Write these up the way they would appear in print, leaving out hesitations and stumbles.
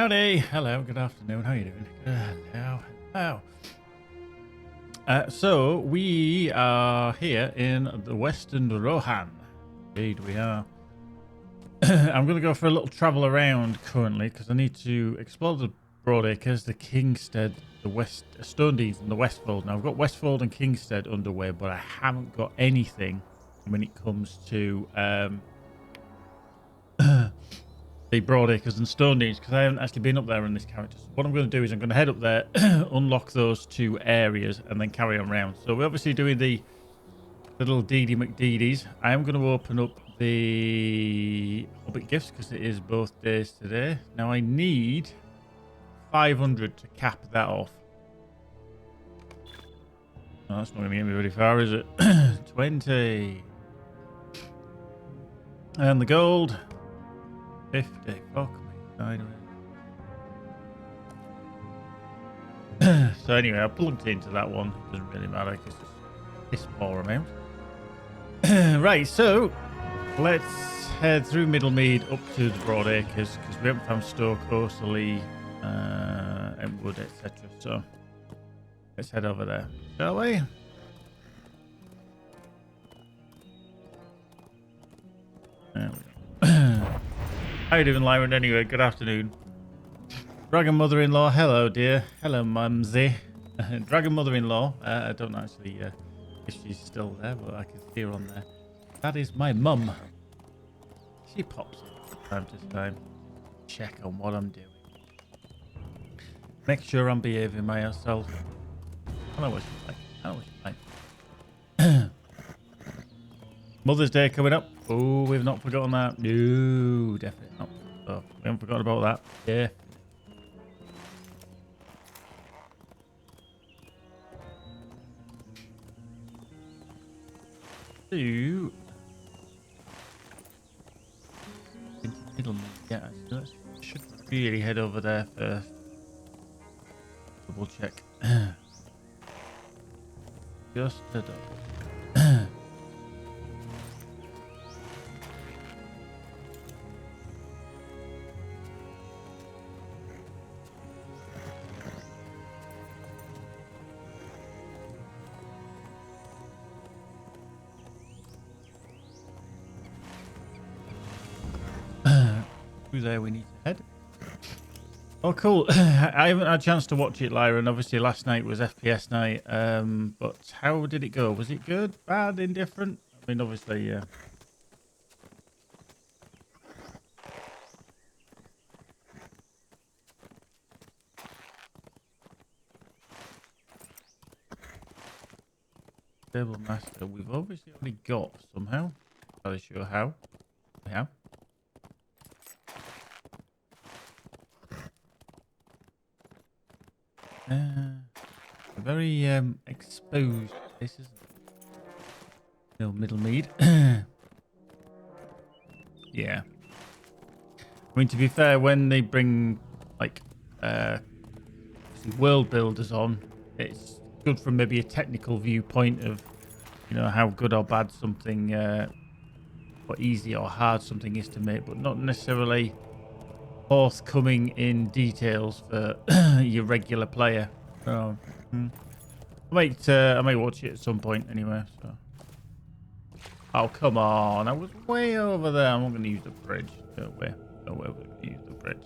Howdy. Hello. Good afternoon. How you doing? Hello. Hello. So we are here in the Western Rohan. Indeed, we are. I'm going to go for a little travel around currently because I need to explore the Broadacres, the Kingstead, the West Stonedeeds, and the Westfold. Now I've got Westfold and Kingstead underway, but I haven't got anything when it comes to the Broadacres and Stonedeeds because I haven't actually been up there in this character. So what I'm going to do is I'm going to head up there, unlock those two areas, and then carry on around. So we're obviously doing the little Deedy McDeedies. I am going to open up the Hobbit gifts because it is both days today. Now I need 500 to cap that off. Oh, that's not going to get me very far, is it? 20. And the gold. 50. Fuck me. Sideways. So anyway, I plugged into that one. It doesn't really matter because it's a small amount. Right, so let's head through Middlemead up to the Broadacres because we haven't found Stoke, Osterley, Entwood, etc. So let's head over there, shall we? There we go. How you doing, Lyron? Anyway, good afternoon. Dragon mother-in-law, hello, dear. Hello, mumsy. Dragon mother-in-law. I don't actually if she's still there, but I can see her on there. That is my mum. She pops in from time to time. Check on what I'm doing. Make sure I'm behaving myself. I know what she's like. I know what she's like. Mother's Day coming up. Oh, we've not forgotten that. No, definitely not. So we haven't forgotten about that. Yeah. So, yeah, so I should really head over there first. Double check. Just a double. Who's there we need to head? Oh, cool. I haven't had a chance to watch it, Lyra, and obviously last night was FPS night. But how did it go? Was it good, bad, indifferent? I mean, obviously, yeah. Stable master. We've obviously already got somehow. Not really sure how. How? Very exposed. This is no Middlemead. Yeah. I mean, to be fair, when they bring like world builders on, it's good from maybe a technical viewpoint of, you know, how good or bad something, or easy or hard something is to make, but not necessarily forthcoming in details for your regular player. So, I might watch it at some point anyway. So. Oh, come on. I was way over there. I'm not going to use the bridge. No way. No way we're going to use the bridge.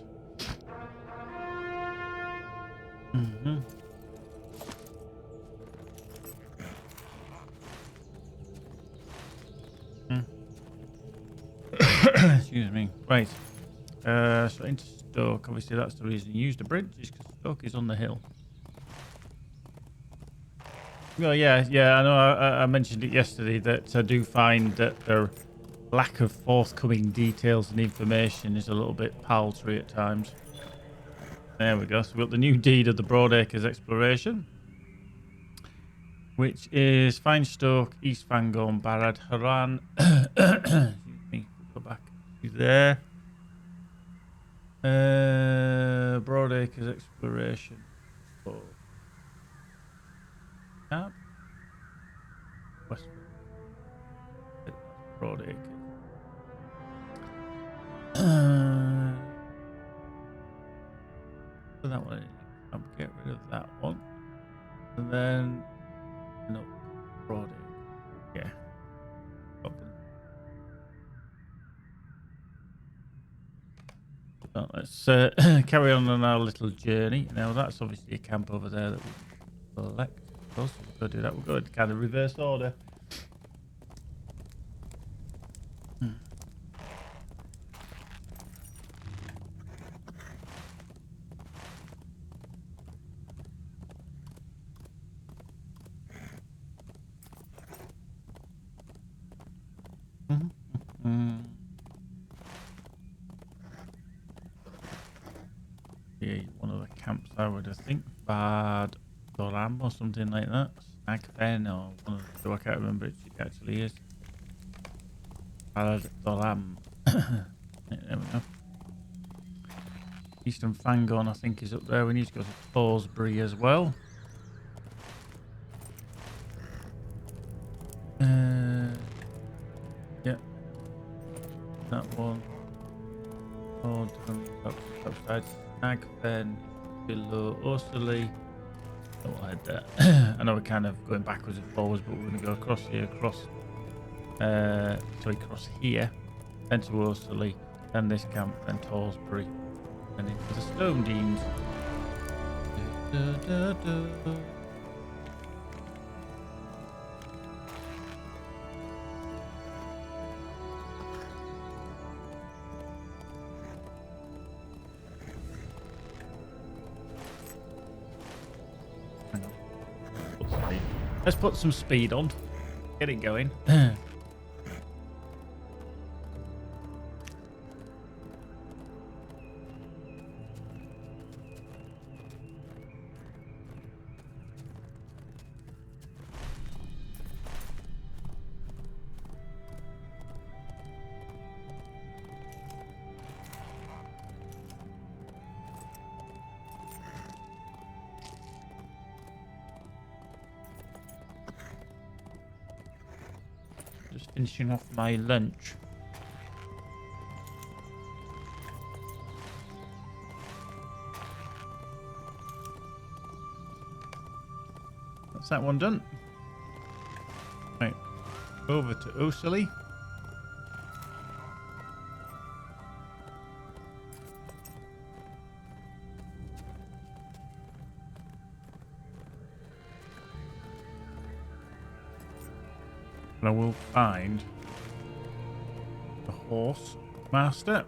Excuse me. Right. So into Stoke. Obviously, that's the reason you use the bridge, is because Stoke is on the hill. Well, yeah. I know I mentioned it yesterday that I do find that their lack of forthcoming details and information is a little bit paltry at times. There we go. So we've got the new deed of the Broadacres exploration, which is find Stoke, East Fangorn, Barad, Haran. Excuse me. Go back to there. Broadacres exploration. Oh. Yep. West Broadacres. Put that one in. I'll get rid of that one. And then no product. Yeah. So let's carry on our little journey. Now that's obviously a camp over there that we select. So we'll go do that. We'll go in kind of reverse order. Yeah, one of the camps I would think. Bad Doram or something like that. Snag Fen or one of the two. I can't remember which it actually is. Bad Doram. There we go. Eastern Fangon, I think, is up there. We need to go to Thorsbury as well. Yeah. That one. Oh, upside. Snag Fen below Osterley. Oh, I had that. I know we're kind of going backwards and forwards, but we're going to go across here, across here, then to Osterley, then this camp, then Torsbury, and into the Stone Deans. Hang on. Let's put some speed on. Get it going. Just finishing off my lunch. That's that one done. Right, over to Osterley. And I will find the horse master.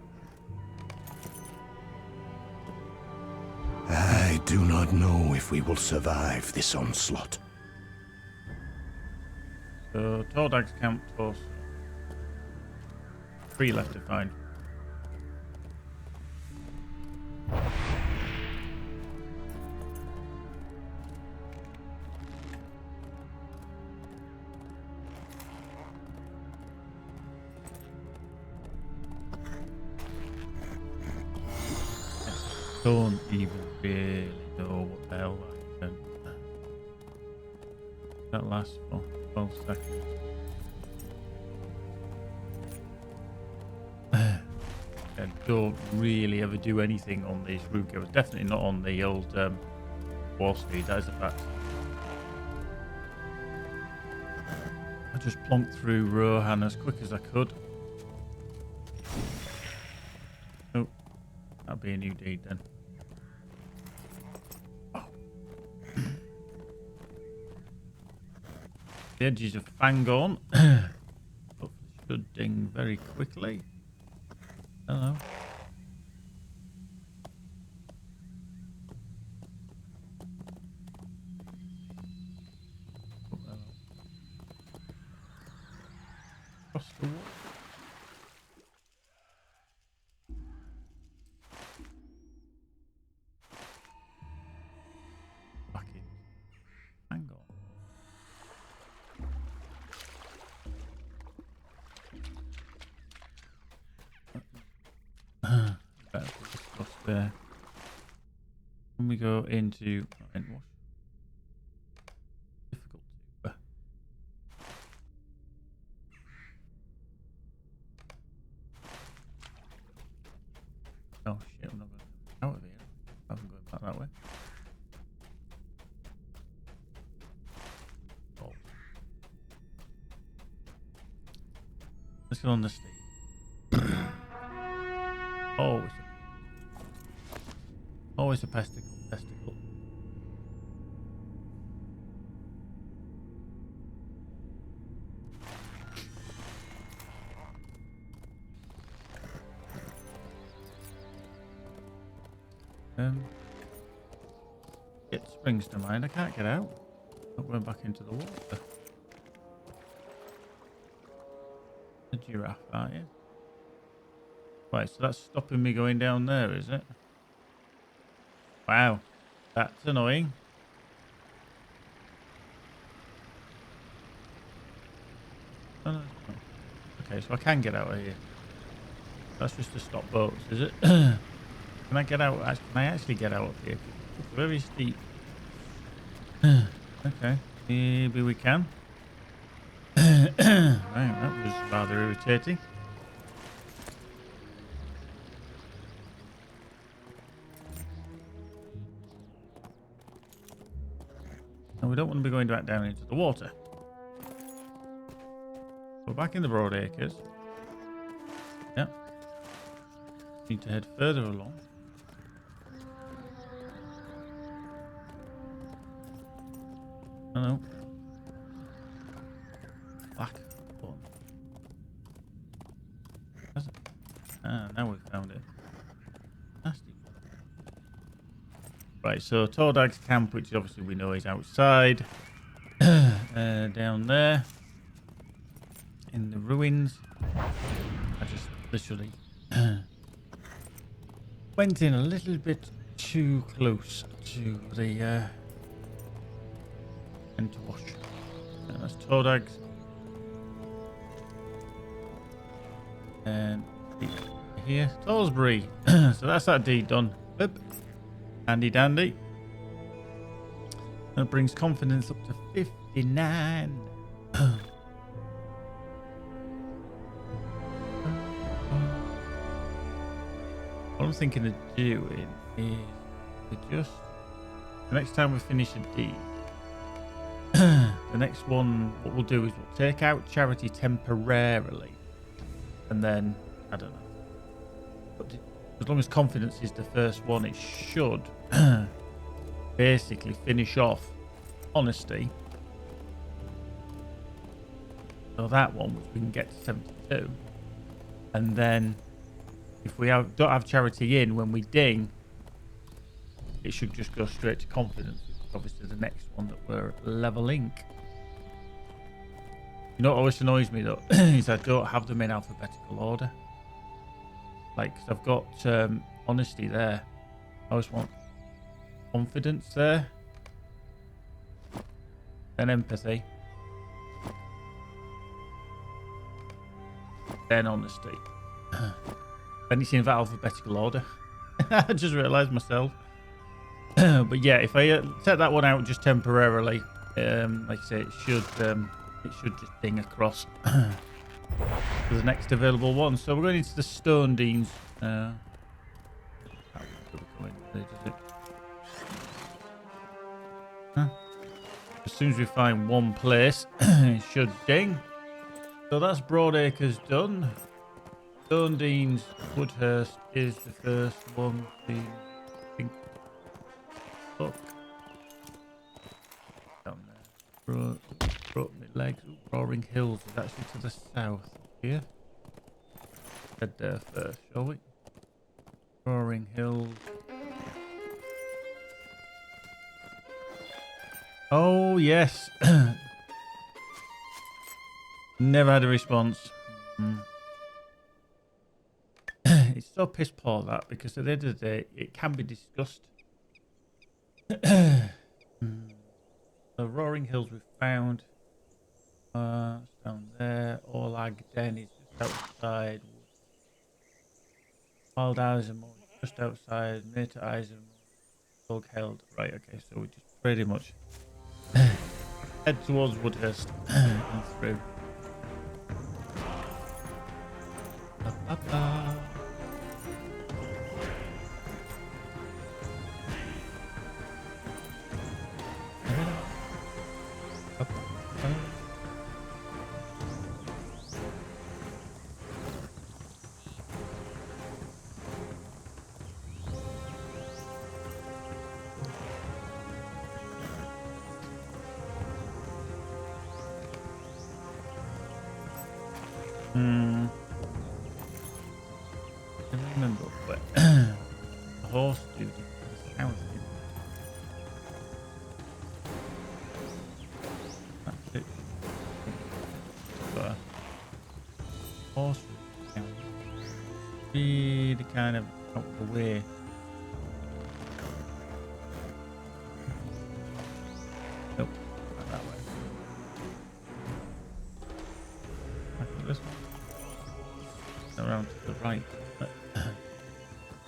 I do not know if we will survive this onslaught. So, Tordag's camp, horse. 3 left to find. Don't even really know what the hell I've done. That lasts for 12 seconds. I don't really ever do anything on these Rune-keepers. Definitely not on the old wall speed, that is a fact. I just plonked through Rohan as quick as I could. Oh, that'll be a new deed then. The edges of Fangon. Hopefully should ding very quickly. Hello. Oh, hello. Across the wall. Back in. Hang on. Better put this across there. When we go into wash. Difficult to oh shit, I'm not going out of here. I haven't going back that way. Oh. Let's go on the steep. Oh, it's a pesticle. It springs to mind. I can't get out. Not going back into the water. A giraffe, aren't you? Right, so that's stopping me going down there, is it? Wow, that's annoying. Oh, no, it's not. Okay, so I can get out of here. That's just to stop boats, is it? Can I get out? Can I actually get out of here? It's very steep. Okay, maybe we can. Right, that was rather irritating. And we don't want to be going back down into the water. So back in the broad acres. Yeah. Need to head further along. Oh no. Black one. Ah, now we've found it. Nasty. Right, so Tordag's camp, which obviously we know is outside. Down there. In the ruins. I just literally went in a little bit too close to the end to wash. That's Tordag's. And here, Torsbury. So that's that deed done. Boop. Handy dandy. That brings confidence up to 59. What I'm thinking of doing is to just the next time we finish a deed, the next one, what we'll do is we'll take out charity temporarily, and then I don't know. But as long as confidence is the first one, it should basically finish off honesty. So that one, which we can get to 72, and then if we don't have charity in when we ding, it should just go straight to confidence. Obviously, the next one that we're leveling. You know what always annoys me though is I don't have them in alphabetical order. Like, cause I've got honesty there. I always want confidence there, then empathy, then honesty. And it's in that alphabetical order. I just realised myself. But yeah, if I set that one out just temporarily, like I say, it should just ding across to the next available one. So we're going into the Stone Deans. As soon as we find one place, it should ding. So that's Broadacres done. Stone Deans, Woodhurst is the first one. Look. Down there. Broke my legs. Roaring Hills is actually to the south here. Head there first, shall we? Roaring Hills. Oh, yes. Never had a response. It's so piss poor that, because at the end of the day, it can be discussed. The Roaring Hills we've found. It's down there. Orlag Den is just outside. Wild Eisenmore is just outside. Meta Eisenmore. Dog held. Right, okay, so we just pretty much head towards Woodhurst and through. Hmm. I don't remember what the horse do to this house. That's it. But horse really kind of out the way. Nope, not that way. I think this one. Around to the right.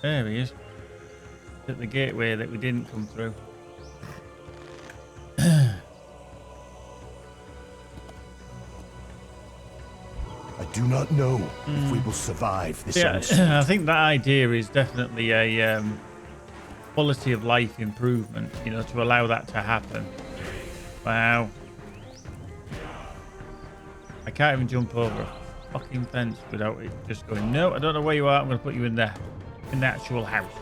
There he is. At the gateway that we didn't come through. I do not know if we will survive this Yeah, onslaught. I think that idea is definitely a quality of life improvement, you know, to allow that to happen. Wow. I can't even jump over a fucking fence without it just going, no, I don't know where you are. I'm going to put you in the actual house.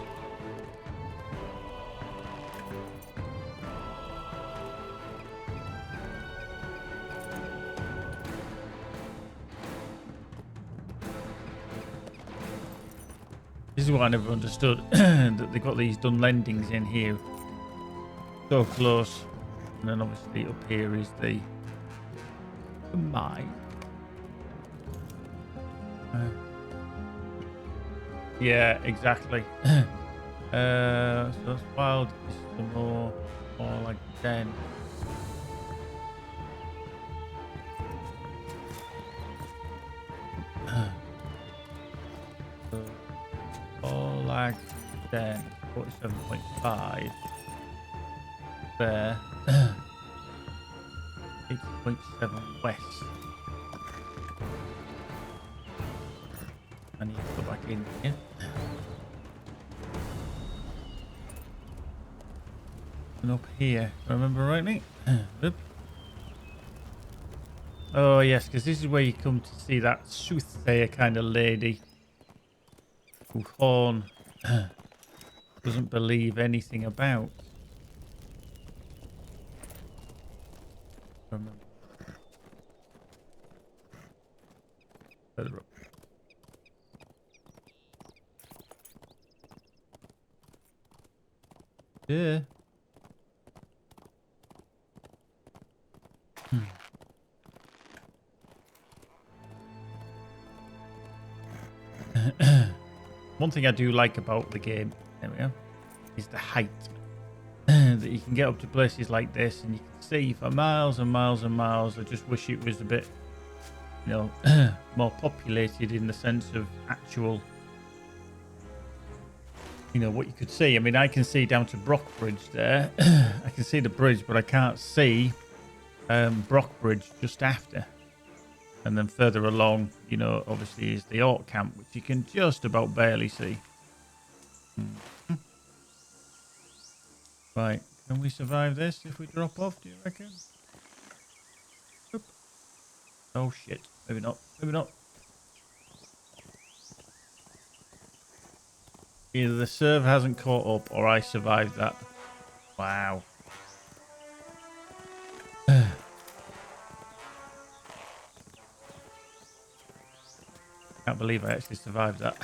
This is what I never understood, that they've got these done lendings in here. So close. And then obviously up here is the mine. Yeah, exactly. So that's wild. This is the more like den. So all like den 47.5 there. 8.7 west. I need to go back in here. And up here, if I remember rightly. Oop. Oh yes, because this is where you come to see that soothsayer kind of lady who Horn doesn't believe anything about. Remember. Further up. Yeah. One thing I do like about the game, there we go, is the height. That you can get up to places like this and you can see for miles and miles and miles. I just wish it was a bit, you know, more populated in the sense of actual, you know, what you could see. I mean, I can see down to Brockbridge there. I can see the bridge, but I can't see Brockbridge just after. And then further along, you know, obviously is the Orc camp, which you can just about barely see. Right, can we survive this if we drop off, do you reckon? Oop. Oh shit, maybe not, maybe not. Either the server hasn't caught up or I survived that. Wow. Can't believe I actually survived that.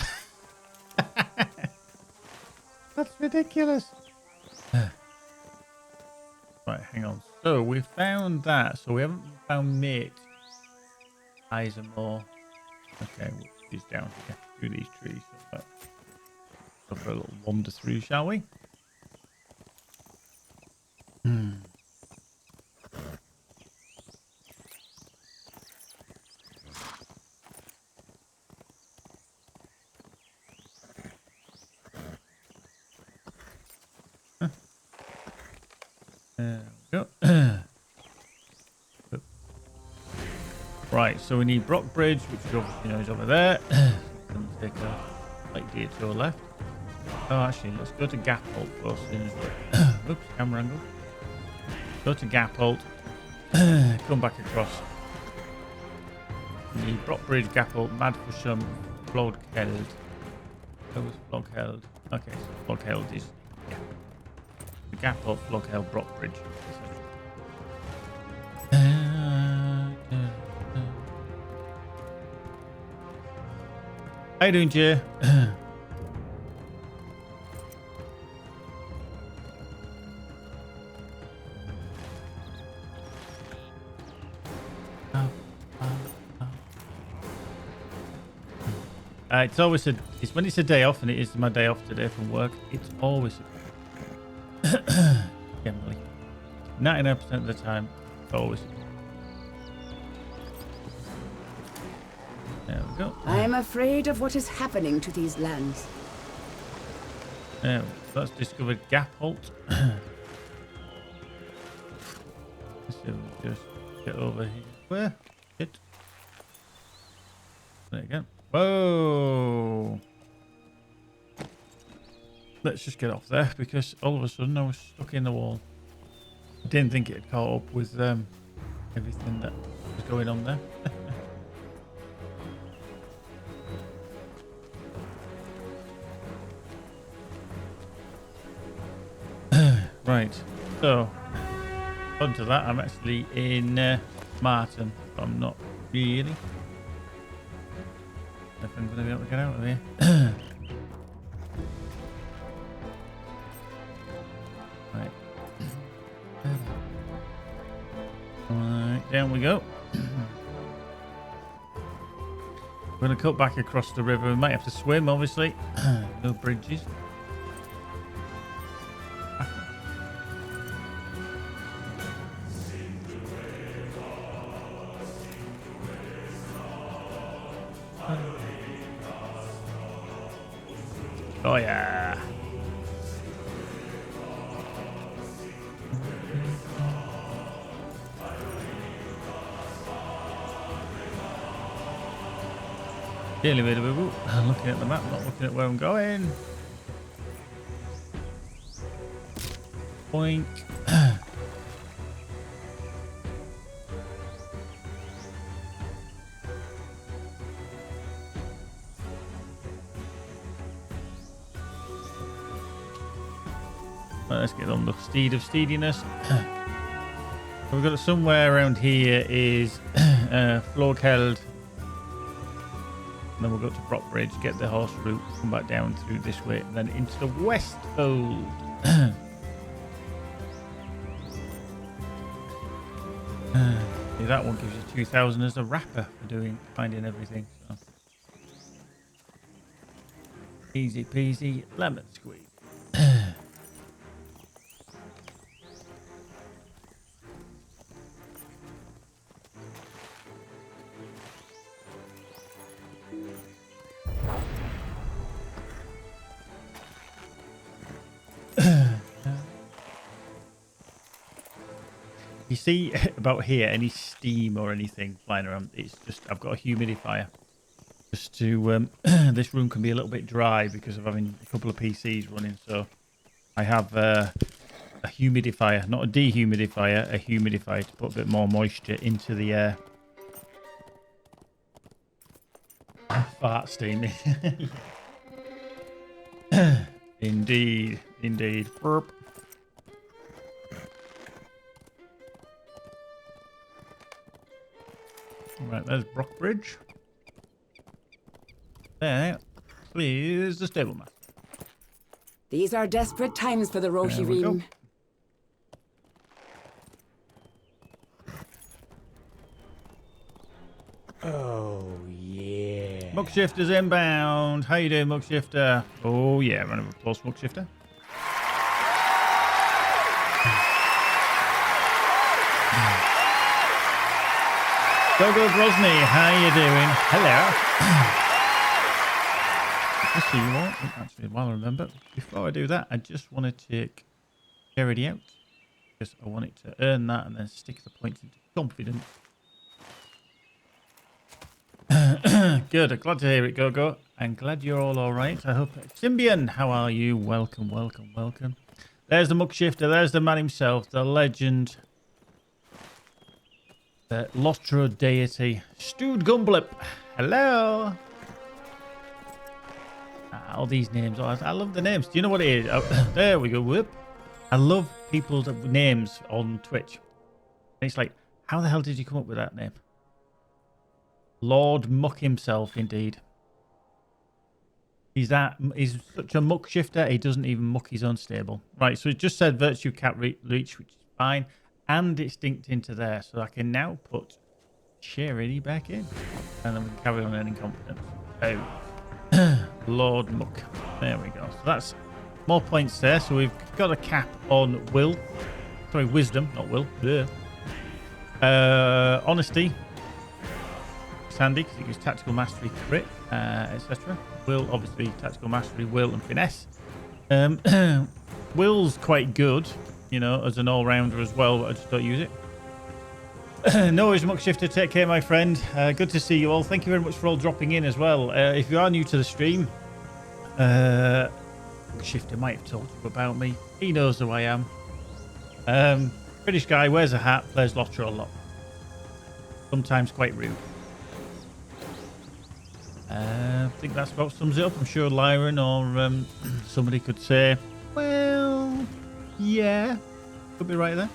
That's ridiculous. Right, hang on. So we found that. So we haven't found mate. Eyes and more. Okay, she's down here through these trees. So go for a little wander through, shall we? There we go. Right, so we need Brockbridge, which you obviously know is over there. Can take a light detour left. Oh, actually, let's go to Gapholt first. Oops, camera angle. Go to Gapholt. Come back across. We need Brockbridge, Gapholt, Madfusham, Flodheld. That was Flodheld. Okay, so Flodheld is, yeah. Gapholt, Flodheld, Brockbridge. you doing, Jay? It's always it's when it's a day off, and it is my day off today from work. It's always generally 99% of the time. It's always. There we go. I am afraid of what is happening to these lands. There we go. That's discovered Gap Halt. So we'll just get over here. Where? It. There you go. Whoa! Let's just get off there because all of a sudden I was stuck in the wall. I didn't think it had caught up with everything that was going on there. Right, so onto that. I'm actually in Martin. I'm not really. If I'm going to be able to get out of here. Right. Right, down we go. We're going to cut back across the river. We might have to swim, obviously. No bridges. Oh yeah. Daily bit of a whoop. I'm looking at the map, not looking at where I'm going. Boink. Let's get on the steed of steediness. We've got somewhere around here is Florkeld. And then we'll go to Brockbridge, get the horse route, come back down through this way, and then into the Westfold. See, that one gives you 2,000 as a wrapper for finding everything. So. Easy peasy, lemon squeeze. You see about here, any steam or anything flying around, it's just, I've got a humidifier. Just to, this room can be a little bit dry because of having a couple of PCs running. So I have a humidifier, not a dehumidifier, a humidifier to put a bit more moisture into the air. Fart steaming. Indeed, indeed. Burp. Right, there's Brockbridge. There is the stableman. These are desperate times for the Rohirrim. Oh, yeah. Muckshifter's inbound. How you doing, Muckshifter? Oh, yeah, round of applause, Muckshifter. Gogo Grozny, how you doing? Hello. Just so you all, actually, while I remember, before I do that, I just want to take Charity out. Because I want it to earn that and then stick the points into confidence. Good, I'm glad to hear it, Gogo. I'm glad you're all alright. I hope. Symbian, how are you? Welcome, welcome, welcome. There's the Muckshifter, there's the man himself, the legend. The LOTRO deity, Stewed Gumblip. Hello. All these names. I love the names. Do you know what it is? Oh, there we go. Whoop. I love people's names on Twitch. And it's like, how the hell did you come up with that name? Lord Muck himself, indeed. He's such a muck shifter, he doesn't even muck his own stable. Right, so it just said Virtue Cat Reach, which is fine. And it's dinked into there. So I can now put Charity back in. And then we can carry on earning confidence. Oh, Lord Muck. There we go. So that's more points there. So we've got a cap on Will. Sorry, Wisdom, not Will. Yeah. Honesty. It's handy because it gives Tactical Mastery, Crit, etc. Will, obviously, Tactical Mastery, Will, and Finesse. Will's quite good, you know, as an all-rounder as well, but I just don't use it. No worries, Muck Shifter. Take care, my friend. Good to see you all. Thank you very much for all dropping in as well. If you are new to the stream, Muck Shifter might have told you about me. He knows who I am. British guy, wears a hat, plays LOTRO a lot. Sometimes quite rude. I think that's about sums it up. I'm sure Lyron or somebody could say, well, yeah, could be right there.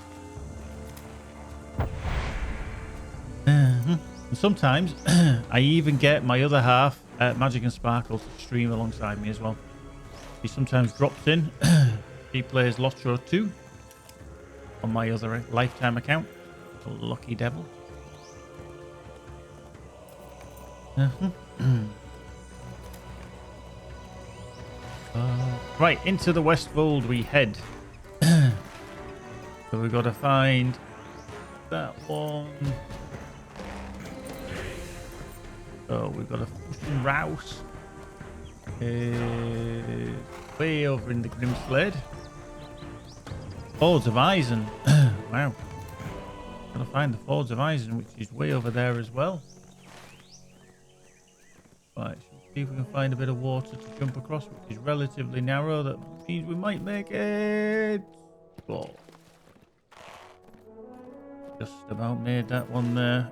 And sometimes I even get my other half, Magic and Sparkle, to stream alongside me as well. He sometimes drops in. He plays LOTRO 2 on my other lifetime account. Lucky devil. Right, into the Westfold we head. So we've got to find that one. Oh, we've got a fucking Rouse. Way over in the Grimslade. Fords of Eisen. Wow. Gotta find the Fords of Eisen, which is way over there as well. Right, see if we can find a bit of water to jump across, which is relatively narrow. That means we might make it. Oh. Just about made that one there.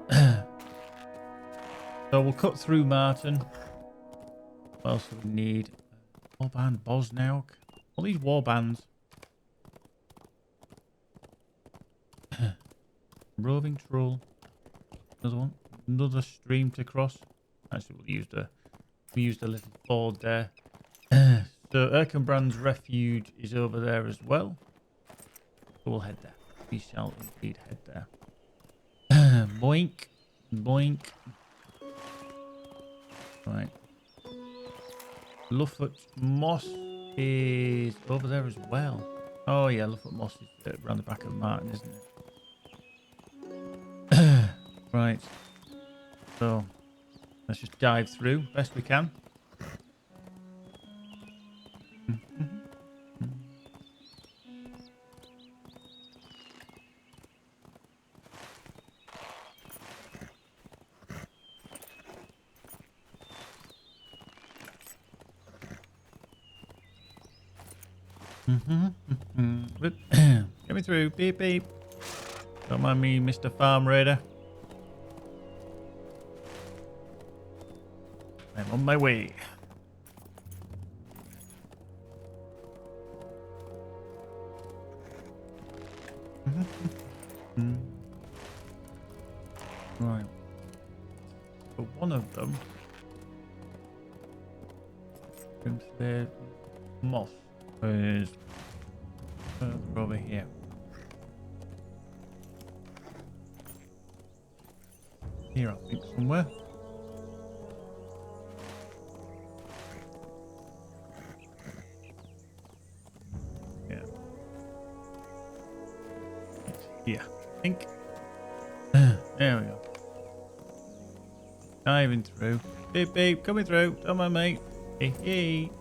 So we'll cut through Martin. What else do we need? Warband Bosnauk. All these warbands. Roving Troll. Another one. Another stream to cross. Actually, we used a little ford there. So Erkenbrand's refuge is over there as well. So we'll head there. We shall indeed head there. Boink. Boink. Right. Luffert Moss is over there as well. Oh yeah, Luffert Moss is around the back of Martin, isn't it? Right. So let's just dive through best we can. Get me through. Beep beep. Don't mind me, Mr. Farm Raider. I'm on my way. Right. But one of them Grimslade Moss is further over here. Here, I think, somewhere. Yeah. It's here, I think. There we go. Diving through. Beep beep, coming through. Come on, mate. Hey, hey.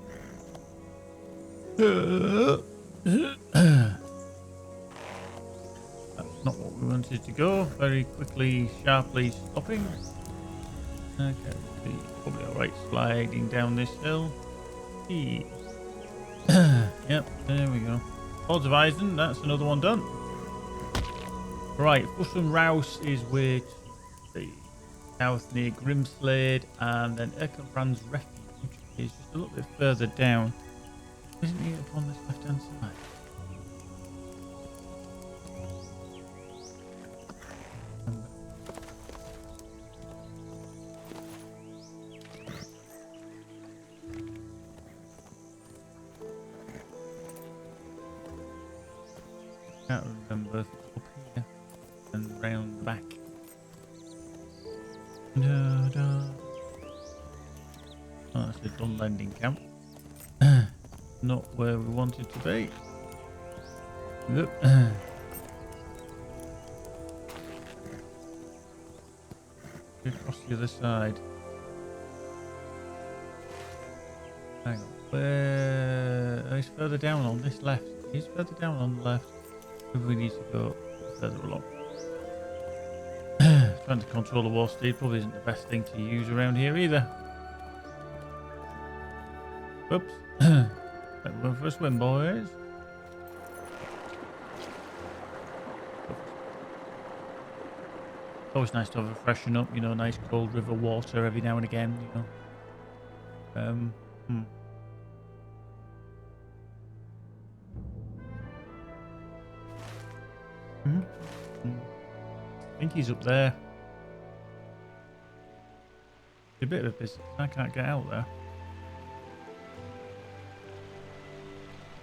That's not what we wanted to go. Very quickly, sharply stopping. Okay, probably alright sliding down this hill. Hey. Yep, there we go. Fords of Eisen, that's another one done. Right, Fussum Rouse is with the south near Grimslade, and then Erkenbrand's refuge is just a little bit further down. Isn't he up on this left hand side? Can't remember if it's up here and round the back. Da, da. Oh, that's a done landing camp. Not where we wanted to be. Yep. Across the other side. Hang on. Where? Oh, he's further down on this left. He's further down on the left. Maybe we need to go further along. Trying to control the wall speed probably isn't the best thing to use around here either. Oops. Going for a swim, boys. It's always nice to have a freshen up, you know, nice cold river water every now and again, you know. I think he's up there. It's a bit of a business. I can't get out there.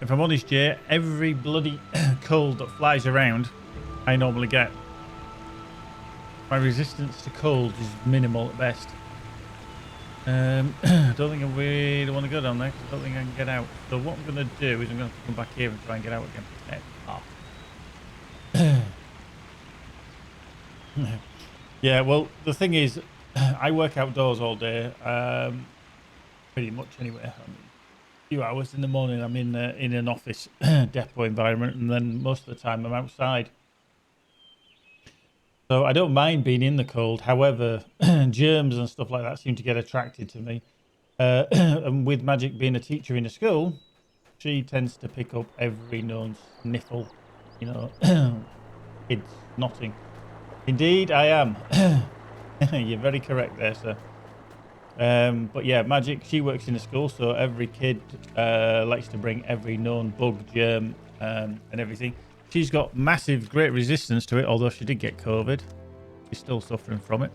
If I'm honest, Jay, every bloody cold that flies around, I normally get. My resistance to cold is minimal at best. I don't think I really want to go down there because I don't think I can get out. So what I'm going to do is I'm going to come back here and try and get out again. Yeah, well, the thing is, I work outdoors all day, pretty much anyway. I mean, a few hours in the morning I'm in an office depot environment, and then most of the time I'm outside. So I don't mind being in the cold. However, germs and stuff like that seem to get attracted to me. And with Magic being a teacher in a school, she tends to pick up every known sniffle, you know, kids snotting. Indeed, I am. You're very correct there, sir. But yeah, Magic, she works in a school, so every kid likes to bring every known bug, germ, and everything. She's got great resistance to it, although she did get COVID. She's still suffering from it.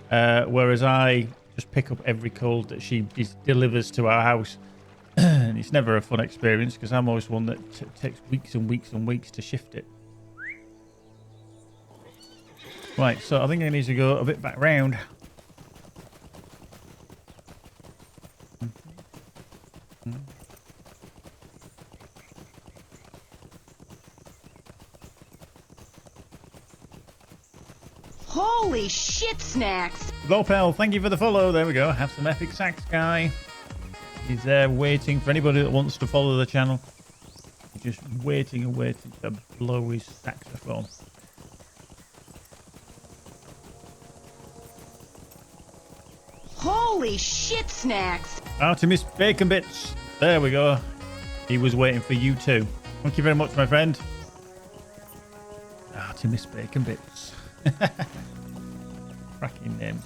Whereas I just pick up every cold that she delivers to our house. And it's never a fun experience because I'm always one that takes weeks and weeks and weeks to shift it. Right, so I think I need to go a bit back round. Holy shit, Snacks! Lopel, thank you for the follow. There we go. Have some epic sax guy. He's there waiting for anybody that wants to follow the channel. He's just waiting and waiting to blow his saxophone. Holy shit, Snacks! Artemis Bacon Bits. There we go. He was waiting for you too. Thank you very much, my friend. Artemis Bacon Bits. Cracking names.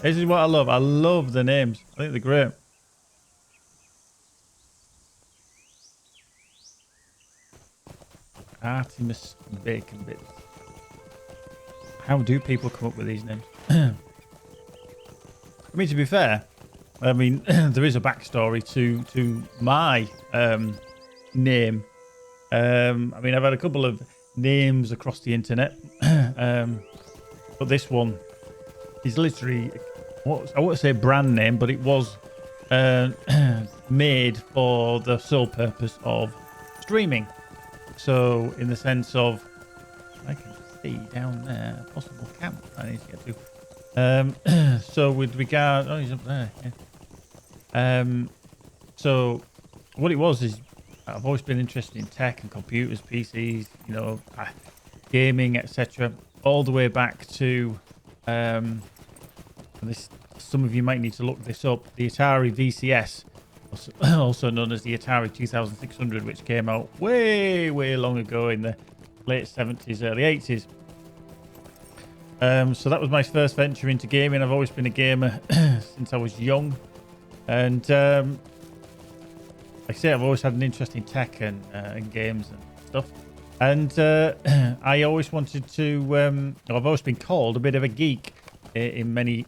This is what I love. I love the names. I think they're great. Artemis Bacon Bits. How do people come up with these names? I mean, to be fair, I mean, there is a backstory to my name. I mean, I've had a couple of names across the internet, but this one is literally, I won't say brand name, but it was made for the sole purpose of streaming. So, in the sense of, I can see down there a possible camp I need to get to. So with regard, oh, he's up there. Yeah. So what it was is I've always been interested in tech and computers, PCs, you know, gaming, etc. All the way back to this. Some of you might need to look this up. The Atari VCS, also known as the Atari 2600, which came out way long ago in the late 70s, early 80s. So that was my first venture into gaming. I've always been a gamer since I was young, and like I say, I've always had an interest in tech and games and stuff. And I always wanted to. I've always been called a bit of a geek in many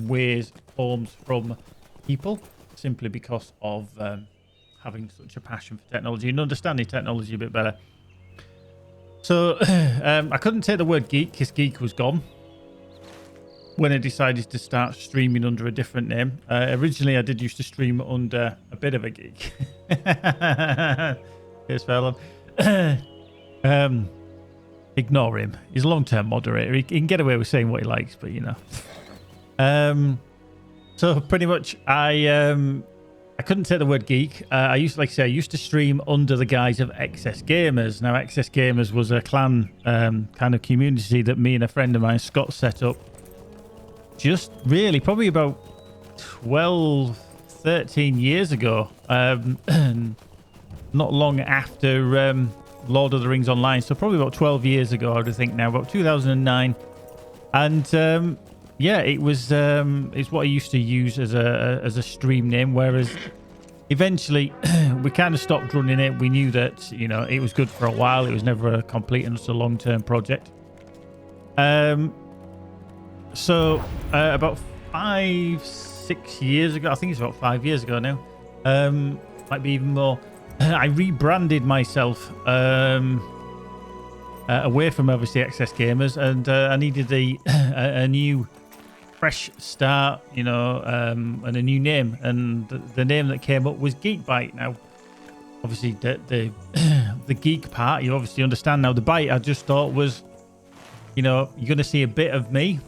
ways, forms from people, simply because of having such a passion for technology and understanding technology a bit better. So I couldn't take the word geek because geek was gone when I decided to start streaming under a different name. Originally, I did used to stream under a bit of a geek. Yes, fella. Ignore him. He's a long-term moderator. He can get away with saying what he likes, but you know. So pretty much, I couldn't say the word geek. I used to stream under the guise of XS Gamers. Now, XS Gamers was a clan kind of community that me and a friend of mine, Scott, set up. Just really, probably about 12, 13 years ago. Not long after Lord of the Rings Online. So probably about 12 years ago, I would think now, about 2009. And yeah, it was it's what I used to use as a stream name, whereas eventually we kind of stopped running it. We knew that, you know, it was good for a while. It was never a complete and just a long-term project. So about 5-6 years ago, I think it's about 5 years ago now, might be even more, I rebranded myself away from obviously XS Gamers, and I needed a new fresh start, you know, and a new name, and the name that came up was Geekbite. Now obviously the geek part you obviously understand now. The bite I just thought was, you know, you're gonna see a bit of me,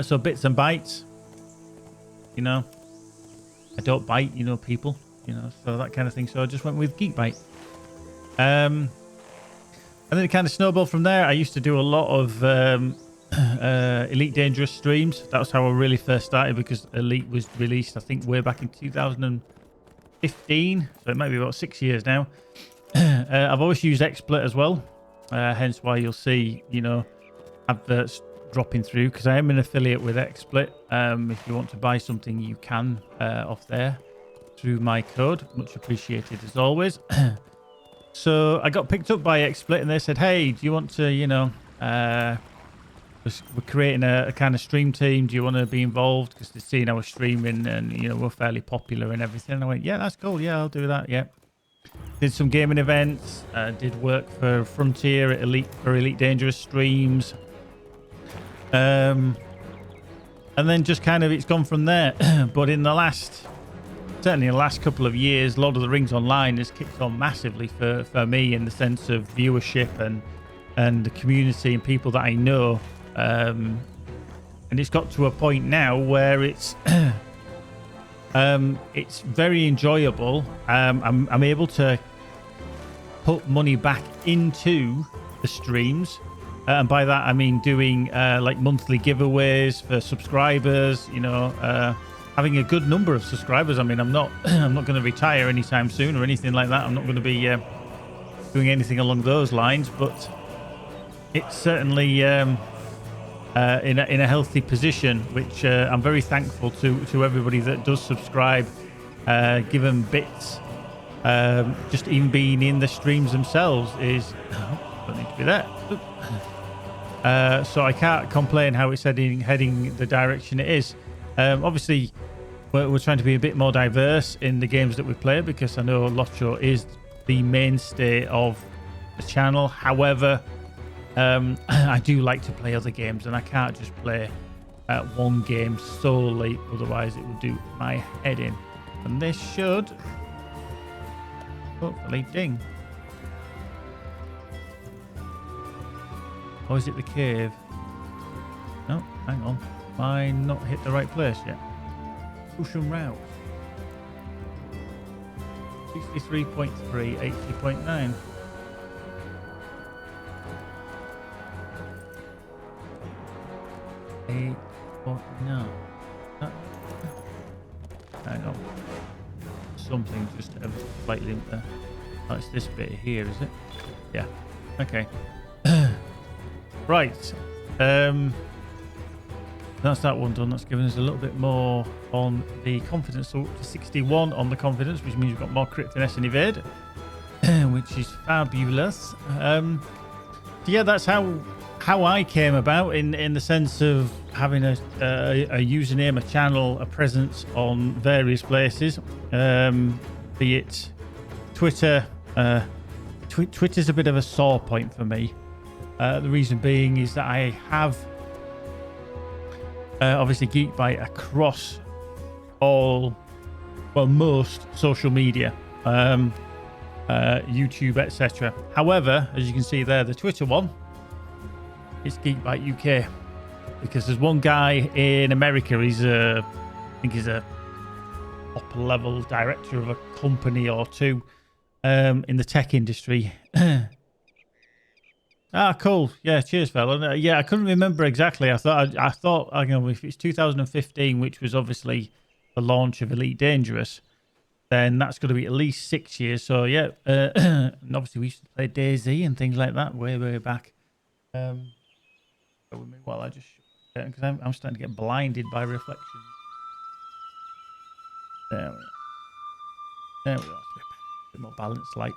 so bits and bytes, you know. I don't bite, you know, people, you know, so that kind of thing. So I just went with Geekbite. And then it kind of snowballed from there. I used to do a lot of Elite Dangerous streams. That was how I really first started, because Elite was released, I think, way back in 2015. So it might be about 6 years now. I've always used XSplit as well. Hence why you'll see, you know, adverts dropping through, because I am an affiliate with XSplit. If you want to buy something, you can off there through my code. Much appreciated as always. So I got picked up by XSplit, and they said, hey, do you want to, you know, we're creating a kind of stream team. Do you want to be involved? Because they've seen I was streaming and, you know, we're fairly popular and everything. And I went, yeah, that's cool. Yeah, I'll do that. Yeah. Did some gaming events. Did work for Frontier at Elite Dangerous streams. And then just kind of it's gone from there. But certainly in the last couple of years, Lord of the Rings Online has kicked on massively for me, in the sense of viewership and the community and people that I know. And it's got to a point now where it's very enjoyable. I'm able to put money back into the streams. And by that, I mean doing like monthly giveaways for subscribers, you know, having a good number of subscribers. I mean, I'm not going to retire anytime soon or anything like that. I'm not going to be doing anything along those lines, but it's certainly in a healthy position, which I'm very thankful to everybody that does subscribe, give them bits. Just even being in the streams themselves is don't need to be there. So I can't complain how it's heading the direction it is. Obviously, we're trying to be a bit more diverse in the games that we play, because I know LOTRO is the mainstay of the channel. However, I do like to play other games, and I can't just play one game solely, otherwise it would do my head in. And this should hopefully ding. Or is it the cave? No, hang on. Have I not hit the right place yet? Ocean route. 63.3, 80.9. No. Hang on. Something just ever slightly there. Oh, it's this bit here, is it? Yeah. Okay. Right. That's that one done. That's given us a little bit more on the confidence. So up to 61 on the confidence, which means we've got more crit, finesse, and evade, which is fabulous. So yeah, that's how I came about, in the sense of having a username, a channel, a presence on various places, be it Twitter. Twitter's a bit of a sore point for me. The reason being is that I have obviously Geekbyte across most social media, YouTube, etc. However, as you can see there, the Twitter one is Geekbyte UK, because there's one guy in America. I think he's a upper level director of a company or two in the tech industry. Cool. Yeah, cheers, fella. Yeah, I couldn't remember exactly. I thought I know if it's 2015, which was obviously the launch of Elite Dangerous, then that's going to be at least 6 years. So yeah, and obviously we used to play DayZ and things like that way back. Bear with me while I just because I'm starting to get blinded by reflections. There we are. There we are. A bit more balanced light.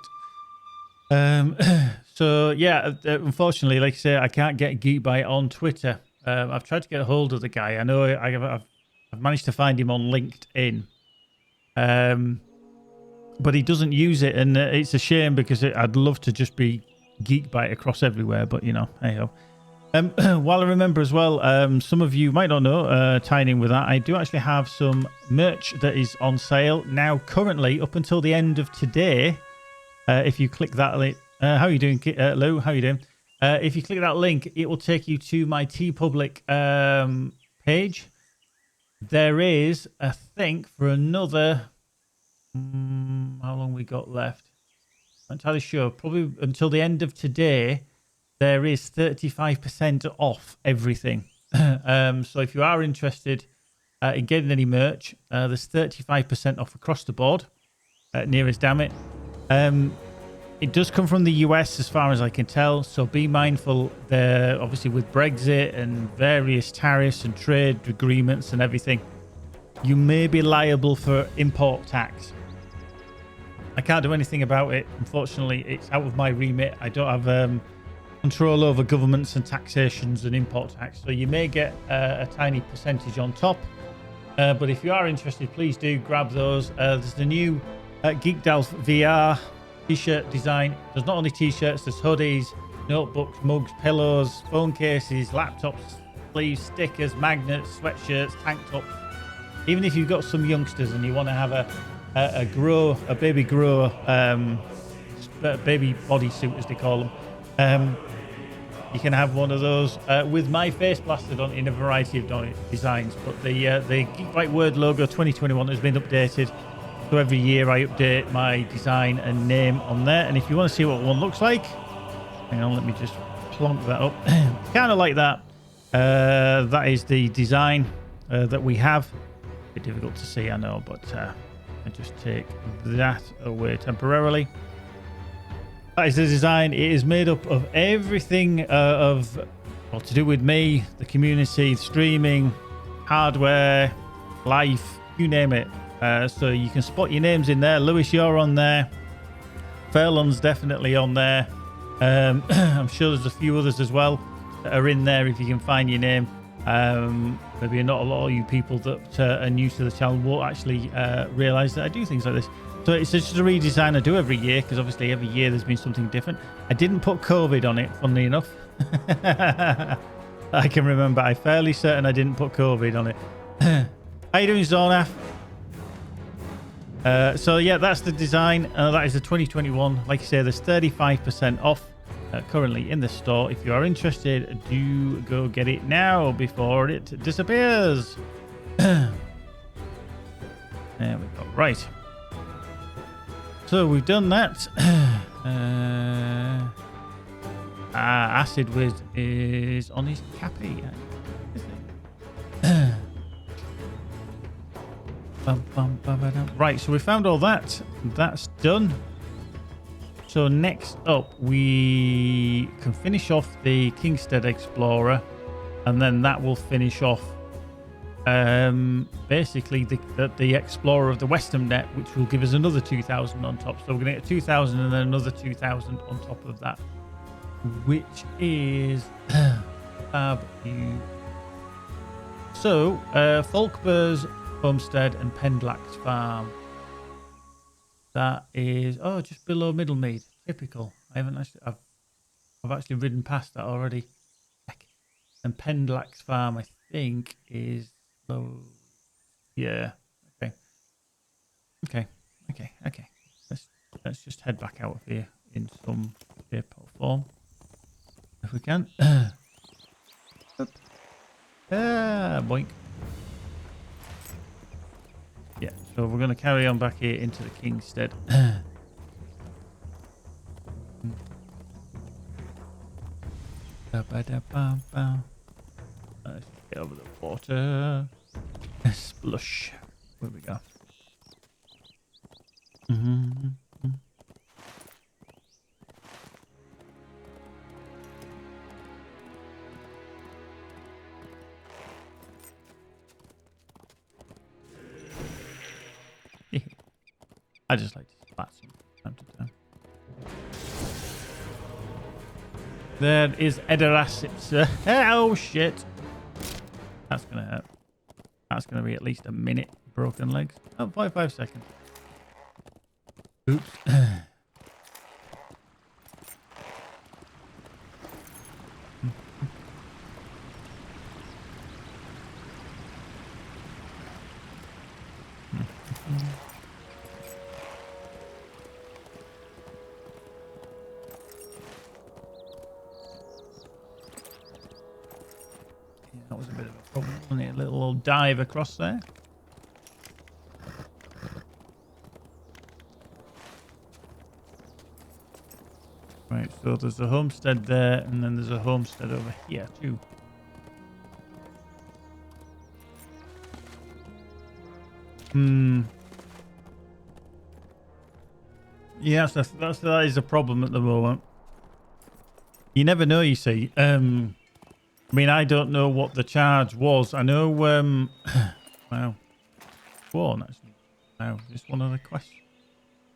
So yeah, unfortunately, like I say, I can't get Geekbyte on Twitter. I've tried to get a hold of the guy. I know I've managed to find him on LinkedIn. But he doesn't use it, and it's a shame because I'd love to just be Geekbyte across everywhere, but you know, hey ho. While I remember as well, some of you might not know, tying in with that, I do actually have some merch that is on sale now, currently up until the end of today. If you click that link, how are you doing, Lou? How are you doing? If you click that link, it will take you to my TeePublic page. There is, I think, for another. How long we got left? I'm not entirely sure. Probably until the end of today. There is 35% off everything. So if you are interested in getting any merch, there's 35% off across the board. Near as damn it. It does come from the US as far as I can tell. So be mindful there, obviously with Brexit and various tariffs and trade agreements and everything. You may be liable for import tax. I can't do anything about it. Unfortunately, it's out of my remit. I don't have control over governments and taxations and import tax, so you may get a tiny percentage on top, but if you are interested, please do grab those. There's the new Geekdalf VR t-shirt design. There's not only t-shirts, there's hoodies, notebooks, mugs, pillows, phone cases, laptops, sleeves, stickers, magnets, sweatshirts, tank tops. Even if you've got some youngsters and you want to have a baby grow baby bodysuit as they call them, you can have one of those with my face plastered on in a variety of designs. But the Geekbyte Word logo 2021 has been updated. So every year I update my design and name on there. And if you want to see what one looks like, hang on, let me just plonk that up. Kind of like that. That is the design that we have. A bit difficult to see, I know, but I just take that away temporarily. That is the design. It is made up of everything to do with me, the community, streaming, hardware, life, you name it. So you can spot your names in there. Lewis, you're on there. Fairlawn's definitely on there. I'm sure there's a few others as well that are in there if you can find your name. Maybe not a lot of you people that are new to the channel will actually realise that I do things like this. So it's just a redesign I do every year, because obviously every year there's been something different. I didn't put COVID on it, funnily enough. I can remember. I'm fairly certain I didn't put COVID on it. How you doing, Zornaf? So yeah, that's the design. That is the 2021. Like I say, there's 35% off currently in the store. If you are interested, do go get it now before it disappears. There we go. Right. So we've done that. Acid Wiz is on his cappy. Right, so we found all that. That's done. So next up, we can finish off the Kingstead Explorer, and then that will finish off basically the Explorer of the Western Net, which will give us another 2,000 on top. So we're going to get 2,000 and then another 2,000 on top of that, which is so Falkbur's Homestead and Pendlax Farm. That is just below Middlemead. Typical. I haven't actually. I've actually ridden past that already. And Pendlax Farm, I think, is low. Yeah. Okay. Okay. Okay. Okay. Let's just head back out of here in some shape or form, if we can. Oop. Boink. Yeah. So we're going to carry on back here into the Kingstead. Let's get over the water. Splush. Where we go? I just like to splat some time to time. There is Edoracips. Oh shit! That's gonna hurt. That's gonna be at least a minute. Broken legs. Oh, 5 seconds. Oops. That was a bit of a problem, wasn't it? A little dive across there. Right, so there's a homestead there, and then there's a homestead over here too. Yes, that is a problem at the moment. You never know, you see. I mean, I don't know what the charge was. I know, wow. One, actually. Wow, just one other quest.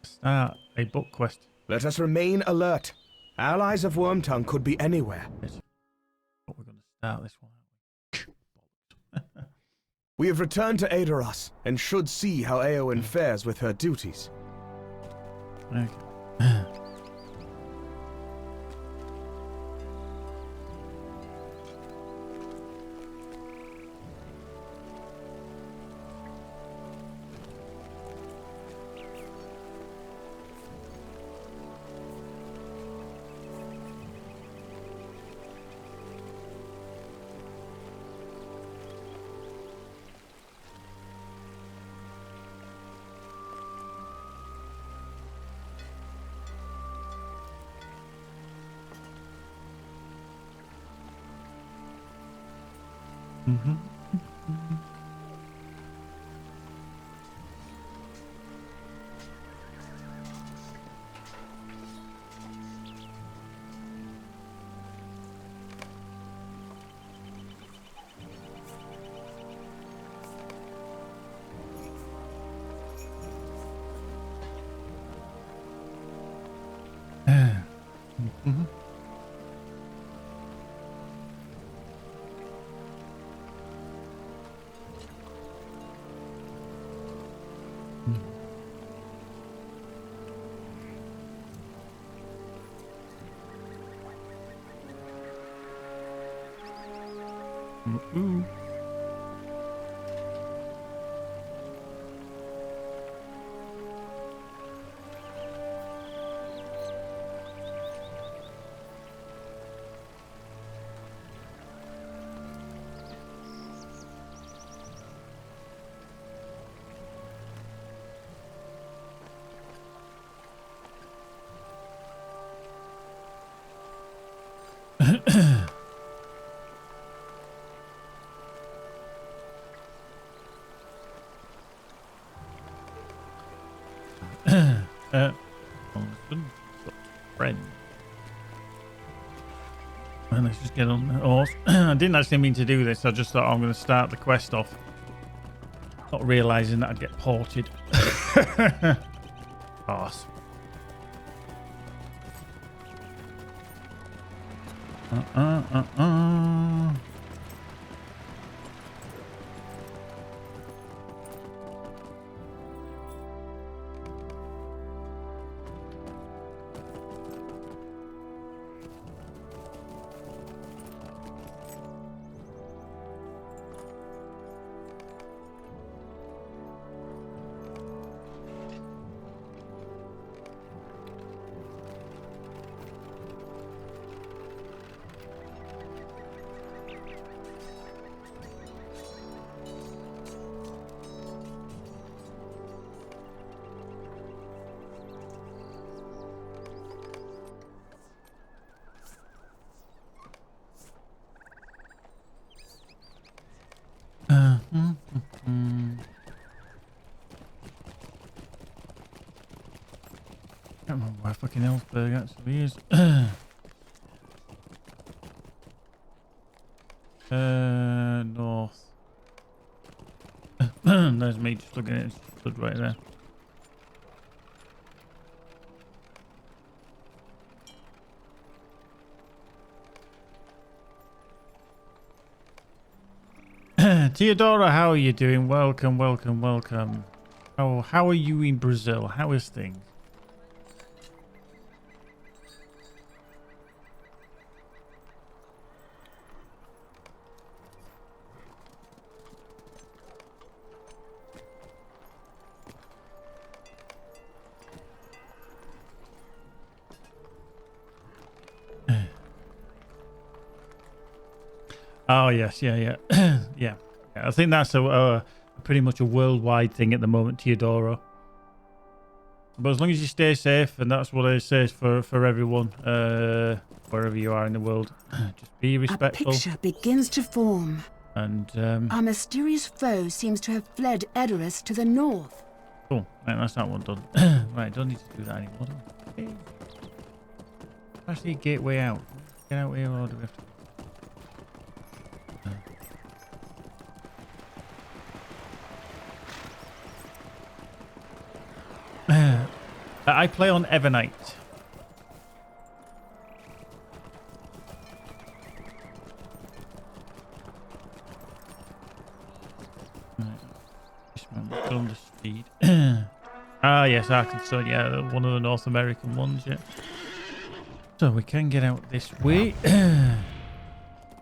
Start a book quest. Let us remain alert. Allies of Wormtongue could be anywhere. Yes. But we're going to start this one, aren't we? We have returned to Aedoras and should see how Eowyn fares with her duties. Okay. Ooh. Friend. Well, let's just get on the horse. I didn't actually mean to do this. I just thought I'm going to start the quest off. Not realising that I'd get ported. Arse. fucking Ellsberg actually is. North. There's me just looking at it. It's stood right there. Theodora, how are you doing? Welcome, welcome, welcome. How are you in Brazil? How is things? Oh yes, yeah. Yeah. I think that's a pretty much a worldwide thing at the moment, Teodoro. But as long as you stay safe, and that's what it says for everyone, wherever you are in the world, just be respectful. A picture begins to form. And Our mysterious foe seems to have fled Edoras to the north. cool. Right, that's that one done. Right, don't need to do that anymore. Okay. Actually, gateway out. Get out here, or do we have to? I play on Evernight. On the speed. Ah, yes, Arkansas. Yeah, one of the North American ones. Yeah. So we can get out this way.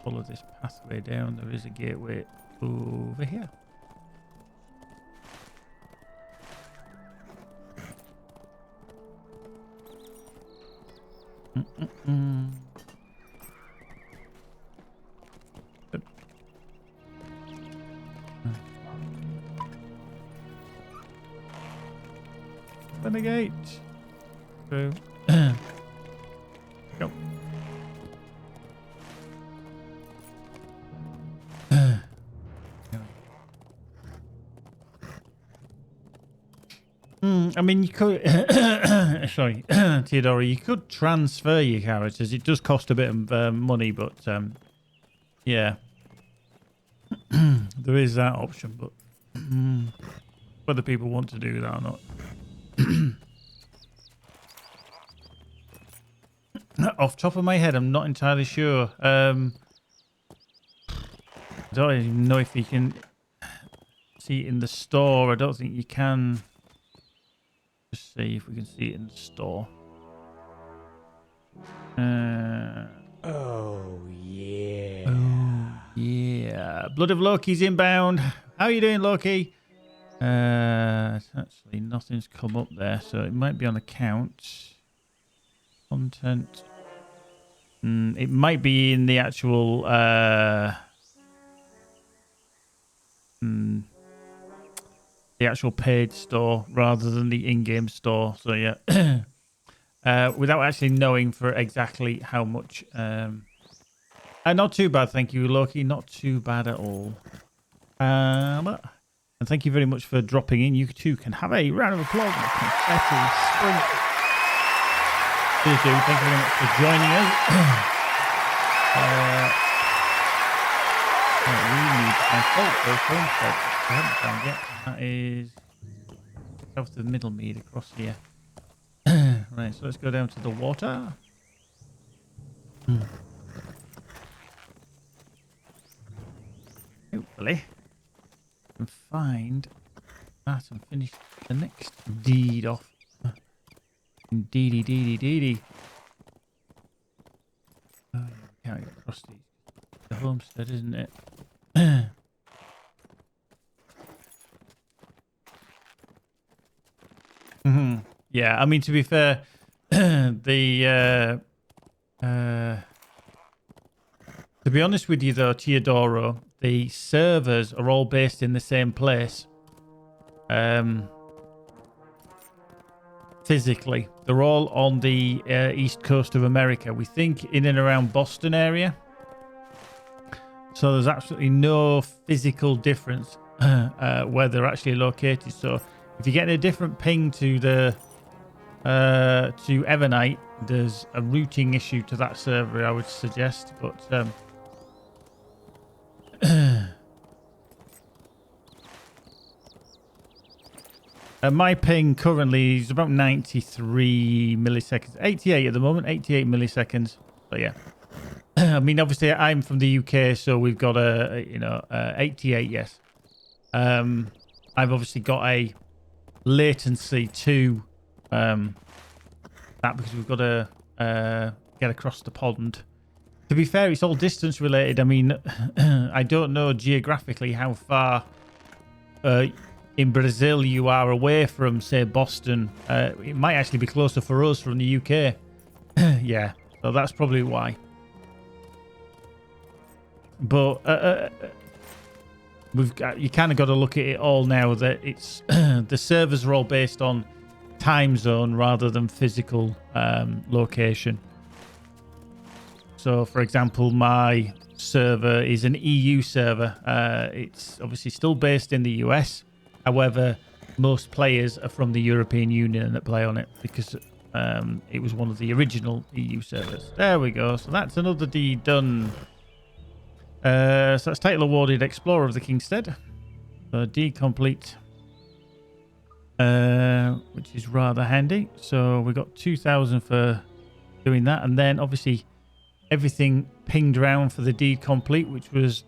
Follow this pathway down. There is a gateway over here. Open the gate. Through. Go. I mean, you could. Sorry, Theodora, you could transfer your characters. It does cost a bit of money, but yeah, there is that option. But whether people want to do that or not. Off top of my head, I'm not entirely sure. I don't even know if you can see it in the store. I don't think you can. Just see if we can see it in the store. Oh, yeah. Oh, yeah. Blood of Loki's inbound. How are you doing, Loki? Actually, nothing's come up there, so it might be on account. Content. It might be in the actual paid store rather than the in-game store. So yeah, without actually knowing for exactly how much. Not too bad, thank you, Loki. Not too bad at all. And thank you very much for dropping in. You too can have a round of applause. Please do. Thank you very much for joining us. We need my fault first one, but I haven't found yet. That is south of Middlemead across here. Right, so let's go down to the water. Hopefully, I can find that and finish the next deed off. Deedy. Oh, you can't get across these. The homestead, isn't it? Yeah, I mean, to be fair, to be honest with you though, Teodoro, the servers are all based in the same place. Physically, they're all on the east coast of America. We think in and around Boston area. So there's absolutely no physical difference where they're actually located. So if you're getting a different ping to the to Evernight, there's a routing issue to that server, I would suggest. But my ping currently is about 93 milliseconds. 88 at the moment, 88 milliseconds. So yeah. I mean, obviously, I'm from the UK, so we've got 88, yes. I've obviously got a latency to that because we've got to get across the pond. To be fair, it's all distance related. I mean, I don't know geographically how far in Brazil you are away from, say, Boston. It might actually be closer for us from the UK. Yeah, so that's probably why. But you kind of got to look at it all now that it's the servers are all based on time zone rather than physical location. So, for example, my server is an EU server. It's obviously still based in the US. However, most players are from the European Union that play on it because it was one of the original EU servers. There we go. So that's another deed done. So that's title awarded Explorer of the Kingstead. So deed complete. Which is rather handy. So we got 2,000 for doing that. And then obviously everything pinged around for the deed complete, which was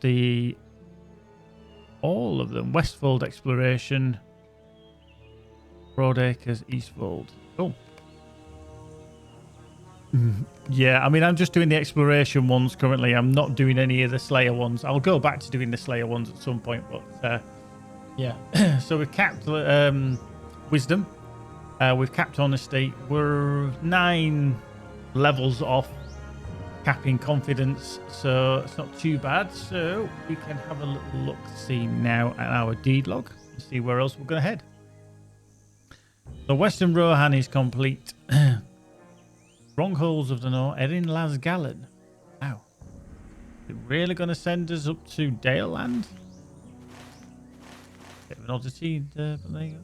all of them. Westfold Exploration, Broadacres, Eastfold. Cool. Yeah, I mean, I'm just doing the exploration ones currently. I'm not doing any of the Slayer ones. I'll go back to doing the Slayer ones at some point, but yeah. So we've capped Wisdom. We've capped Honesty. We're 9 levels off capping Confidence, so it's not too bad. So we can have a little look-see now at our deed log and see where else we're going to head. So Western Rohan is complete. Strongholds of the North, Erin Lasgallen. Wow. Is it really going to send us up to Dale Land? Bit of an oddity, but there you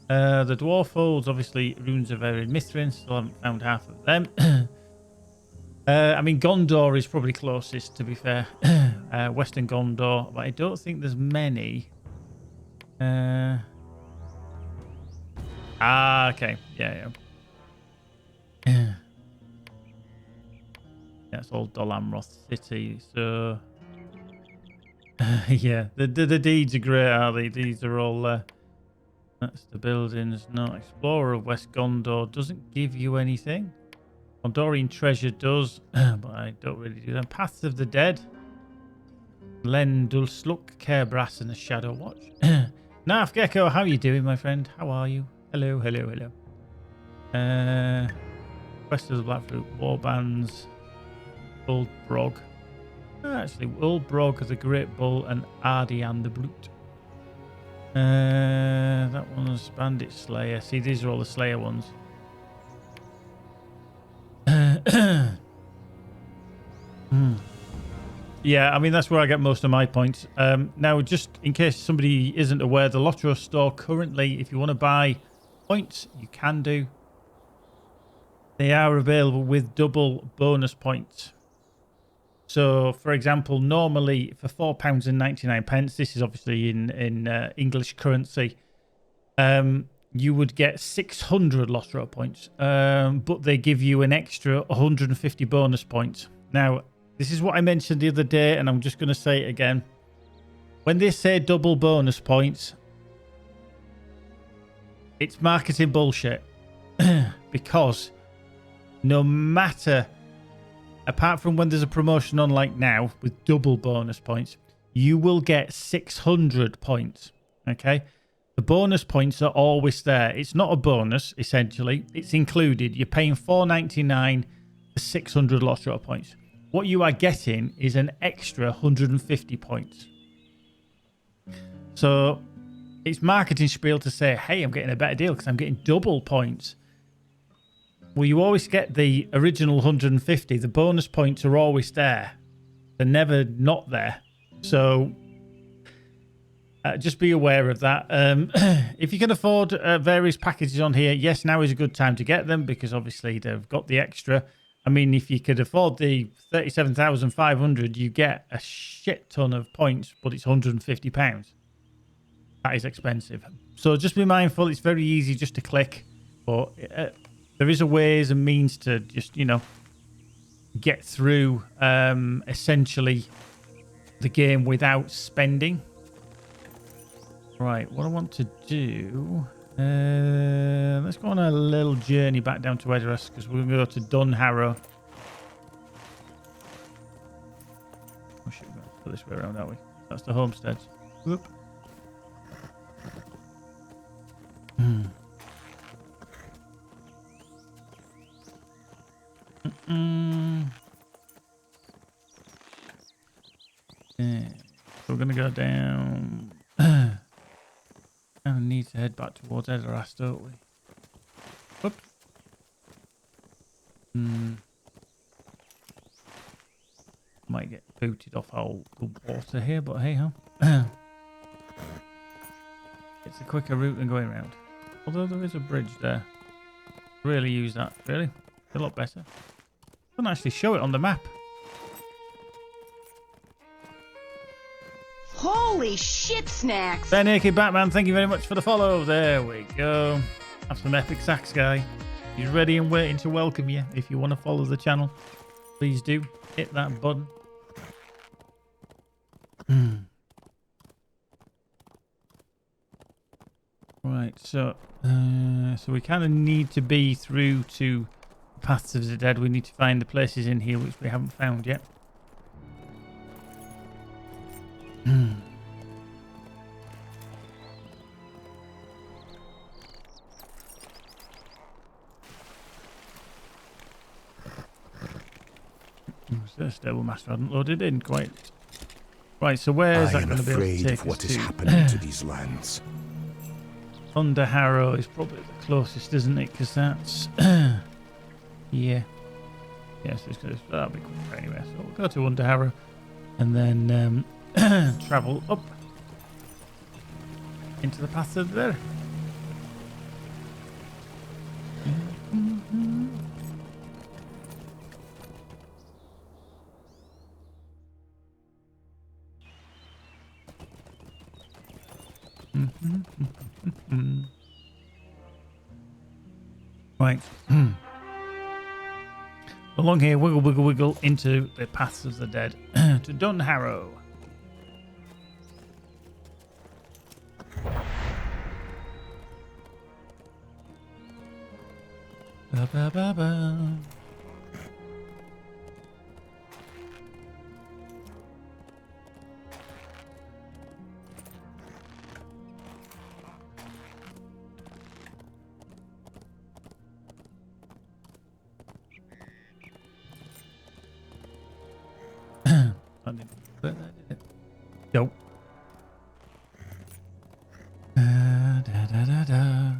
go. The Dwarf Holds, obviously, Runes of Erin Mithrin. Still haven't found half of them. I mean, Gondor is probably closest, to be fair. Western Gondor, but I don't think there's many. Okay. Yeah. That's all Dol Amroth City. So, yeah, the deeds are great, are they? These are all. That's the buildings. No, Explorer of West Gondor doesn't give you anything. Gondorian Treasure does, but I don't really do them. Paths of the Dead. Len Dulsluk, Carebrass, and the Shadow Watch. Narf Gecko, how are you doing, my friend? How are you? Hello. Quest of the Blackfruit, Warbands. Old Brog. Actually, Old Brog, the Great Bull, and Ardian the Brute. That one's Bandit Slayer. See, these are all the Slayer ones. Yeah, I mean, that's where I get most of my points. Now, just in case somebody isn't aware, the LOTRO store currently, if you want to buy points, you can do. They are available with double bonus points. So, for example, normally for £4.99, this is obviously in English currency, you would get 600 LOTRO points, but they give you an extra 150 bonus points. Now, this is what I mentioned the other day, and I'm just going to say it again. When they say double bonus points, it's marketing bullshit. Because no matter... Apart from when there's a promotion on like now with double bonus points, you will get 600 points. Okay? The bonus points are always there. It's not a bonus, essentially. It's included. You're paying $4.99 for 600 LOTRO points. What you are getting is an extra 150 points. So it's marketing spiel to say, hey, I'm getting a better deal because I'm getting double points. Well, you always get the original 150. The bonus points are always there. They're never not there. So Just be aware of that. If you can afford various packages on here, yes, now is a good time to get them because obviously they've got the extra. I mean, if you could afford the 37,500, you get a shit ton of points, but it's £150. That is expensive. So just be mindful. It's very easy just to click, but there is a ways and means to just, get through essentially the game without spending. Right, what I want to do, let's go on a little journey back down to Edoras because we're going to go to Dunharrow. Oh shit, we're going to put this way around, aren't we? That's the homestead. Whoop. Yeah. So we're going to go down. I need to head back towards Edoras, don't we? Whoop. Might get booted off all the water here, but hey ho. It's a quicker route than going around. Although there is a bridge there. Really use that, really. A lot better. Doesn't actually show it on the map. Holy shit snacks! Bare Naked Batman, thank you very much for the follow. There we go. That's some epic sax guy. He's ready and waiting to welcome you. If you want to follow the channel, please do. Hit that button. Right, so we kind of need to be through to Paths of the Dead. We need to find the places in here which we haven't found yet. The Stable Master hadn't loaded in quite. Right, so where's that going to be able to take us what is to? happening to these lands. Underharrow is probably the closest, isn't it? Because that's yeah. Yes, that'll be quicker anyway. So we'll go to Underharrow and then travel up into the Paths of the Dead. Right. Along here, wiggle, wiggle, wiggle into the Paths of the Dead to Dunharrow. Ba, ba, ba, ba. Nope. Da, da, da, da.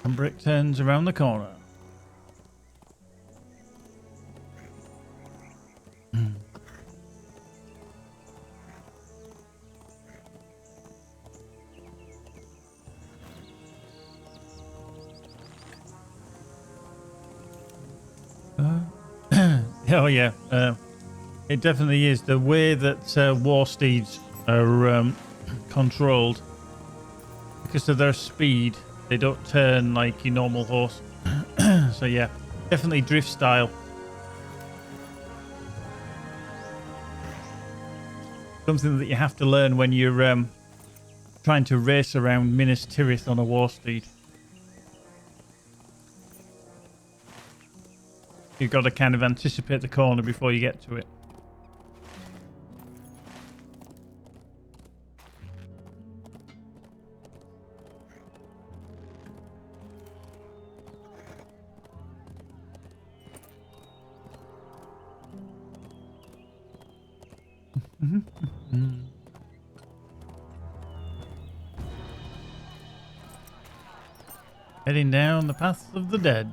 And brick turns around the corner. Oh yeah, it definitely is. The way that war steeds are controlled, because of their speed, they don't turn like your normal horse. So yeah, definitely drift style. Something that you have to learn when you're trying to race around Minas Tirith on a war steed. You've got to kind of anticipate the corner before you get to it. Heading down the Paths of the Dead.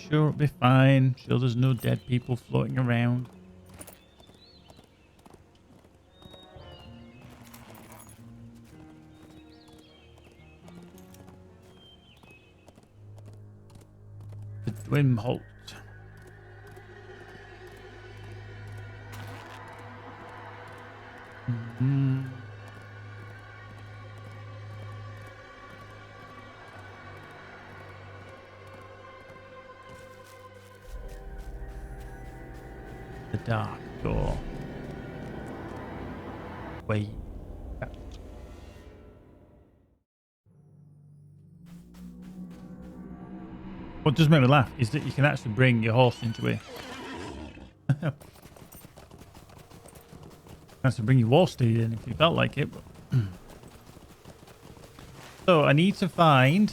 sure it'll be fine. Sure there's no dead people floating around. The Dwimholt. The dark door. Wait. What does make me laugh is that you can actually bring your horse into it. Actually bring your war steed in if you felt like it. But so I need to find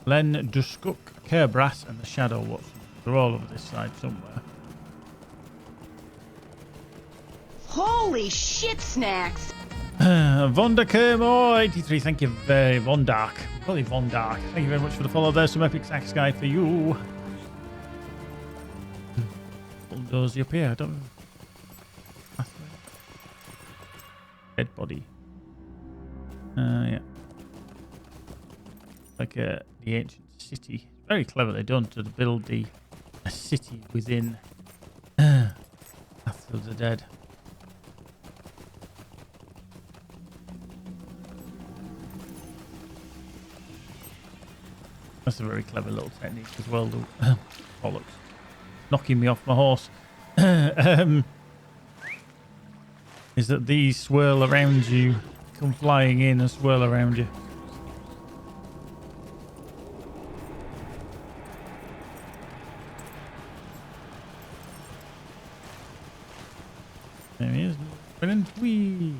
Len Duskuk, Kerbrass, and the Shadow Watch. They're all over this side somewhere. Holy shit, Snacks! Vondarkermo 83, thank you very Vondark. Probably Vondark. Thank you very much for the follow. There's some epic sax guy for you. Bulldozy up here. I don't know. Dead body. Yeah. Like the ancient city. Very cleverly done to build a city within Path of the Dead. That's a very clever little technique as well, though. Bollocks. Knocking me off my horse. Is that these swirl around you, come flying in and swirl around you. There he is. Brilliant. Whee!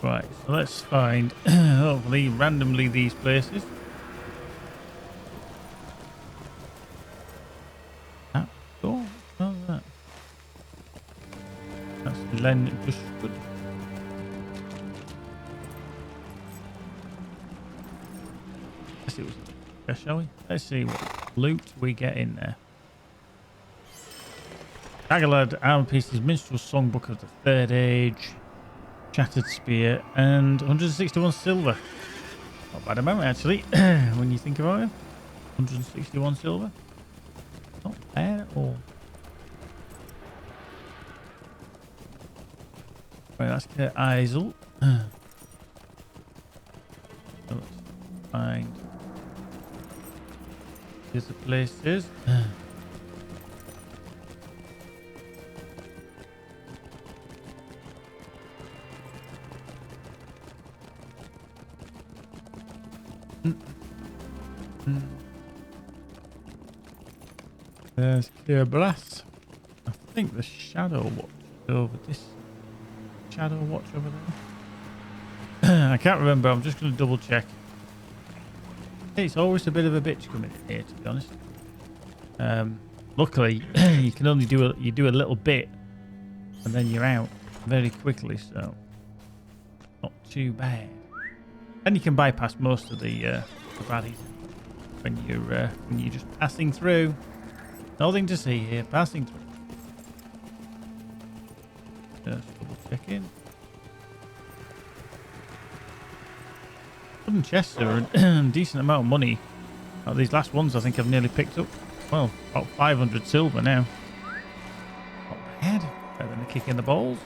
Right, so let's find, hopefully, randomly these places. That door? Oh, that. That's Len Duskwood. Let's see what's there, shall we? Let's see what loot we get in there. Daggerlad, armor pieces, minstrel songbook of the Third Age. Shattered spear and 161 silver. Not bad amount actually when you think about it. 161 silver. Not bad at all. Right, that's Kurt Eisel. So let's find here's the places. There's Kerbrass. I think the Shadow Watch over this. Shadow Watch over there. I can't remember. I'm just going to double check. It's always a bit of a bitch coming in here, to be honest. Luckily, you can only do a little bit, and then you're out very quickly. So not too bad. And you can bypass most of the baddies when you're just passing through. Nothing to see here. Passing through. Just double check in. Wooden chests are a decent amount of money. These last ones I think I've nearly picked up. Well, about 500 silver now. Not bad. Better than a kick in the balls.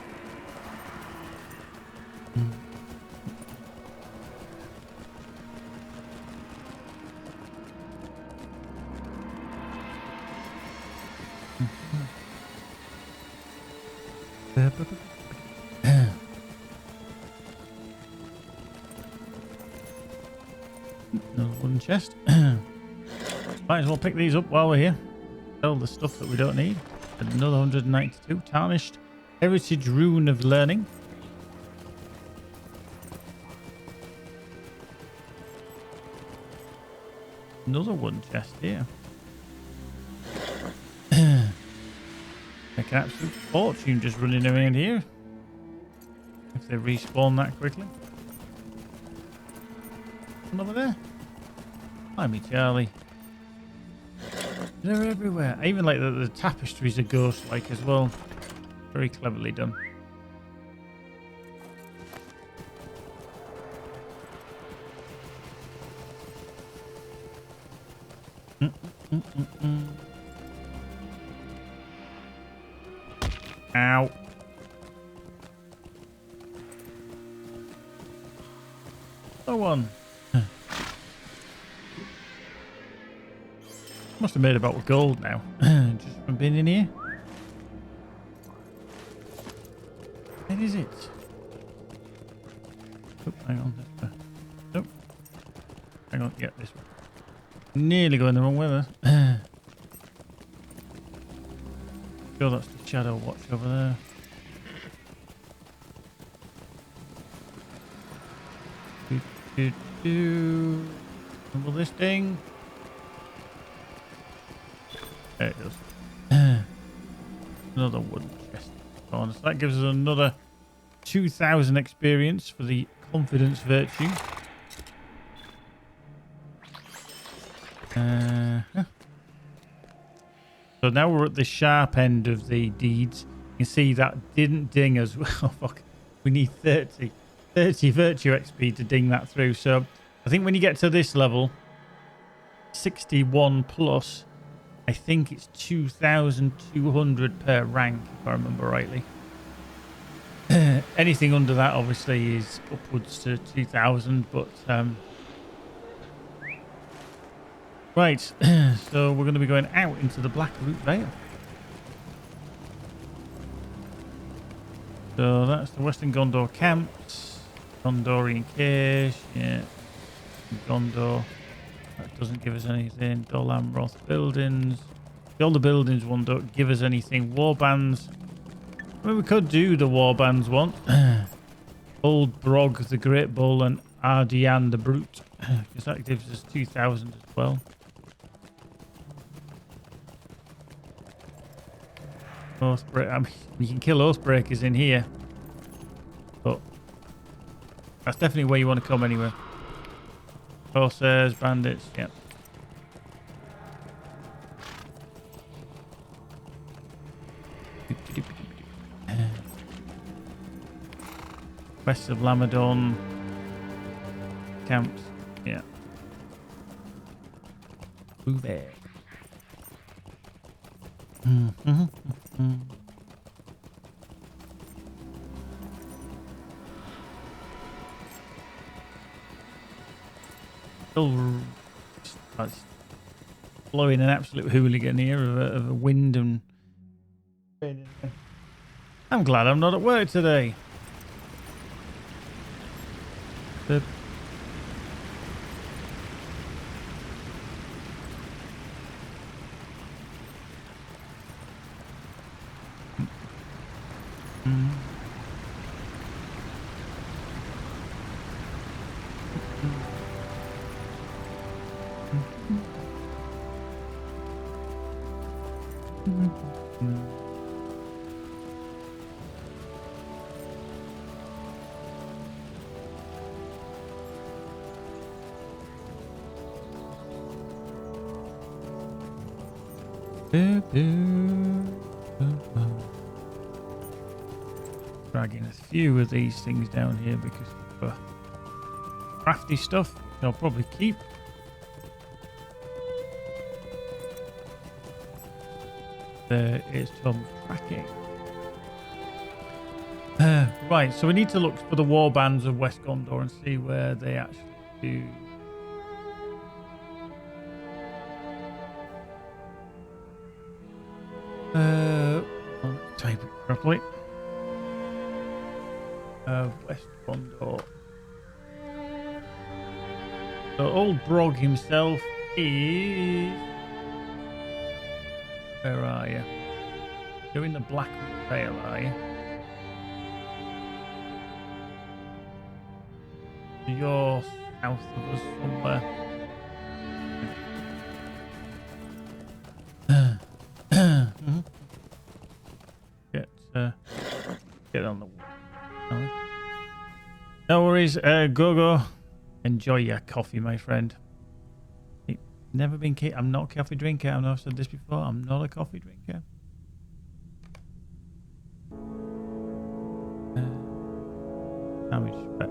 No wooden chest. Might as well pick these up while we're here. Sell the stuff that we don't need. Another 192. Tarnished Heritage Rune of Learning. Another one chest here. Make an absolute fortune just running around here. If they respawn that quickly. One over there. Hi, me Charlie. They're everywhere. I even like that the tapestries are ghost-like as well. Very cleverly done. Ow. No one. Must have made about gold now. Just from being in here. Where is it? Oh, hang on. Nope. Hang on. Yeah, this one. Nearly going the wrong way there. Sure, that's the Shadow Watch over there. Remember this thing? There it goes. Another wooden chest. So that gives us another 2,000 experience for the confidence virtue. So now we're at the sharp end of the deeds. You can see that didn't ding us. Oh, fuck. We need 30 virtue XP to ding that through. So I think when you get to this level, 61 plus, I think it's 2,200 per rank, if I remember rightly. Anything under that, obviously, is upwards to 2,000, but... Right, so we're going to be going out into the Black Root Vale. So that's the Western Gondor camps. Gondorian cache, yeah. Gondor. That doesn't give us anything. Dol Amroth buildings. All the buildings one don't give us anything. Warbands. I mean, we could do the Warbands one. Old Brog the Great Bull and Ardian the Brute. Because that gives us 2,000 as well. I mean, you can kill Oathbreakers in here. But that's definitely where you want to come anyway. Corsairs, bandits, yep. West of Lamadon. Camps, yeah. Move there. Still blowing an absolute hooligan here of a wind and... I'm glad I'm not at work today. Dragging a few of these things down here because of crafty stuff I'll probably keep. There is some tracking. Right, so we need to look for the warbands of West Gondor and see where they actually do. I'll type it properly. West Gondor. So old Brog himself is... Where are you? You're in the Black Vale, are you? You're south of us somewhere. Get on the wall. No worries. Go. Enjoy your coffee, my friend. Never been. I'm not a coffee drinker. I know I've said this before. I'm not a coffee drinker. Damage spec.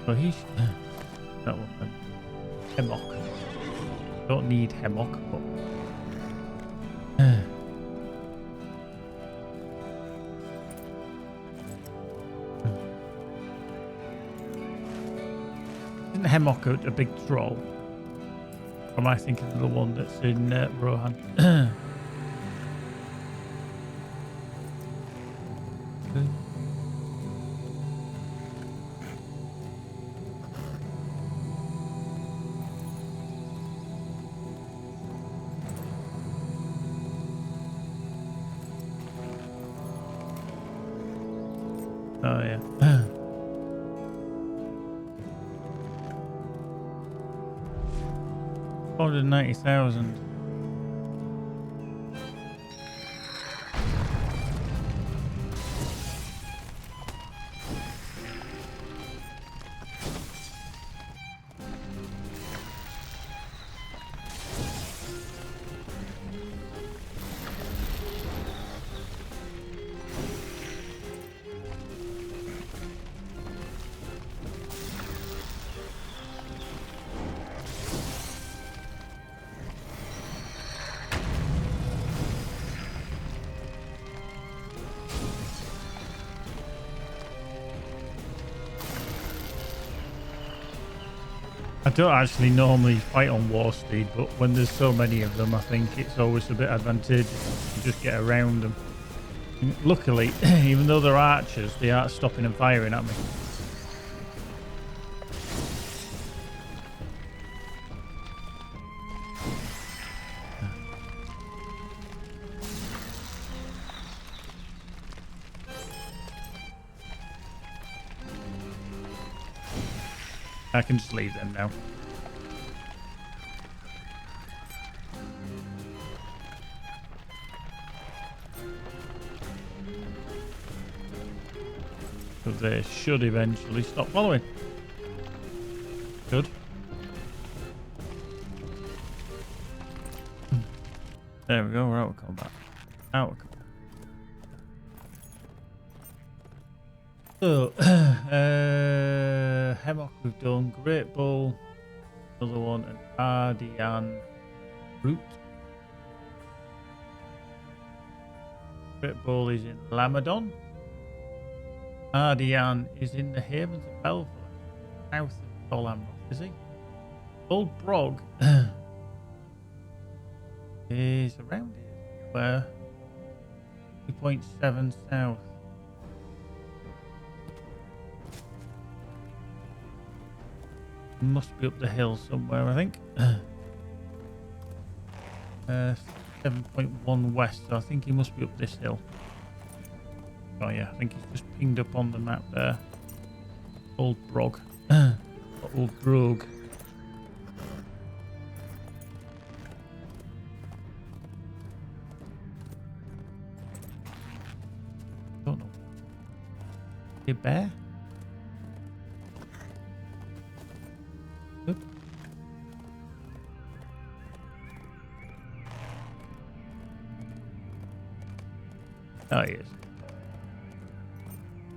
So he's that one then. Hemlock. Don't need hemlock, but isn't hemlock a big troll? Or am I thinking of the one that's in Rohan? Oh yeah. 490,000. I don't actually normally fight on war speed, but when there's so many of them, I think it's always a bit advantageous to just get around them. Luckily, even though they're archers, they aren't stopping and firing at me. I can just leave them now. So they should eventually stop following. Good. There we go, we're out of combat. Out of combat. So, Hemlock we've done, Great Bull, another one, an Ardian Root. Great Bull is in Lamadon. Ardian is in the Havens of Belfort, south of Tolamroth, is he? Old Brog is around here, where 2.7 south. Must be up the hill somewhere, I think. 7.1 west, so I think he must be up this hill. Oh yeah, I think he's just pinged up on the map there. Old Brog. Old Brog. Don't know. A bear? Oop. Oh, he is.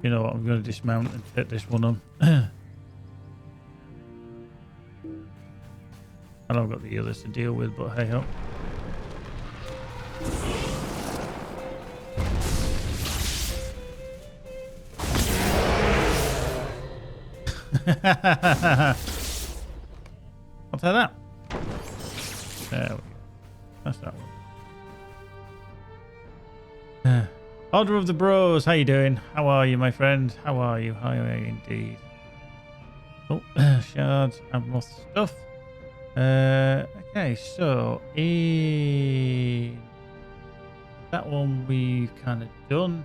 You know what, I'm going to dismount and take this one on. And I've got the others to deal with, but hey ho. I'll take that. There we go. That's that one. Order of the Bros, how you doing? How are you, my friend? How are you? How are you indeed? Oh, shards and more stuff. Okay, so in that one we've kind of done.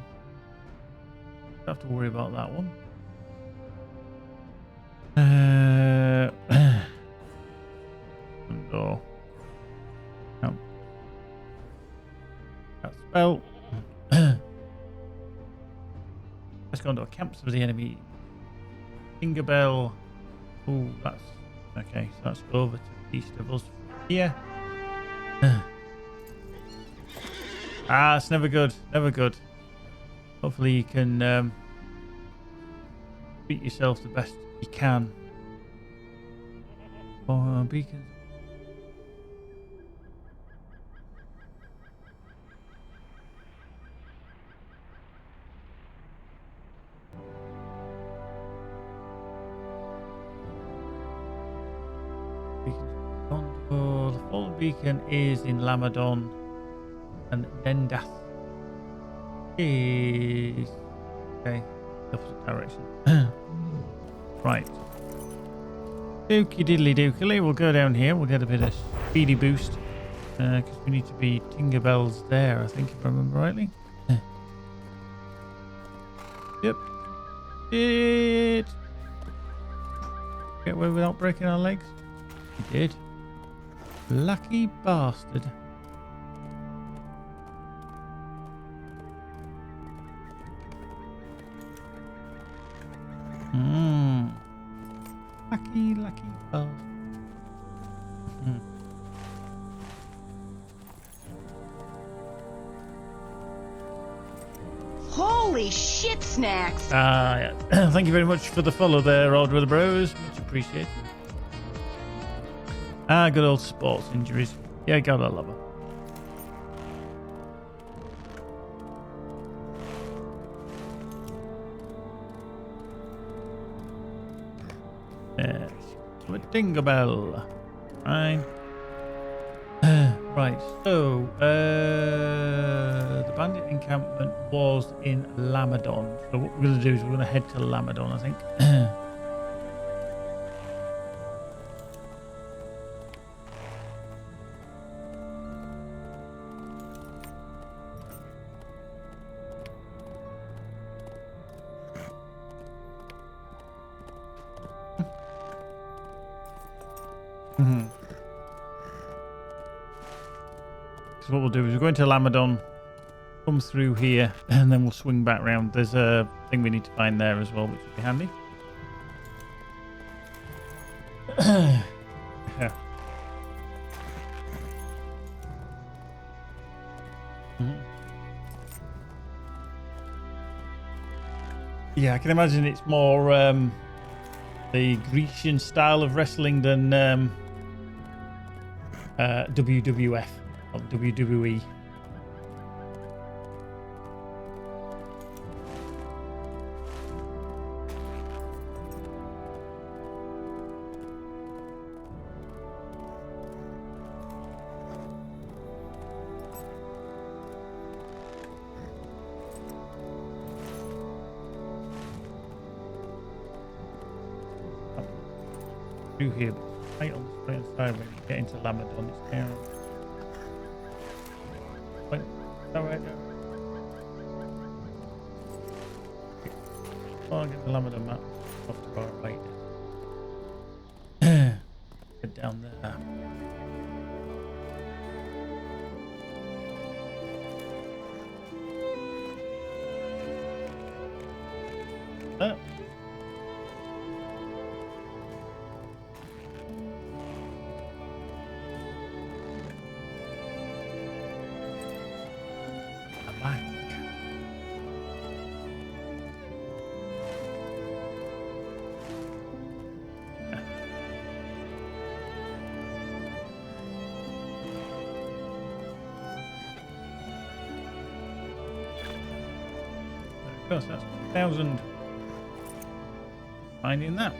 Don't have to worry about that one. Door. No. That spell. Let's go into a camps of the enemy. Tinkerbell. Oh, that's okay. So that's over to the east of us here. It's never good. Never good. Hopefully you can beat yourself the best you can. For beacons. The full beacon is in Lamadon, and Dendath is okay, the opposite direction. Right. Dookie diddly dookily, we'll go down here. We'll get a bit of speedy boost because we need to be Tinkerbells there, I think, if I remember rightly. Yep. Did get away without breaking our legs? We did. Lucky bastard. Lucky bastard. Holy shit, Snacks! Yeah. Thank you very much for the follow there, Order of the Bros. Much appreciated. Good old sports injuries. Yeah, God, I love her. Yes. A Tinkerbell. Fine. Right, so the bandit encampment was in Lamadon. So what we're going to do is we're going to head to Lamadon, I think. So what we'll do is we're going to Lamadon, come through here, and then we'll swing back round. There's a thing we need to find there as well, which will be handy. Yeah. Yeah, I can imagine it's more the Grecian style of wrestling than WWF or WWE. Through here, but right on the straight side when you get into Lamadon, it's down. Wait, no, right there. Oh, I'll get the Lamadon map off to our right. Head down there. That's 1,000. Finding that.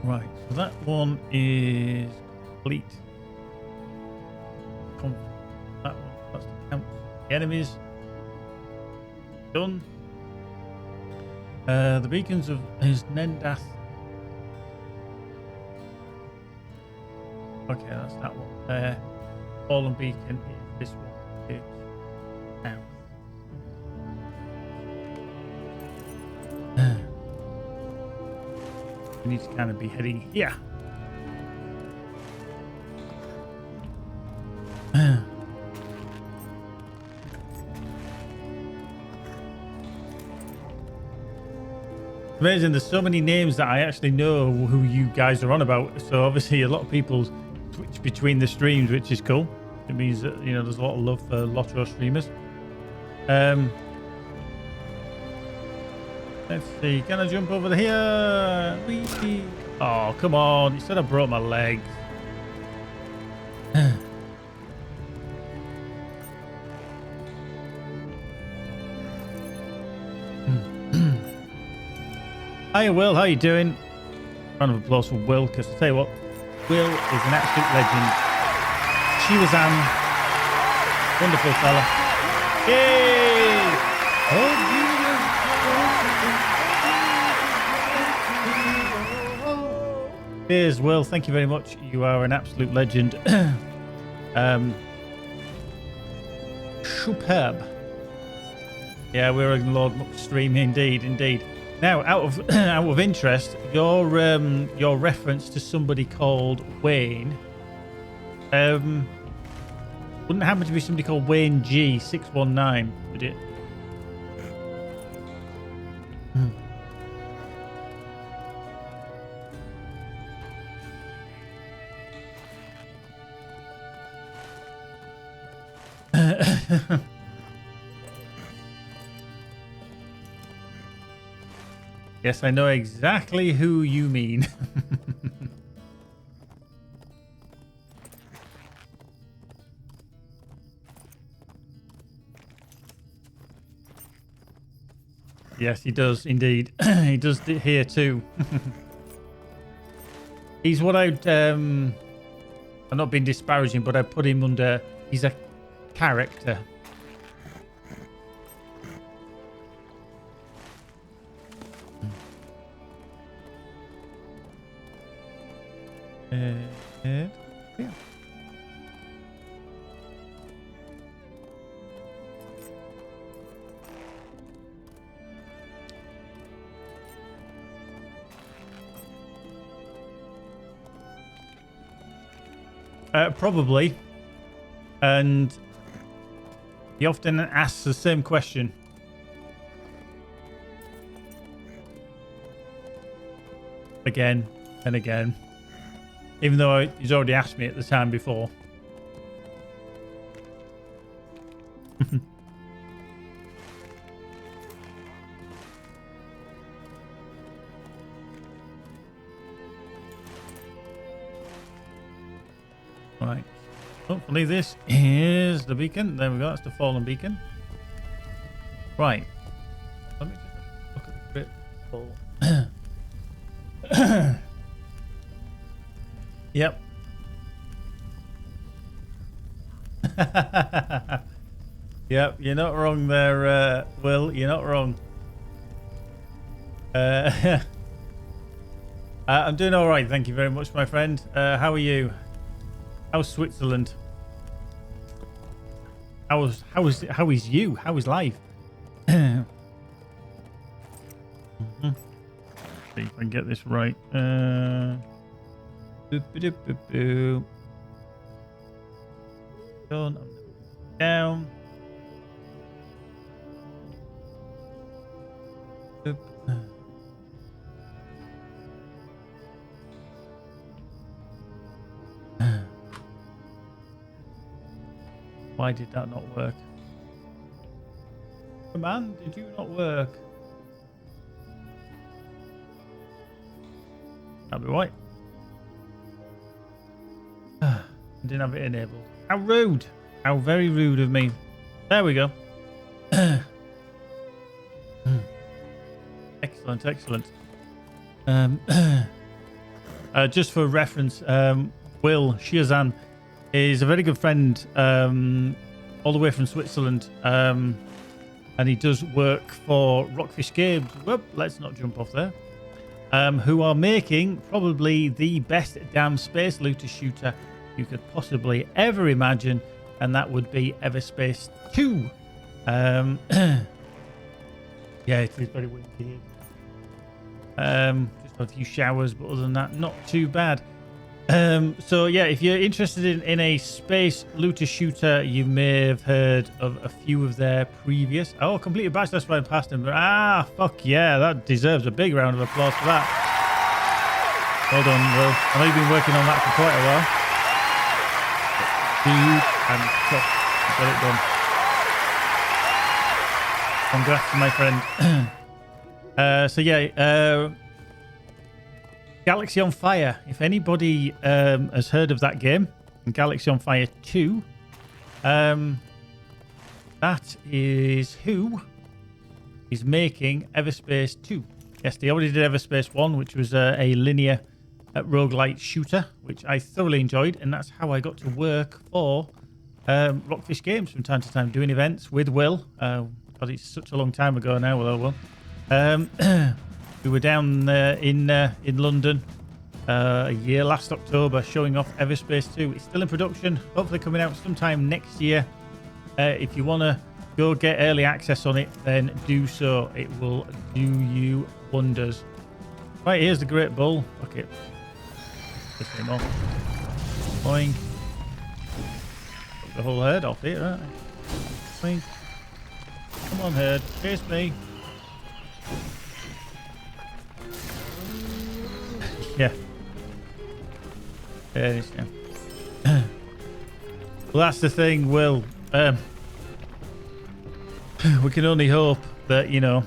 Right, so that one is complete. That one, that's the count. The enemies done. The beacons of his Nendath. Okay, that's that one there. Fallen beacon is this one. It's now. We need to kind of be heading here. Amazing, there's so many names that I actually know who you guys are on about. So obviously a lot of people switch between the streams, which is cool. It means that, you know, there's a lot of love for LOTRO streamers. Let's see, can I jump over here? Whee! Oh, come on, you said I broke my legs. Hiya Will, how you doing? Round of applause for Will, because I tell you what, Will is an absolute legend. She was wonderful fella. Yay! Oh, cheers, Will. Thank you very much. You are an absolute legend. Superb. Yeah, we're a Lord Muck stream, indeed. Now, out of interest, your reference to somebody called Wayne, wouldn't happen to be somebody called Wayne G619, would it? Yes, I know exactly who you mean. Yes, he does indeed. He does here too. He's what I'm not being disparaging, but I put him under. He's a character. Yeah. Probably. And he often asks the same question. Again and again. Even though he's already asked me at the time before. Right. Hopefully this is the beacon. There we go. That's the fallen beacon. Right. Let me just look at the crit. Yep. Yep, you're not wrong there, Will. You're not wrong. I'm doing all right, thank you very much, my friend. How are you? How's Switzerland? How is you? How is life? See if I can get this right. Down. Boop. Why did that not work? Command, did you not work? That'll be right. I didn't have it enabled. How rude. How very rude of me. There we go. Excellent, excellent. Just for reference, Will Shiazan is a very good friend all the way from Switzerland. And he does work for Rockfish Games. Whoop, let's not jump off there. Who are making probably the best damn space looter shooter you could possibly ever imagine, and that would be Everspace 2. Yeah, it is very windy. Just a few showers, but other than that, not too bad. So yeah, if you're interested in a space looter shooter, you may have heard of a few of their previous. Oh, completed batch. That's right past him. Ah, fuck yeah, that deserves a big round of applause for that. Well done, Will. I know you've been working on that for quite a while. Dude, and tough. Got it done. Congrats to my friend. So yeah, Galaxy on Fire. If anybody has heard of that game, Galaxy on Fire 2, that is who is making Everspace 2. Yes, they already did Everspace 1, which was a linear roguelite shooter, which I thoroughly enjoyed, and that's how I got to work for Rockfish Games from time to time, doing events with Will. God, it's such a long time ago now, Will. We were down in London a year last October showing off Everspace 2. It's still in production, hopefully coming out sometime next year. If you want to go get early access on it, then do so. It will do you wonders. Right, here's the Great Bull. Fuck it. Piss him off. Boing. Took the whole herd off here, right? Boing. Come on, herd. Chase me. Yeah. There it is, yeah. Well, that's the thing, Will. We can only hope that, you know,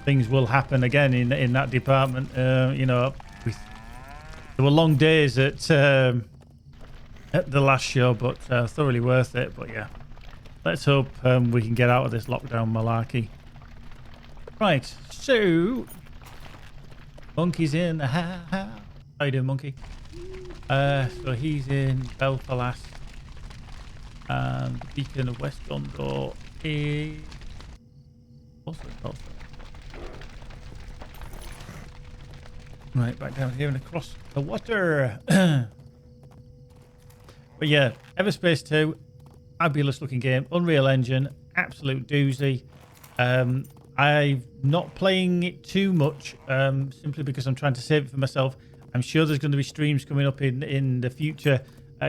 things will happen again in that department. You know, there were long days at the last show, but thoroughly worth it. But yeah, let's hope we can get out of this lockdown malarkey. Right, so Monkey's in the house. How you doing, Monkey? So he's in Belfast, and the Beacon of West Gondor is also Belfast. Right, back down here and across the water. But yeah, Everspace 2, fabulous looking game. Unreal Engine, absolute doozy. I'm not playing it too much, simply because I'm trying to save it for myself. I'm sure there's going to be streams coming up in the future,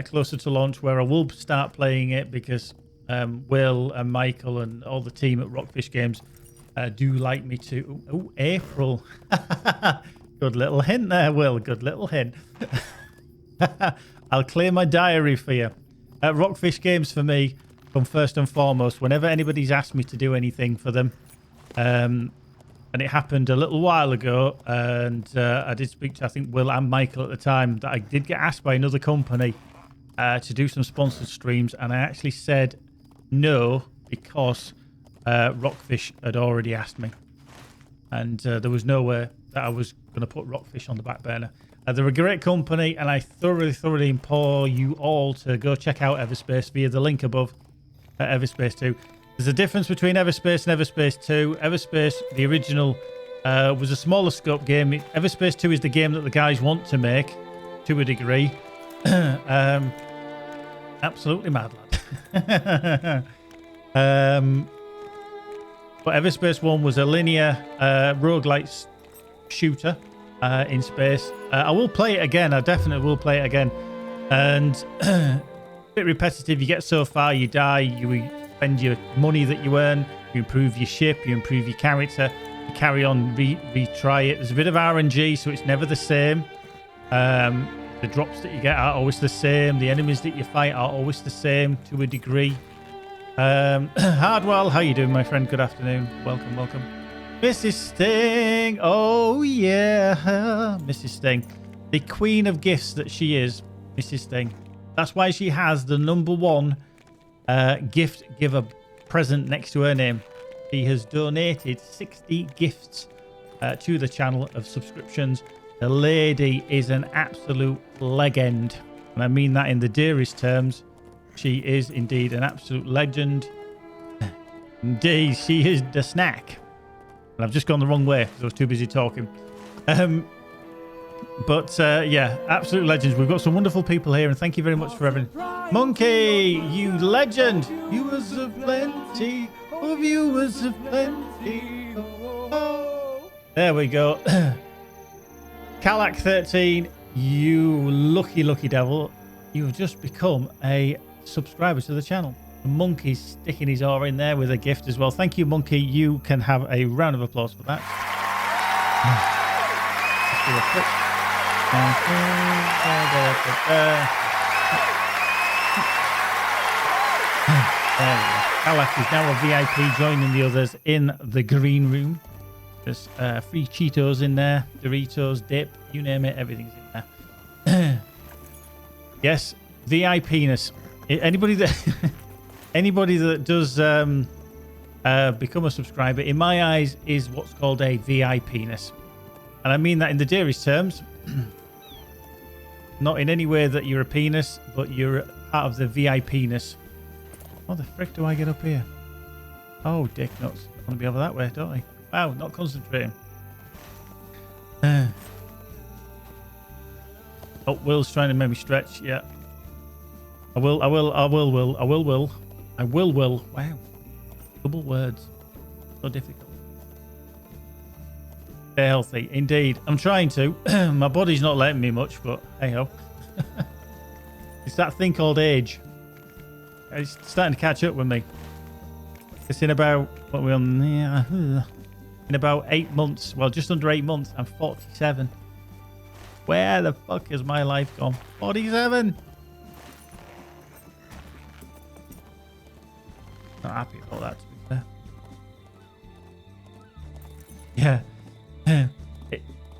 closer to launch, where I will start playing it because Will and Michael and all the team at Rockfish Games do like me to. Oh, April. Good little hint there, Will. Good little hint. I'll clear my diary for you. Rockfish Games for me come first and foremost. Whenever anybody's asked me to do anything for them, and it happened a little while ago, and I did speak to, I think, Will and Michael at the time, that I did get asked by another company to do some sponsored streams, and I actually said no because Rockfish had already asked me, and there was nowhere that I was going to put Rockfish on the back burner. They're a great company, and I thoroughly implore you all to go check out Everspace via the link above. Everspace 2. There's a difference between Everspace and Everspace 2. Everspace, the original, was a smaller scope game. Everspace 2 is the game that the guys want to make, to a degree. Absolutely mad, lad. But Everspace 1 was a linear roguelite shooter in space. I will play it again. I definitely will play it again. And a bit repetitive. You get so far, you die, you spend your money that you earn, you improve your ship, you improve your character, you carry on, retry it. There's a bit of RNG, so it's never the same. The drops that you get are always the same. The enemies that you fight are always the same to a degree. Hardwell, how you doing, my friend? Good afternoon. Welcome. Mrs. Sting. Oh, yeah. Mrs. Sting. The queen of gifts that she is, Mrs. Sting. That's why she has the #1 gift giver present next to her name. She has donated 60 gifts to the channel of subscriptions. The lady is an absolute legend. And I mean that in the dearest terms. She is indeed an absolute legend. Indeed, she is the snack. And I've just gone the wrong way because I was too busy talking. But yeah, absolute legends. We've got some wonderful people here, and thank you very much for everything. Monkey, you legend. Viewers of plenty. Oh, viewers of plenty. Oh. There we go. Kalak13, you lucky devil. You've just become a subscriber to the channel. The Monkey's sticking his oar in there with a gift as well. Thank you, Monkey. You can have a round of applause for that. Let's do a quick. There we go. Kalak is now a VIP, joining the others in the green room. There's free Cheetos in there, Doritos, dip, you name it, everything's in there. Yes, VIPness. Anybody that does become a subscriber, in my eyes, is what's called a VIPness. And I mean that in the dearest terms. Not in any way that you're a penis, but you're part of the VIPness. How the frick do I get up here? Oh, dick nuts. I want to be over that way, don't I? Wow, not concentrating. Oh, Will's trying to make me stretch. Yeah. I will. Wow. Double words. So difficult. Stay healthy. Indeed. I'm trying to. My body's not letting me much, but hey ho. It's that thing called age. It's starting to catch up with me. It's in about, what are we on? Yeah, in about 8 months. Well, just under 8 months. I'm 47. Where the fuck has my life gone? 47. Not happy about that, to be fair. Yeah.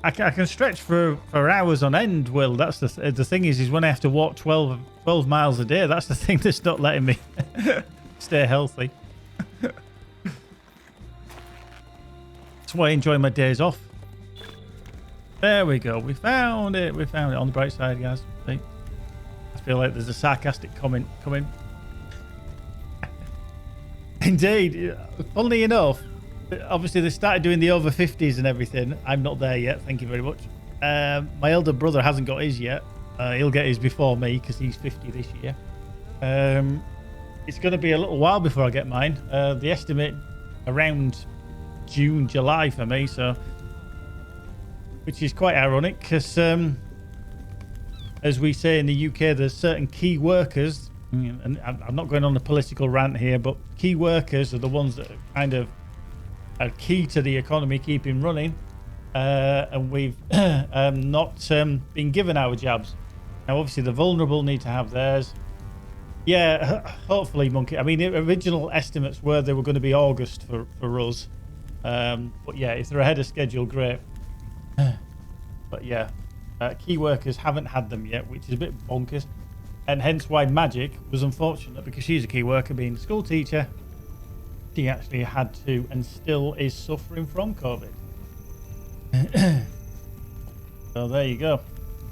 I can stretch for hours on end, Will. That's the thing is when I have to walk 12 miles a day. That's the thing that's not letting me stay healthy. That's why I enjoy my days off. There we go. We found it. We found it on the bright side, guys. See? I feel like there's a sarcastic comment coming. Indeed. Funnily enough, obviously they started doing the over 50s and everything. I'm not there yet. Thank you very much. My elder brother hasn't got his yet. He'll get his before me because he's 50 this year. It's going to be a little while before I get mine. The estimate around June, July for me. So, which is quite ironic because, as we say in the UK, there's certain key workers. And I'm not going on a political rant here, but key workers are the ones that kind of are key to the economy keeping running, and we've not been given our jobs. Now, obviously, the vulnerable need to have theirs. Yeah, hopefully, Monkey. I mean, the original estimates were they were going to be August for us. But yeah, if they're ahead of schedule, great. But yeah, key workers haven't had them yet, which is a bit bonkers. And hence why Magic was unfortunate, because she's a key worker, being a school teacher. She actually had to and still is suffering from COVID. So there you go.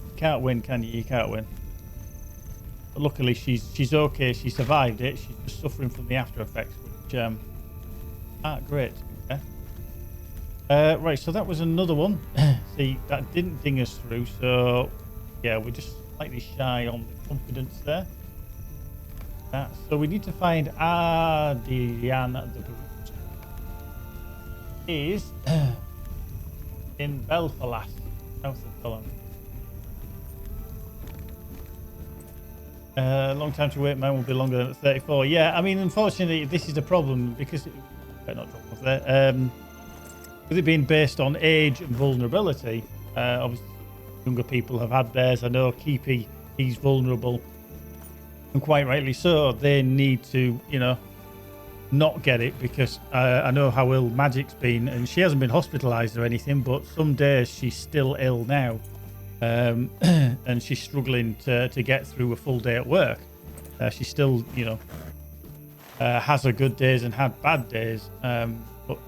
You can't win, can you? You can't win. But luckily she's okay. She survived it. She's just suffering from the after effects, which aren't great. Right, so that was another one. See, that didn't ding us through, so yeah, we're just slightly shy on the confidence there. So we need to find Adrian the Brute. Is in Belfast, south of Holland. Long time to wait. Mine will be longer than 34. Yeah, I mean, unfortunately, this is the problem because better not drop off there. With it being based on age and vulnerability, obviously younger people have had theirs. I know Keepy, he's vulnerable, and quite rightly so. They need to, not get it because I know how ill Magic's been, and she hasn't been hospitalised or anything, but some days she's still ill now. and she's struggling to get through a full day at work. She still, has her good days and had bad days. But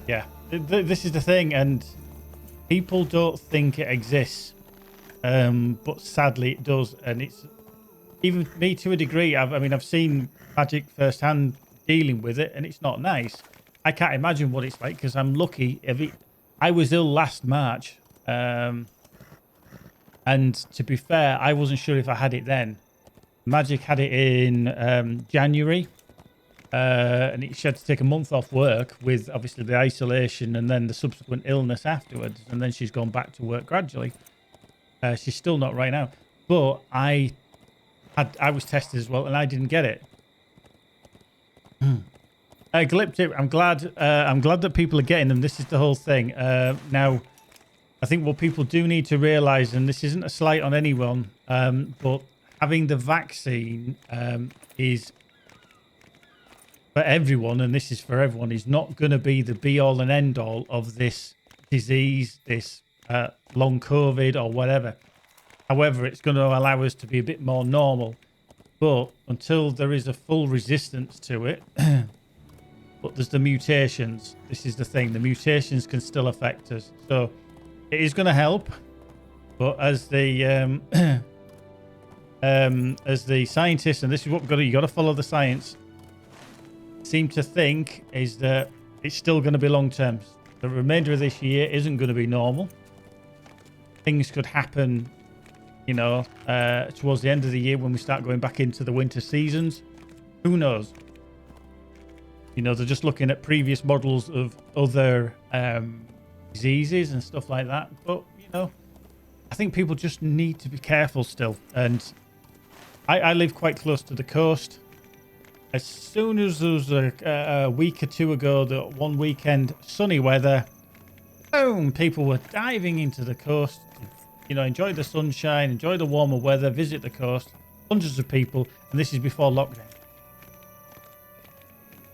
yeah, this is the thing, and people don't think it exists, but sadly it does, and it's even me to a degree. I've seen Magic firsthand dealing with it, and it's not nice. I can't imagine what it's like because I'm lucky. I was ill last March, and to be fair, I wasn't sure if I had it then. Magic had it in January, and she had to take a month off work with obviously the isolation and then the subsequent illness afterwards, and then she's gone back to work gradually. She's still not right now, but I was tested as well, and I didn't get it. Glyptip, I'm glad that people are getting them. This is the whole thing. Now, I think what people do need to realise, and this isn't a slight on anyone, but having the vaccine is for everyone, and this is for everyone, is not going to be the be-all and end-all of this disease, this long COVID or whatever. However, it's going to allow us to be a bit more normal. But until there is a full resistance to it, but there's the mutations. This is the thing. The mutations can still affect us. So it is going to help. But as the scientists, and this is what we've got to, you got to follow the science, seem to think is that it's still going to be long term. The remainder of this year isn't going to be normal. Things could happen, towards the end of the year when we start going back into the winter seasons. Who knows? They're just looking at previous models of other diseases and stuff like that. But, I think people just need to be careful still. And I live quite close to the coast. As soon as there was a week or two ago, that one weekend, sunny weather, boom, people were diving into the coast. Enjoy the sunshine, enjoy the warmer weather, visit the coast. Hundreds of people, and this is before lockdown.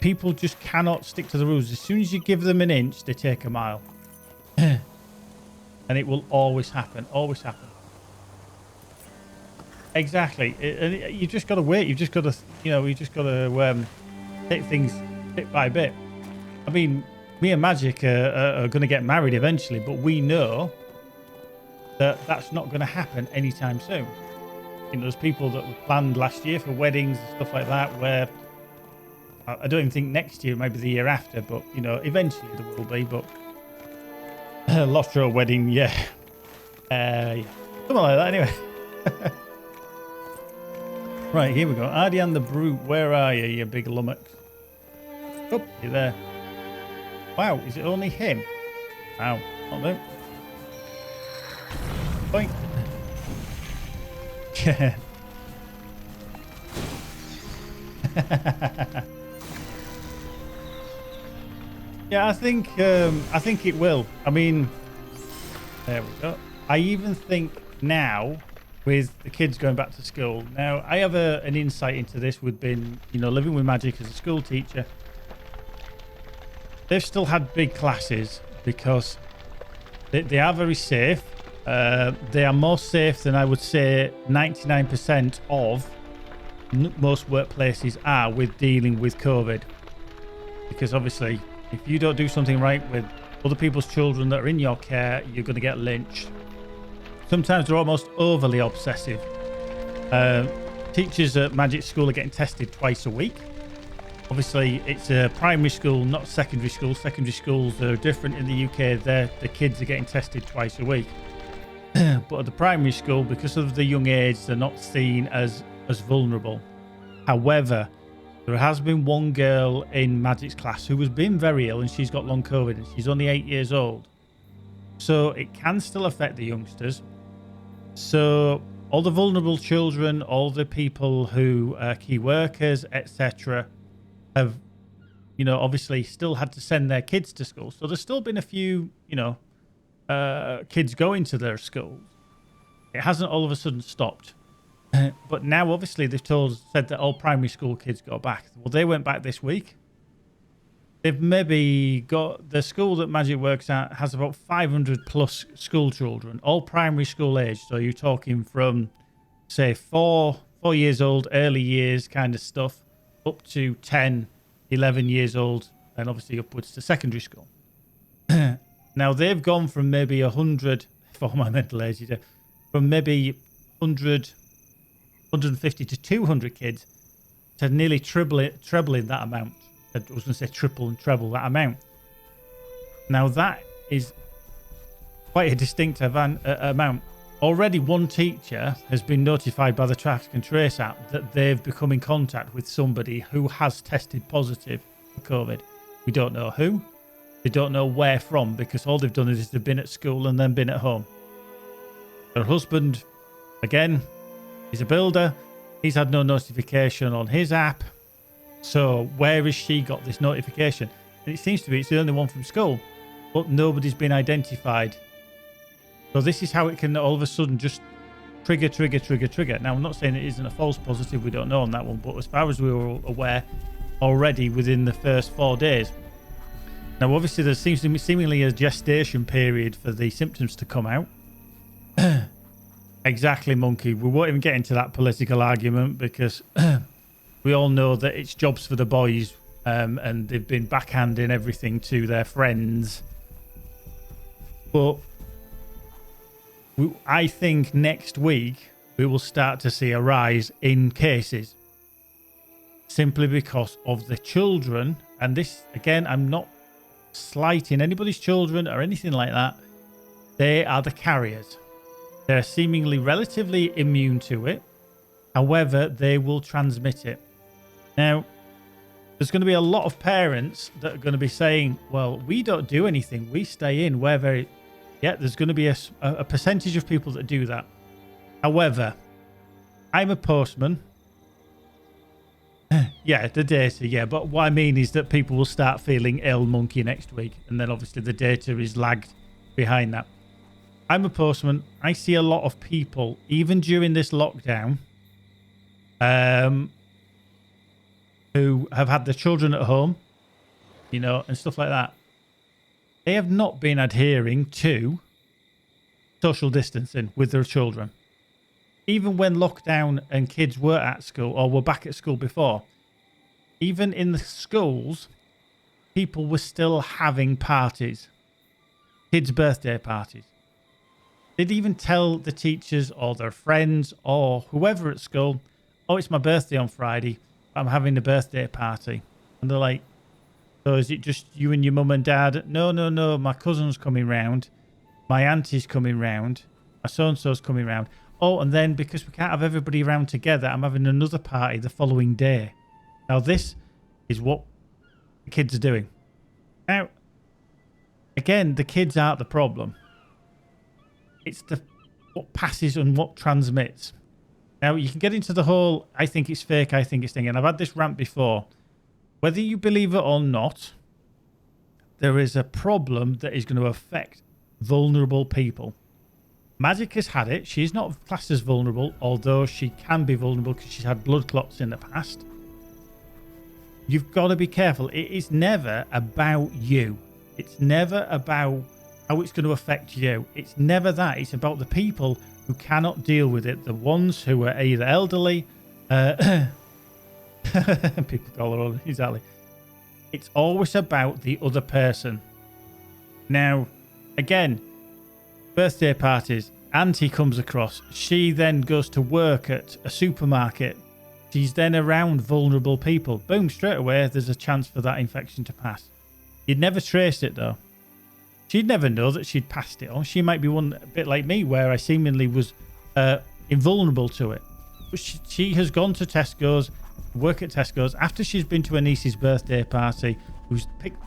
People just cannot stick to the rules. As soon as you give them an inch, they take a mile. And it will always happen, always happen. Exactly. And you just got to wait. You've just got to, take things bit by bit. I mean, me and Magic are going to get married eventually, but we know that that's not going to happen anytime soon. There's people that were planned last year for weddings and stuff like that, where I don't even think next year, maybe the year after, but eventually there will be. But LOTRO wedding, yeah, something like that anyway. Right, here we go. Ardian the Brute, where are you, you big lummox? Oh, you're there. Wow, is it only him? Wow, not them. Point. Yeah. Yeah, I think it will. I mean, there we go. I even think now, with the kids going back to school, now I have an insight into this with being, living with Magic as a school teacher. They've still had big classes because they are very safe. They are more safe than I would say 99% of most workplaces are with dealing with COVID. Because obviously, if you don't do something right with other people's children that are in your care, you're going to get lynched. Sometimes they're almost overly obsessive. Teachers at Magic School are getting tested twice a week. Obviously, it's a primary school, not secondary school. Secondary schools are different in the UK. The kids are getting tested twice a week. But at the primary school, because of the young age, they're not seen as vulnerable. However, there has been one girl in Magic's class who has been very ill, and she's got long COVID, and she's only 8 years old. So it can still affect the youngsters. So all the vulnerable children, all the people who are key workers, etc., have, obviously still had to send their kids to school. So there's still been a few, kids going to their schools. It hasn't all of a sudden stopped. But now, obviously, they've said that all primary school kids go back. Well, they went back this week. they've maybe got the school that Magic works at has about 500 plus school children, all primary school age. So you're talking from, say, 4 years old, early years kind of stuff, up to 10, 11 years old, and obviously upwards to secondary school. Now, they've gone from maybe 100, for my mental age, from maybe 100, 150 to 200 kids to nearly trebling that amount. I was going to say triple and treble that amount. Now, that is quite a distinct amount. Already one teacher has been notified by the Track and Trace app that they've become in contact with somebody who has tested positive for COVID. We don't know who. They don't know where from, because all they've done is they've been at school and then been at home. Her husband, again, is a builder. He's had no notification on his app. So where has she got this notification? And it seems to be it's the only one from school, but nobody's been identified. So this is how it can all of a sudden just trigger. Now, I'm not saying it isn't a false positive. We don't know on that one. But as far as we were aware, already within the first 4 days. Now, obviously, there seems to be seemingly a gestation period for the symptoms to come out. Exactly, Monkey. We won't even get into that political argument because we all know that it's jobs for the boys, and they've been backhanding everything to their friends. But I think next week we will start to see a rise in cases simply because of the children. And this, again, I'm not slighting anybody's children or anything like that. They are the carriers. They're seemingly relatively immune to it. However, they will transmit it. Now, there's going to be a lot of parents that are going to be saying, well, we don't do anything. We stay in. We're very... Yeah, there's going to be a percentage of people that do that. However, I'm a postman. Yeah, the data, yeah. But what I mean is that people will start feeling ill, Monkey, next week. And then obviously the data is lagged behind that. I'm a postman. I see a lot of people, even during this lockdown, who have had their children at home, you know, and stuff like that. They have not been adhering to social distancing with their children. Even when lockdown and kids were at school or were back at school before, even in the schools, people were still having parties, kids' birthday parties. They'd even tell the teachers or their friends or whoever at school, oh, it's my birthday on Friday, I'm having a birthday party. And they're like, so is it just you and your mum and dad? No, my cousin's coming round. My auntie's coming round. My so-and-so's coming round. Oh, and then because we can't have everybody around together, I'm having another party the following day. Now, this is what the kids are doing. Now, again, the kids aren't the problem. It's what passes and what transmits. Now, you can get into the whole, I think it's fake, I think it's thing. And I've had this rant before. Whether you believe it or not, there is a problem that is going to affect vulnerable people. Magic has had it. She's not classed as vulnerable, although she can be vulnerable because she's had blood clots in the past. You've got to be careful. It is never about you. It's never about how it's going to affect you. It's never that. It's about the people who cannot deal with it. The ones who are either elderly, people call her old, exactly. It's always about the other person. Now, again, birthday parties. Auntie comes across. She then goes to work at a supermarket. She's then around vulnerable people. Boom, straight away, there's a chance for that infection to pass. You'd never trace it, though. She'd never know that she'd passed it on. She might be one a bit like me, where I seemingly was invulnerable to it. But she has gone to Tesco's, work at Tesco's, after she's been to her niece's birthday party, who's picked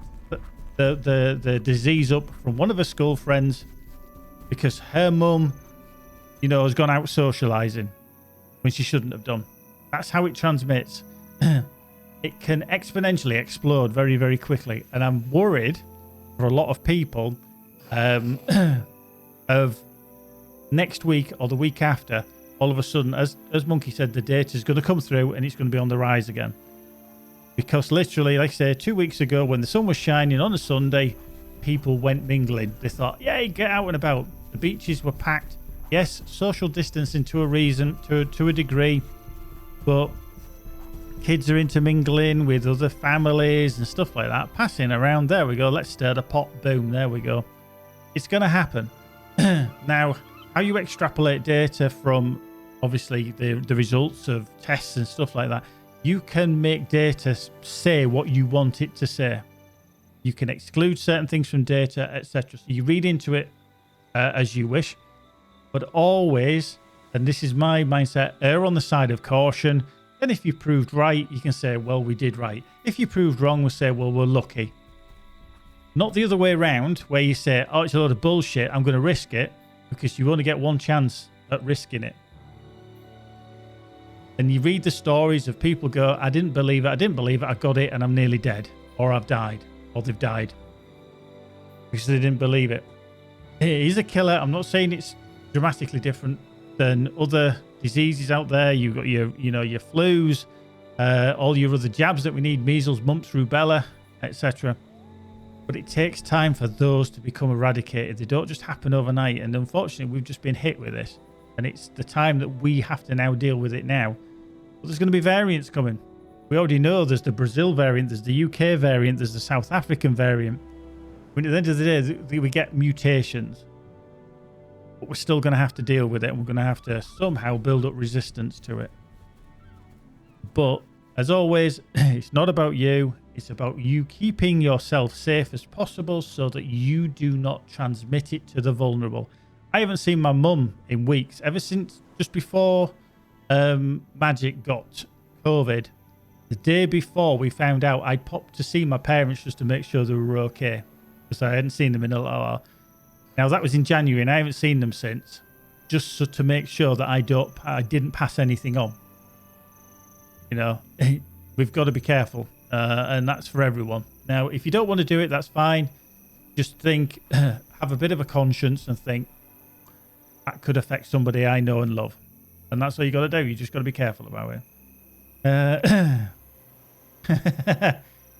the disease up from one of her school friends because her mum, you know, has gone out socialising when she shouldn't have done. That's how it transmits. It can exponentially explode very, very quickly. And I'm worried for a lot of people of next week or the week after, all of a sudden, as Monkey said, the data is going to come through and it's going to be on the rise again. Because literally, like I say, 2 weeks ago when the sun was shining on a Sunday, people went mingling. They thought, yay, get out and about. The beaches were packed. Yes, social distancing to a degree, but kids are intermingling with other families and stuff like that, passing around. There we go. Let's stir the pot. Boom. There we go. It's going to happen. Now, how you extrapolate data from obviously the results of tests and stuff like that, you can make data say what you want it to say. You can exclude certain things from data, etc. So you read into it as you wish, but always, and this is my mindset, err on the side of caution. Then if you proved right, you can say, well, we did right. If you proved wrong, we'll say, well, we're lucky. Not the other way around, where you say, oh, it's a load of bullshit, I'm going to risk it, because you only get one chance at risking it. And you read the stories of people go, I didn't believe it, I got it, and I'm nearly dead. Or I've died. Or they've died. Because they didn't believe it. It is a killer. I'm not saying it's dramatically different than other diseases out there. You've got your flus, all your other jabs that we need, measles, mumps, rubella, etc. But it takes time for those to become eradicated. They don't just happen overnight. And unfortunately, we've just been hit with this. And it's the time that we have to now deal with it now. But there's going to be variants coming. We already know there's the Brazil variant, there's the UK variant, there's the South African variant. When at the end of the day, we get mutations. But we're still going to have to deal with it, and we're going to have to somehow build up resistance to it. But, as always, it's not about you. It's about you keeping yourself safe as possible so that you do not transmit it to the vulnerable. I haven't seen my mum in weeks, ever since just before Magic got COVID. The day before we found out, I popped to see my parents just to make sure they were okay, because I hadn't seen them in a little while. Now that was in January, and I haven't seen them since, just so to make sure that I didn't pass anything on. You know, we've got to be careful, and that's for everyone. Now, if you don't want to do it, that's fine. Just think, have a bit of a conscience, and think that could affect somebody I know and love, and that's what you got to do. You just got to be careful about it.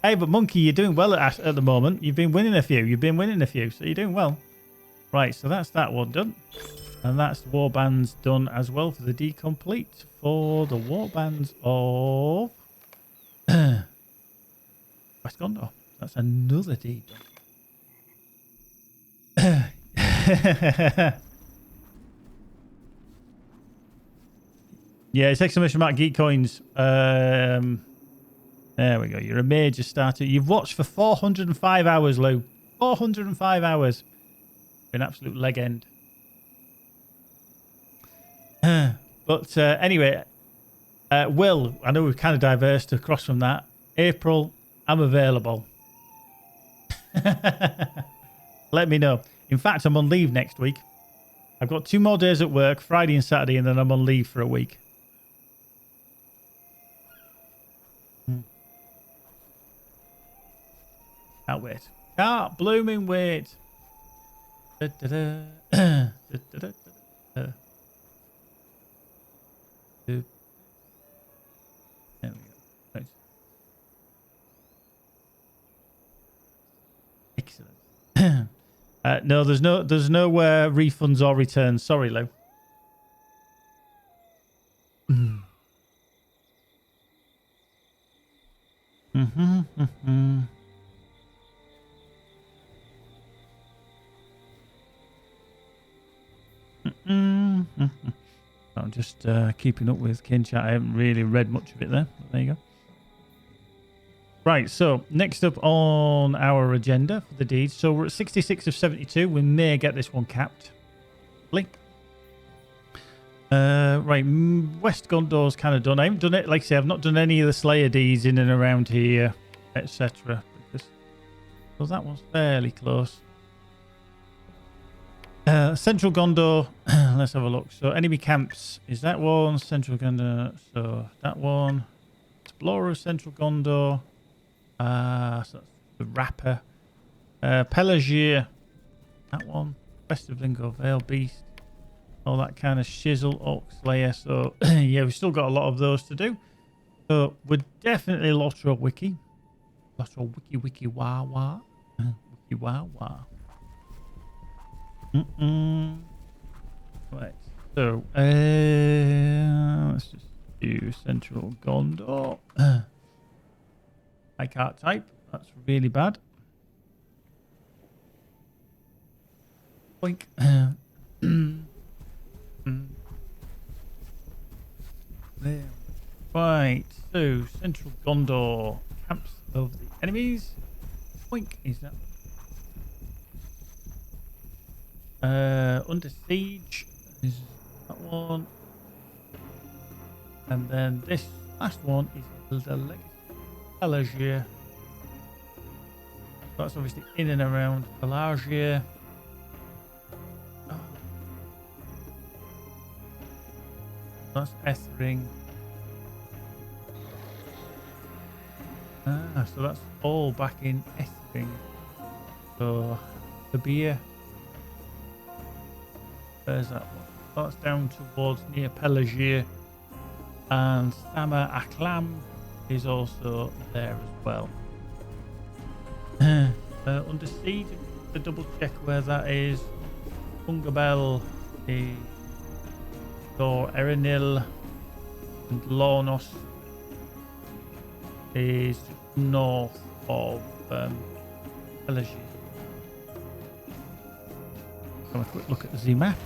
Hey, but Monkey, you're doing well at the moment. You've been winning a few, so you're doing well. Right, so that's that one done. And that's the warbands done as well for the D-complete. For the warbands of West Gondor. That's another D done. Yeah, it's exclamation mark geek coins. There we go. You're a major starter. You've watched for 405 hours, Lou. 405 hours. You're an absolute leg end. But anyway, Will, I know we've kind of diverged across from that. April, I'm available. Let me know. In fact, I'm on leave next week. I've got 2 more days at work, Friday and Saturday, and then I'm on leave for a week. Can't wait. Can't blooming wait. There we go. Right. Excellent. No, there's no refunds or returns. Sorry, Lou. I'm just keeping up with Kin Chat. I haven't really read much of it there. But there you go. Right, so next up on our agenda for the deeds. So we're at 66 of 72. We may get this one capped. Right, West Gondor's kind of done. I haven't done it, like I say, I've not done any of the Slayer deeds in and around here, etc. So that one's fairly close. Central Gondor, let's have a look. So enemy camps is that one, Central Gondor, so that one. Explorer of Central Gondor. So that's the Rapper. Pelagier, that one. West of Lingo Vale, Beast. All that kind of shizzle, Orc Slayer. So yeah, we've still got a lot of those to do. So we're definitely LOTRO wiki. LOTRO wiki wah wah. Wiki wah wah. Right. So let's just do Central Gondor. I can't type. That's really bad. Boink. There. Right, so Central Gondor, camps of the enemies. Boink is that one. Under siege is that one. And then this last one is the Legacy of Pelagia. That's obviously in and around Pelagia. That's Ethring. So that's all back in Ethring. So the beer. There's that one. That's down towards near Pelagia. And Sama Aklam is also there as well. Under siege, to double check where that is. Ungabel is Dor Erinil, and Lornos is north of Pelagia. Have a quick look at the map.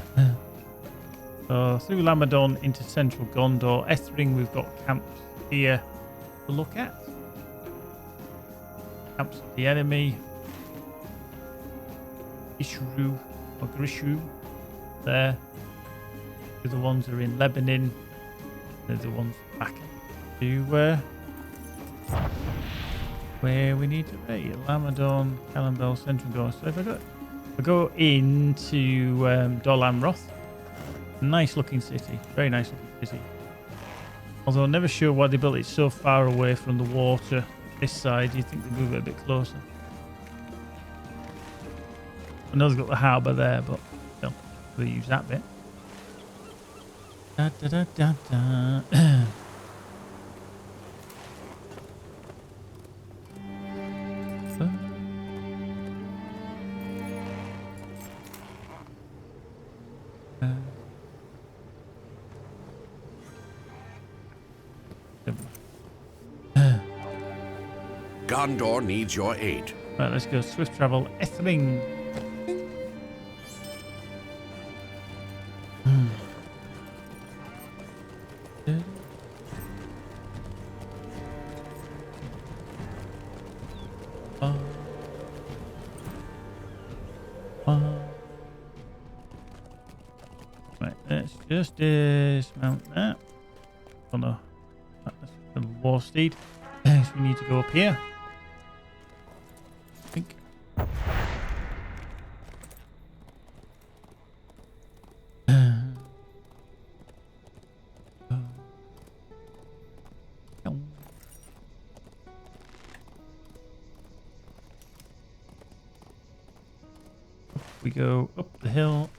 So through Lamadon into Central Gondor. Ethring, we've got camps here to look at. Camps of the enemy. Ishru or Grishu there. The other ones are in Lebanon. They're the ones back to where we need to be. Lamadon, Calambel, Central Gondor. So if I go into Dolamroth, nice looking city, very nice looking city. Although I'm never sure why they built it so far away from the water. This side, you'd think they'd move it a bit closer. I know they've got the harbour there, but still, we'll use that bit. Da, da, da, da, da. Gondor needs your aid. Right, let's go swift travel Ethring. Right, let's just dismount that. Oh no, that's the war steed. So we need to go up here. I think. We go up the hill.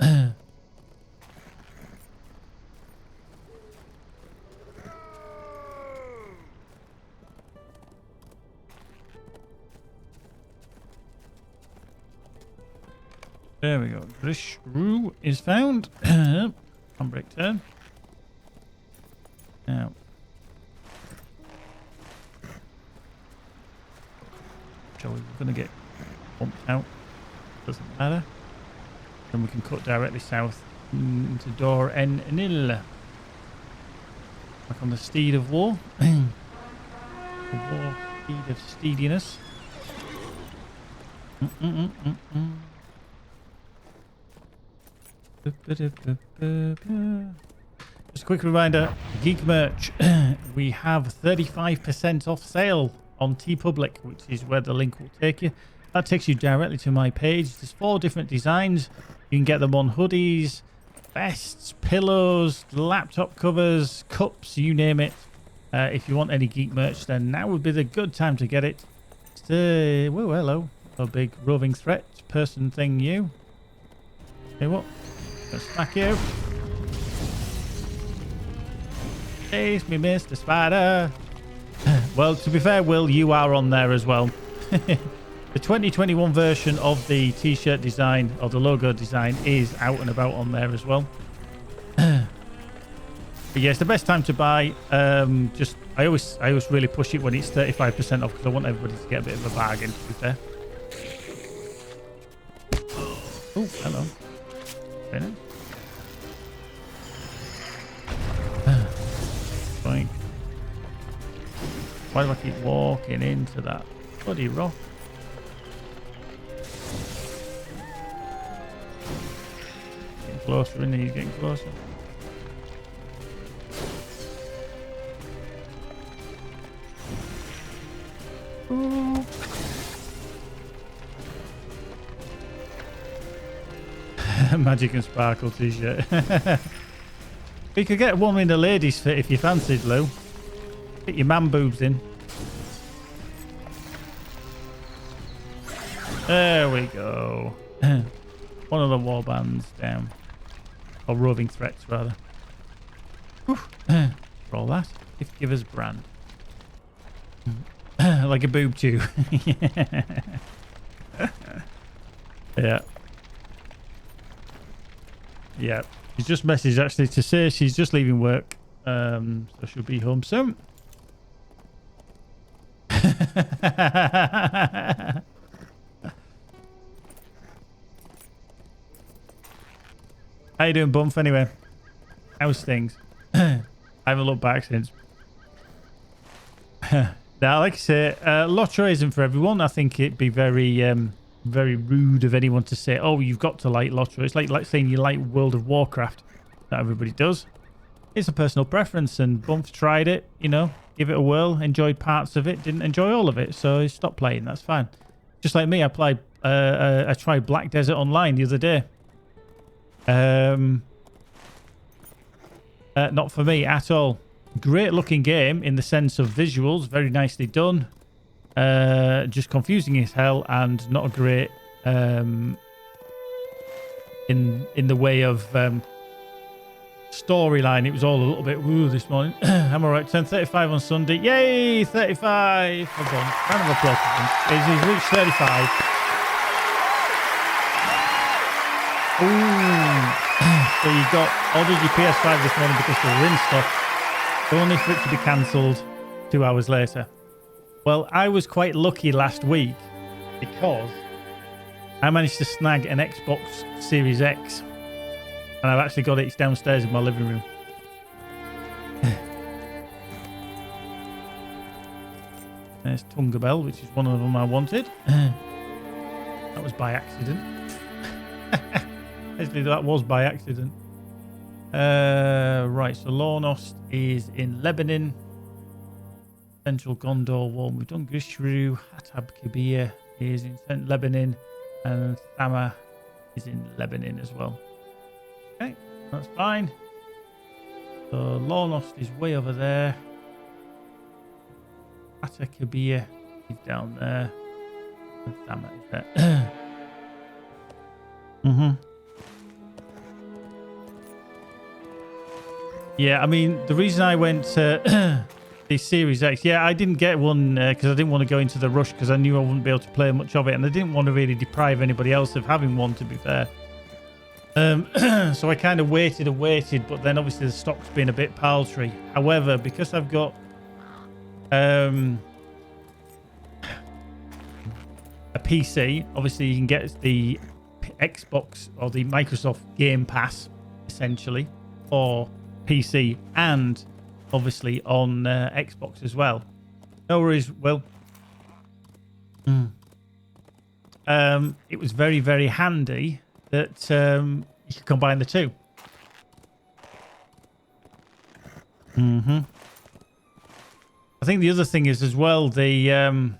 There we go. Grishru is found. Handbrake turn. Now. We're going to get bumped out. Doesn't matter. Then we can cut directly south into Dor En Nil. Back on the Steed of War. The War Steed of Steediness. Just a quick reminder, Geek Merch. We have 35% off sale on TeePublic, which is where the link will take you. That takes you directly to my page. There's 4 different designs. You can get them on hoodies, vests, pillows, laptop covers, cups, you name it. If you want any Geek Merch, then now would be the good time to get it. Whoa, hello. A big roving threat person thing, you. Hey, what? Gonna smack you. Chase me, Mr. Spider. Well, to be fair, Will, you are on there as well. The 2021 version of the t-shirt design or the logo design is out and about on there as well. But yeah, it's the best time to buy. Just I always really push it when it's 35% off because I want everybody to get a bit of a bargain, to be fair. Oh, hello. Very nice. Fine. Why do I keep walking into that bloody rock? Getting closer, isn't he? He's getting closer. Ooh. Magic and Sparkle t-shirt. You could get one in the ladies' fit if you fancied, Lou. Get your man boobs in. There we go. One of the warbands down. Or roving threats, rather. For all that, gift giver's brand. Like a boob tube. Yeah. Yeah. She's just messaged actually to say she's just leaving work. So she'll be home soon. How you doing, Bump, anyway? How's things? I haven't looked back since. Now, like I say, LOTRO isn't for everyone. I think it'd be very rude of anyone to say, oh, you've got to like LOTRO. It's like saying you like World of Warcraft. Not everybody does. It's a personal preference, and Bump's tried it, you know, give it a whirl, enjoyed parts of it, didn't enjoy all of it, so he stopped playing. That's fine. Just like me, I tried Black Desert Online the other day. Not for me at all. Great looking game in the sense of visuals, very nicely done. Just confusing as hell, and not a great in the way of storyline. It was all a little bit woo this morning. I'm alright. 10:35 on Sunday. Yay, 35. Hold on. Round of applause for him. He's reached 35. Ooh. So you got ordered your PS5 this morning because they were in stock, only for it to be cancelled 2 hours later. Well, I was quite lucky last week because I managed to snag an Xbox Series X, and I've actually got it. It's downstairs in my living room. There's Tunga Bell, which is one of them I wanted. That was by accident. Actually, that was by accident. Right, so Lornost is in Lebanon. Central Gondor Wall. We've done Gushru. Hatab Kabir is in Lebanon. And Thama is in Lebanon as well. Okay, that's fine. So Lornost is way over there. Hatab Kabir is down there. And Thama is there. Yeah, I mean, the reason I went to the Series X, yeah, I didn't get one because I didn't want to go into the rush because I knew I wouldn't be able to play much of it, and I didn't want to really deprive anybody else of having one, to be fair. So I kind of waited and waited, but then obviously the stock's been a bit paltry. However, because I've got a PC, obviously you can get the Xbox or the Microsoft Game Pass, essentially, for PC and obviously on Xbox as well. No worries, Will. It was very, very handy that you could combine the two. I think the other thing is as well the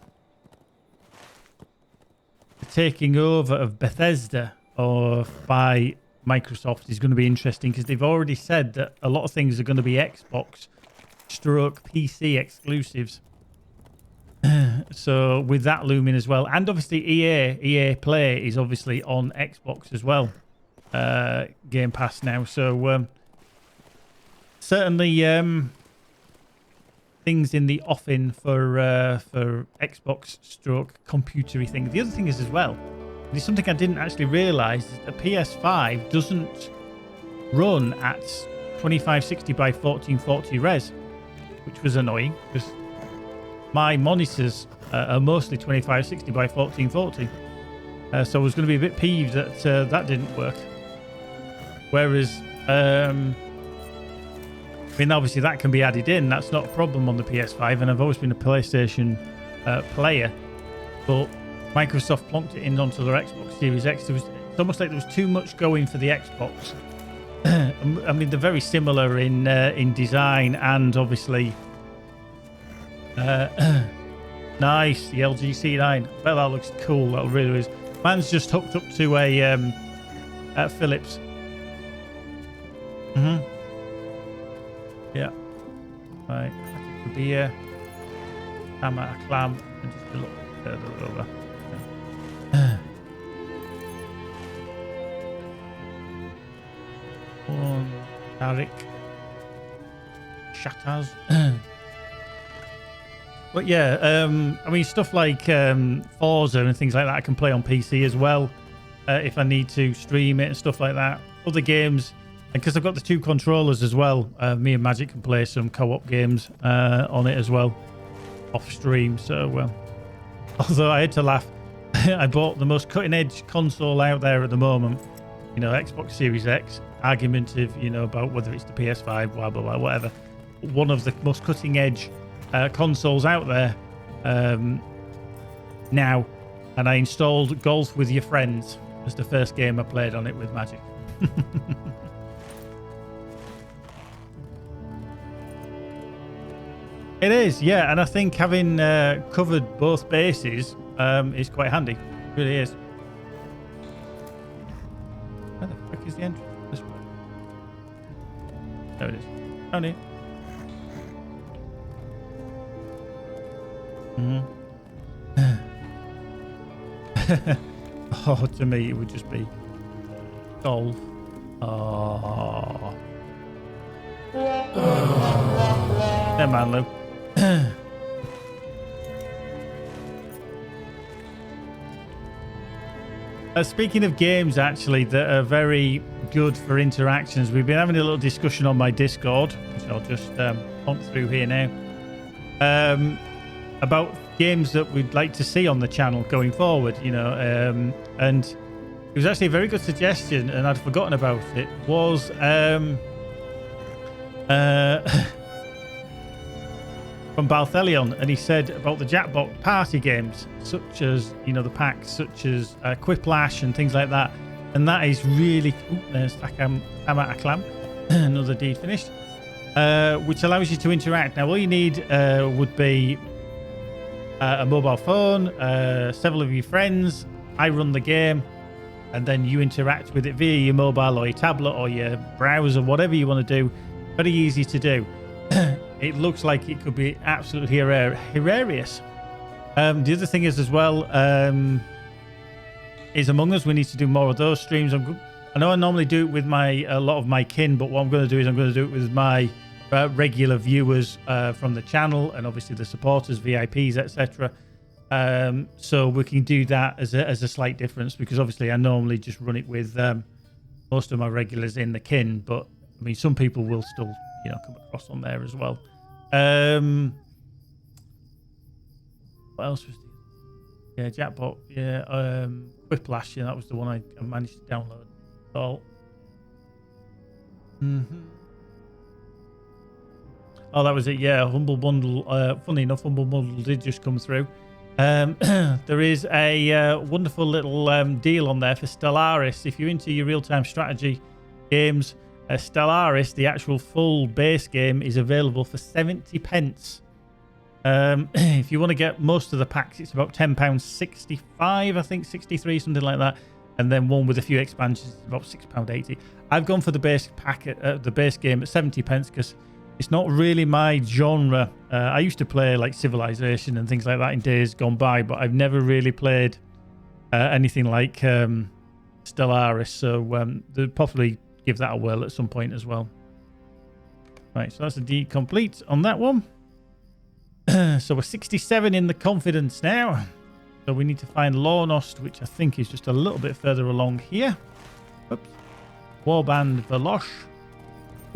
taking over of Bethesda or by Microsoft is going to be interesting because they've already said that a lot of things are going to be Xbox stroke PC exclusives. So with that looming as well, and obviously EA Play is obviously on Xbox as well, Game Pass now. So certainly things in the offing for Xbox stroke computery thing. The other thing is as well, there's something I didn't actually realise, is the PS5 doesn't run at 2560 by 1440 res, which was annoying because my monitors are mostly 2560 by 1440. So I was going to be a bit peeved that that didn't work. Whereas, I mean, obviously that can be added in. That's not a problem on the PS5, and I've always been a PlayStation player. But Microsoft plonked it in onto their Xbox Series X. It's almost like there was too much going for the Xbox. I mean, they're very similar in design and obviously. Nice, the LG C9. Well, that looks cool. That really is. Mine's just hooked up to a Philips. Yeah. Right. I think the beer. I'm at a clam and just a little further over. One, Tarek. Shatters. But yeah, I mean, stuff like Forza and things like that I can play on PC as well if I need to stream it and stuff like that. Other games, and because I've got the two controllers as well, me and Magic can play some co-op games on it as well, off stream. So, although I had to laugh, I bought the most cutting-edge console out there at the moment, you know, Xbox Series X, argumentative, you know, about whether it's the PS5, blah, blah, blah, whatever. One of the most cutting-edge consoles out there now, and I installed Golf with Your Friends as the first game I played on it with Magic. It is, yeah, and I think having covered both bases is quite handy. It really is. Where the frick is the entrance? This way. There it is. Down here. Oh, to me it would just be golf. Oh. Never mind, Lou. Speaking of games, actually, that are very good for interactions, we've been having a little discussion on my Discord, which I'll just pump through here now, about games that we'd like to see on the channel going forward, you know, and it was actually a very good suggestion, and I'd forgotten about it, was from Balthelion, and he said about the Jackbox party games, such as, you know, the packs, such as Quiplash and things like that, and that is really, there's I'm at a clam, another deed finished, which allows you to interact. Now all you need would be a mobile phone, several of your friends. I run the game, and then you interact with it via your mobile or your tablet or your browser, whatever you want to do. Very easy to do. It looks like it could be absolutely hilarious. The other thing is as well, is Among Us. We need to do more of those streams. I know I normally do it with a lot of my kin, but what I'm going to do is I'm going to do it with my regular viewers from the channel, and obviously the supporters, VIPs, etc. So we can do that as a slight difference, because obviously I normally just run it with most of my regulars in the kin, but I mean some people will still, you know, come across on there as well. What else was there? Yeah, Jackbot, yeah, Quiplash, yeah, that was the one I managed to download. So oh, that was it, yeah. Humble Bundle. Funny enough, Humble Bundle did just come through. There is a wonderful little deal on there for Stellaris. If you're into your real-time strategy games, Stellaris, the actual full base game, is available for 70 pence. If you want to get most of the packs, it's about £10.65, I think, 63, something like that. And then one with a few expansions is about £6.80. I've gone for the base pack, the base game at 70 pence, because it's not really my genre. I used to play like Civilization and things like that in days gone by, but I've never really played anything like Stellaris. So they'll probably give that a whirl at some point as well. Right, so that's a D complete on that one. So we're 67 in the confidence now. So we need to find Lornost, which I think is just a little bit further along here. Oops. Warband Velosh.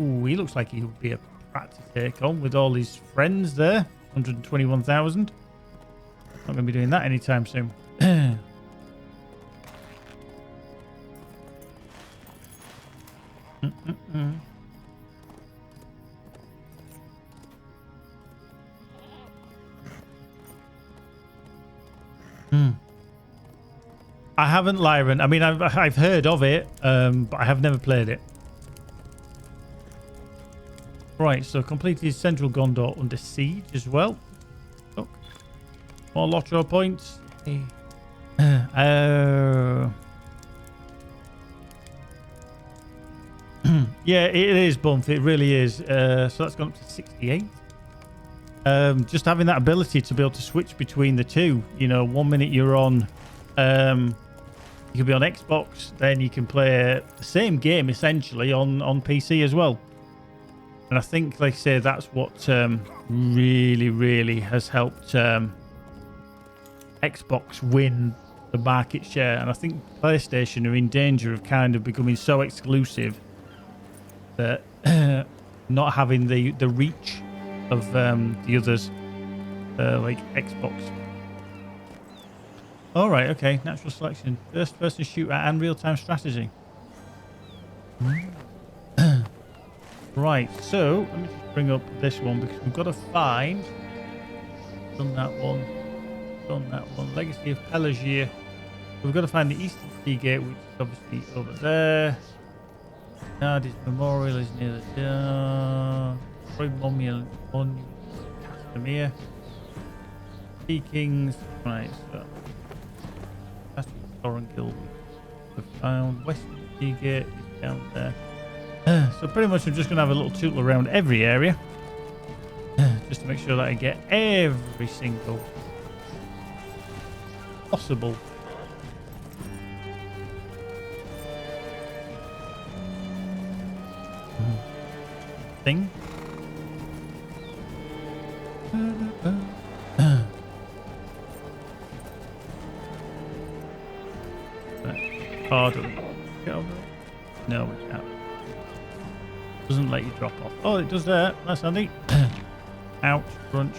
Ooh, he looks like he would be a brat to take on with all his friends there. 121,000. Not going to be doing that anytime soon. I haven't Lyran. I mean, I've heard of it, but I have never played it. Right, so completed Central Gondor under siege as well. Look, more LOTRO points. Yeah, it is Bump. It really is. So that's gone up to 68. Just having that ability to be able to switch between the two. You know, 1 minute you're on. You can be on Xbox, then you can play the same game essentially on PC as well. And I think, like I say, that's what really, really has helped Xbox win the market share. And I think PlayStation are in danger of kind of becoming so exclusive that not having the reach of the others, like Xbox. All right, okay. Natural selection, first-person shooter, and real-time strategy. Right, so let me just bring up this one because we've got to find. Done that one. Done that one. Legacy of Pelagier. We've got to find the Eastern Sea Gate, which is obviously over there. Nardis Memorial is near the Troy Monument, Castamere. Sea Kings. Right, so that's Thorongil we've found. Western Sea Gate is down there. So pretty much I'm just going to have a little tootle around every area. Just to make sure that I get every single possible thing. Pardon. Get over it. No, we can't. Doesn't let you drop off. Oh, it does that. That's handy. Ouch. Crunch.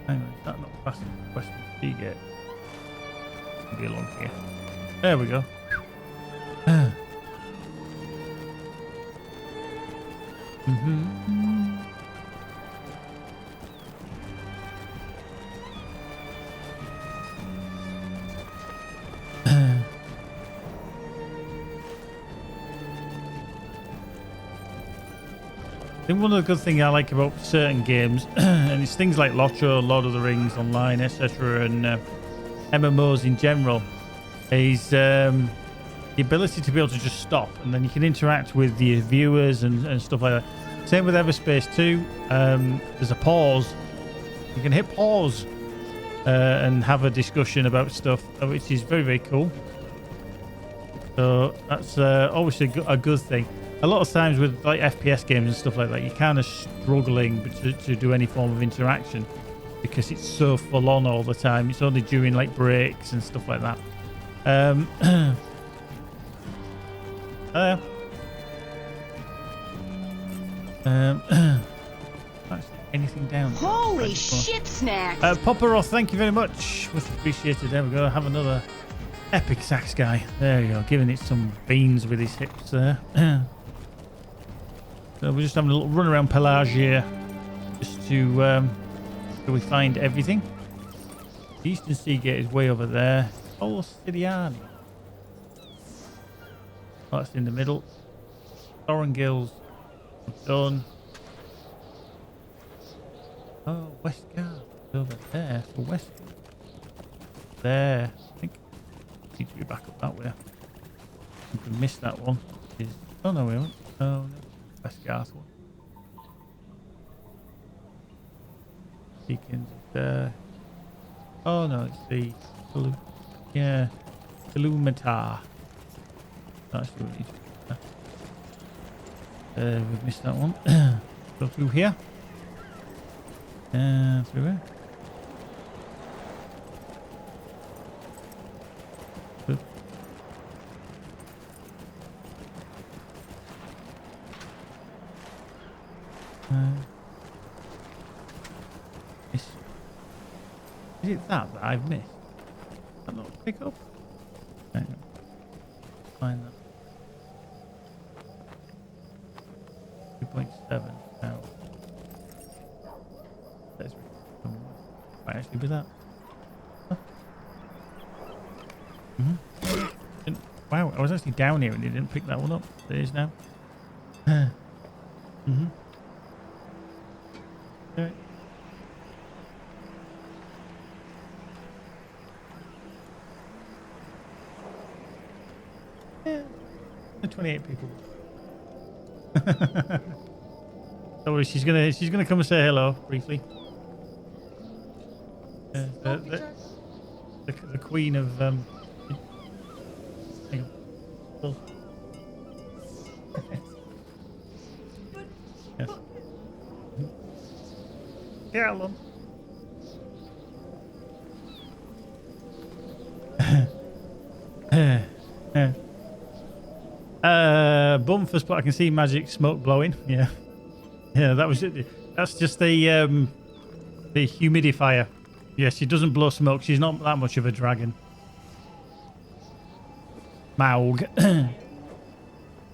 Hang on, is that not past the Western Sea Gate? Be along here. There we go. I think one of the good things I like about certain games, and it's things like LOTRO, Lord of the Rings Online, etc., and MMOs in general, is the ability to be able to just stop, and then you can interact with your viewers and stuff like that. Same with Everspace 2. There's a pause. You can hit pause and have a discussion about stuff, which is very, very cool. So that's obviously a good thing. A lot of times with like FPS games and stuff like that, you're kind of struggling to do any form of interaction because it's so full on all the time. It's only during like breaks and stuff like that. Anything down? Holy shit, Snacks! Popperoth, thank you very much. Much appreciated. There we go. Have another epic sax guy. There you go. Giving it some beans with his hips there. So we're just having a little run around Pelagier just to so we find everything. The Eastern Sea Gate is way over there. Oh, Sidiani. Oh, that's in the middle. Thorongil's done. Oh, Westgard over there. So Westgard. There. I think I need to be back up that way. I think we missed that one. Oh no, we haven't. Oh no. Westgard one. Beacons there. Oh no, it's the yeah, Illumitar. That's really we've missed that one. Go through here. Through here. Good. Is it that I've missed? That not pick up? Hang on. Find that. 2.7 now. Let's might actually be that. Huh? Wow, I was actually down here and it didn't pick that one up. There it is now. Alright. Yeah, 28 people. Don't worry, she's gonna come and say hello briefly. The queen of hang on. Oh. Yes. Yeah, Alan. Bumfus, but I can see magic smoke blowing. Yeah, yeah, that was it. That's just the humidifier. Yeah, she doesn't blow smoke. She's not that much of a dragon. Maug.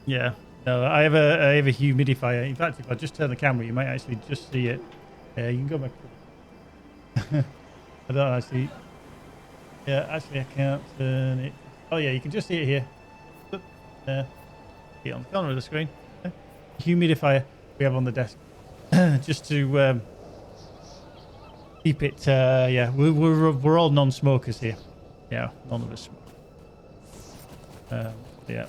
Yeah. No, I have a humidifier. In fact, if I just turn the camera, you might actually just see it. Yeah, you can go back. I don't actually. Yeah, actually, I can't turn it. Oh yeah, you can just see it here. See it on the corner of the screen. Humidifier we have on the desk, just to keep it. Yeah, we're all non-smokers here. Yeah, none of us smoke. Yeah,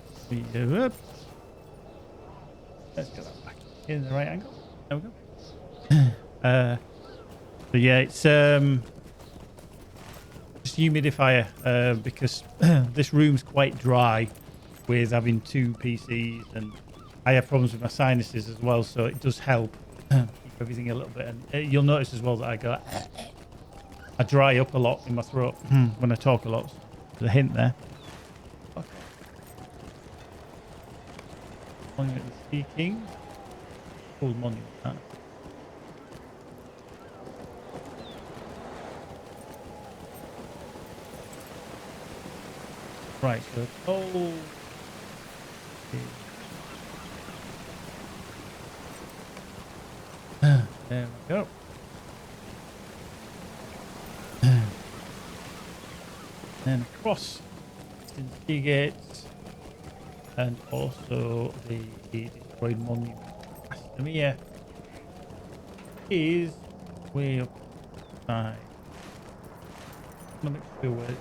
let's get that back in the right angle. There we go. So yeah, it's just humidifier because this room's quite dry with having 2 PCs, and I have problems with my sinuses as well, so it does help keep everything a little bit. And you'll notice as well that I dry up a lot in my throat when I talk a lot. There's a hint there. Okay. Monument of the Sea King. Cool monument, that. Right, so coal. There we go. And across the Seagate, and also the destroyed monument. Astamia is way up high. I'm not sure where it.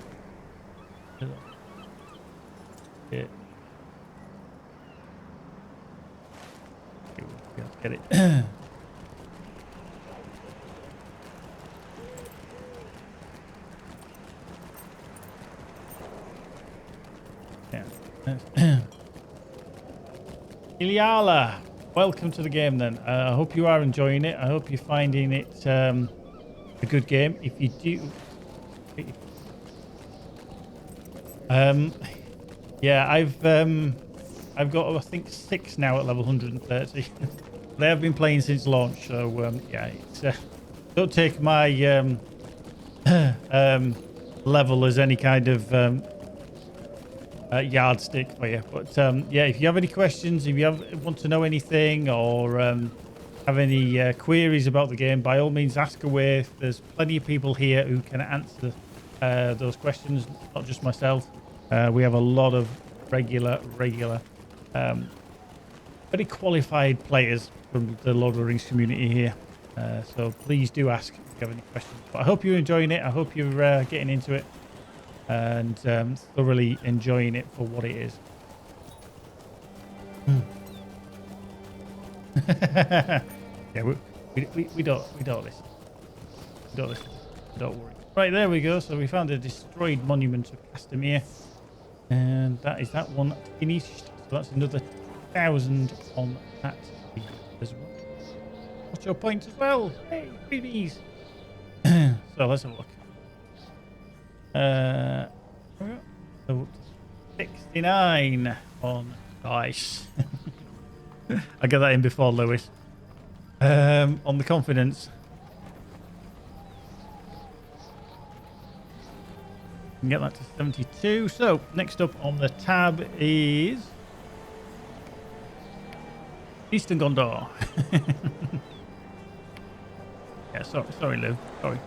Get it. Yeah. Iliala, welcome to the game then. I hope you are enjoying it. I hope you're finding it a good game. If you do... yeah, I've got, I think, 6 now at level 130. They have been playing since launch, so yeah, it's, don't take my level as any kind of yardstick for you. But yeah, if you have any questions, if you want to know anything, or have any queries about the game, by all means ask away. There's plenty of people here who can answer those questions, not just myself. We have a lot of regular very qualified players from the Lord of the Rings community here, so please do ask if you have any questions. But I hope you're enjoying it. I hope you're getting into it and thoroughly enjoying it for what it is. Yeah, we don't listen. We don't listen. Don't worry. Right, there we go. So we found a destroyed monument of Castamere. And that is that one finished. So that's another 1,000 on that as well. What's your point as well? Hey, babies. So let's have a look. So 69 on dice. I get that in before Lewis. On the confidence. Can get that to 72. So next up on the tab is Eastern Gondor. Yeah, sorry, Lou. Sorry.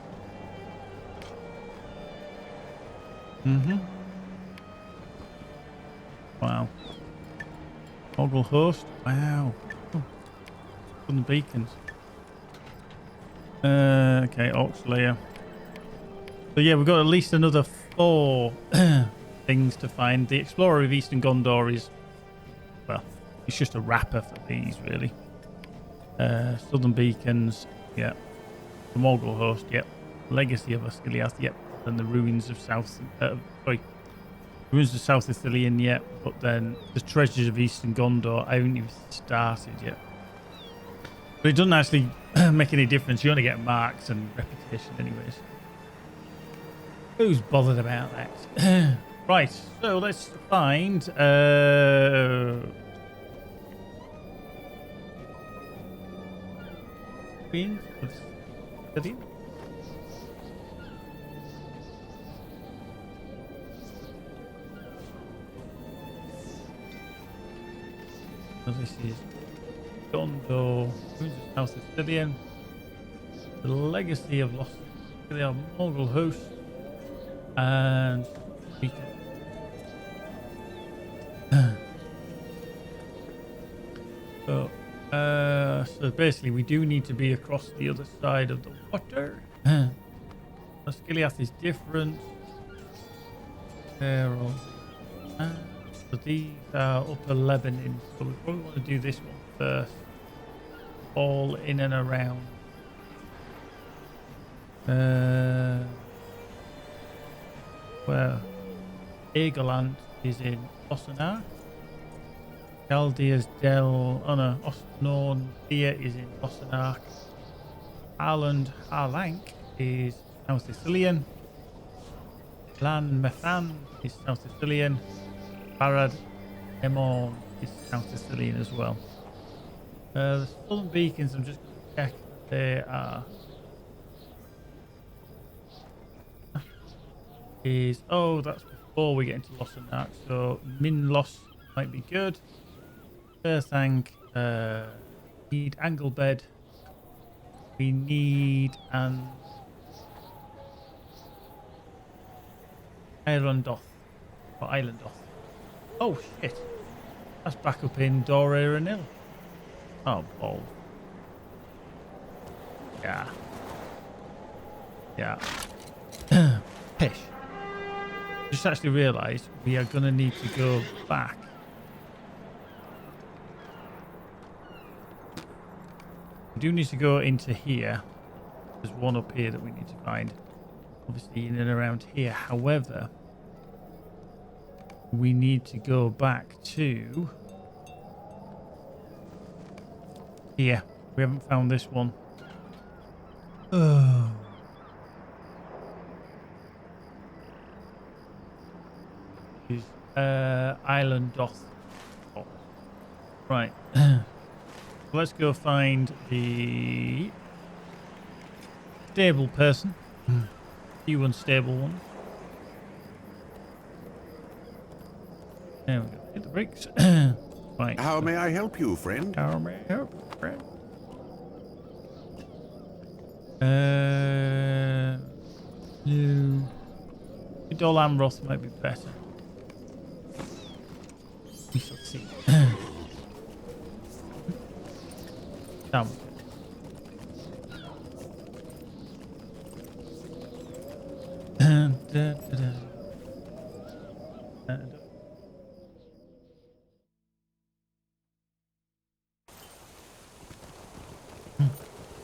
Wow. Toggle host. Wow. On the beacons. Okay, Ox layer. So yeah, we've got at least another 4 things to find. The Explorer of Eastern Gondor is, well, it's just a wrapper for these, really. Southern Beacons, yeah. The Morgul Host, yep. Legacy of Osgiliath, yep. And the Ruins of Ruins of South Ithilien, yep. But then the Treasures of Eastern Gondor, I haven't even started yet. But it doesn't actually make any difference. You only get marks and reputation anyways. Who's bothered about that? Right, so let's find Queens of City. So this is Gondor, Ruins of South Ithilien, the Legacy of Lost Ithilien, Morgul Host, and Beacon. So basically we do need to be across the other side of the water. Osgiliath is different. So these are upper Lebanon. So we probably want to do this one first. All in and around. Where Egoland is in Osnabrück. Chaldea's Osnorn here is in Osnabrück. Ireland Harlank is South Ithilien. Lan Methan is South Ithilien. Barad Emon is South Ithilien as well. The Southern Beacons, I'm just going to check they are. That's before we get into Osnabrück, so Minlos might be good. Earthang, need Anglebed. We need an Islandoth or Islandoth. Oh shit! That's back up in Dora Anil. Oh balls. Yeah. Pish. Just actually realised we are gonna need to go back. We do need to go into here. There's one up here that we need to find. Obviously in and around here. However, we need to go back to here. We haven't found this one. Oh. Island Doth. Oh. Right. Let's go find the stable person. You unstable one. There we go. Hit the brakes. Right. How may I help you, friend? How may I help you, friend? No. Dol Amroth might be better. We shall see. Down.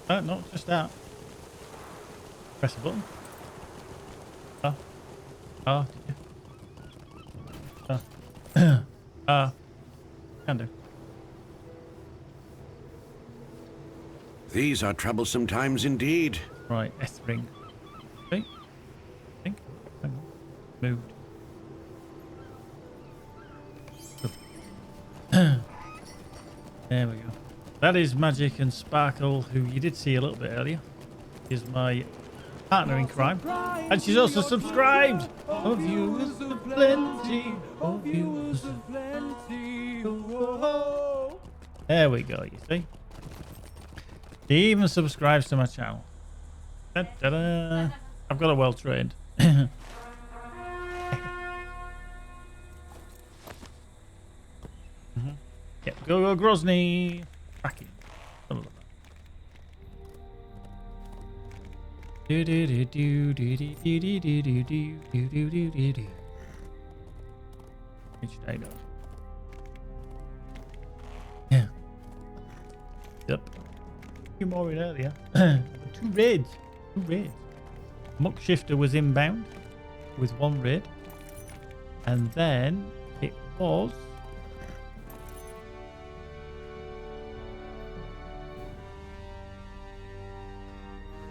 Not just that. Press a button. Oh, did you? Can do. These are troublesome times indeed. Right, S ring. Okay. Hang on. Moved. There we go. That is Magic and Sparkle, who you did see a little bit earlier. Is my partner in crime. And she's also subscribed. Of viewers of plenty. Of viewers of plenty. Whoa. There we go, you see. She even subscribes to my channel. Da-da-da. I've got her well trained. Yeah, go Grozny. Cracking. Do do do do do do do do do do do do do do do. Which I know. Yeah. Yep. A few more in earlier. Two raids. Muck Shifter was inbound with one raid. And then it was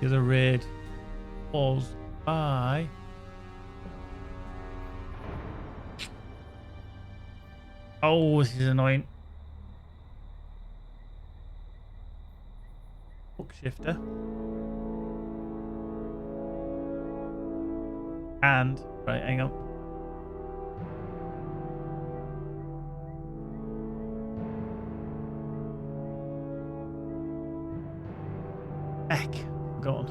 the other raid was by this is annoying. Muck Shifter. And right, hang on. Heck, gone.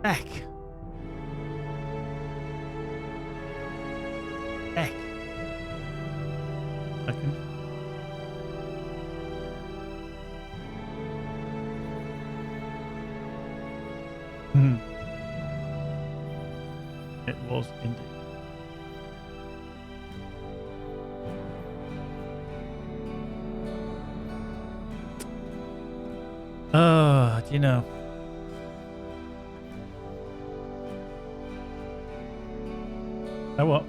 Heck. Second. It was indeed. Oh, do you know? Oh, what?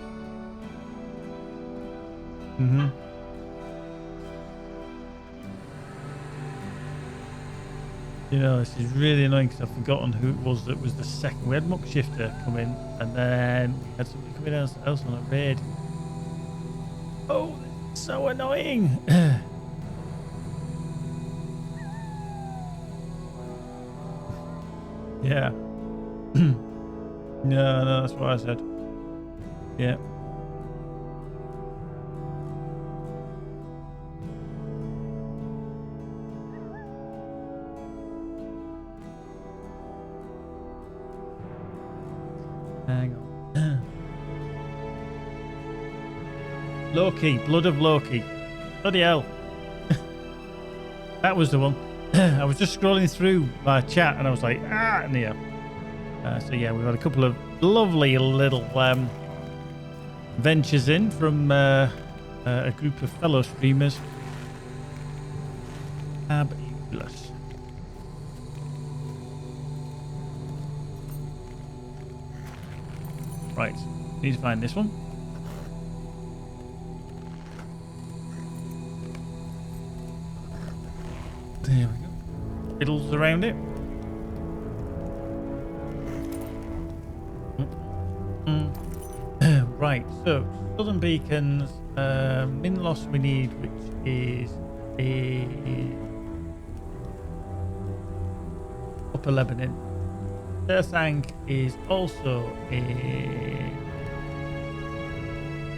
You know, this is really annoying because I've forgotten who it was that was the second. We had Muck Shifter come in, and then we had somebody come in else on a raid. Oh, that's so annoying. Yeah. No, that's what I said. Yeah. Hang on. Loki, Blood of Loki. Bloody hell. That was the one. I was just scrolling through my chat and I was like, Nia. So yeah, we've had a couple of lovely little ventures in from a group of fellow streamers. Fabulous. Right, need to find this one. There we go. Fiddles around it. Right, so Southern Beacons, Minlos we need, which is Upper Lebanon. Tersang is also in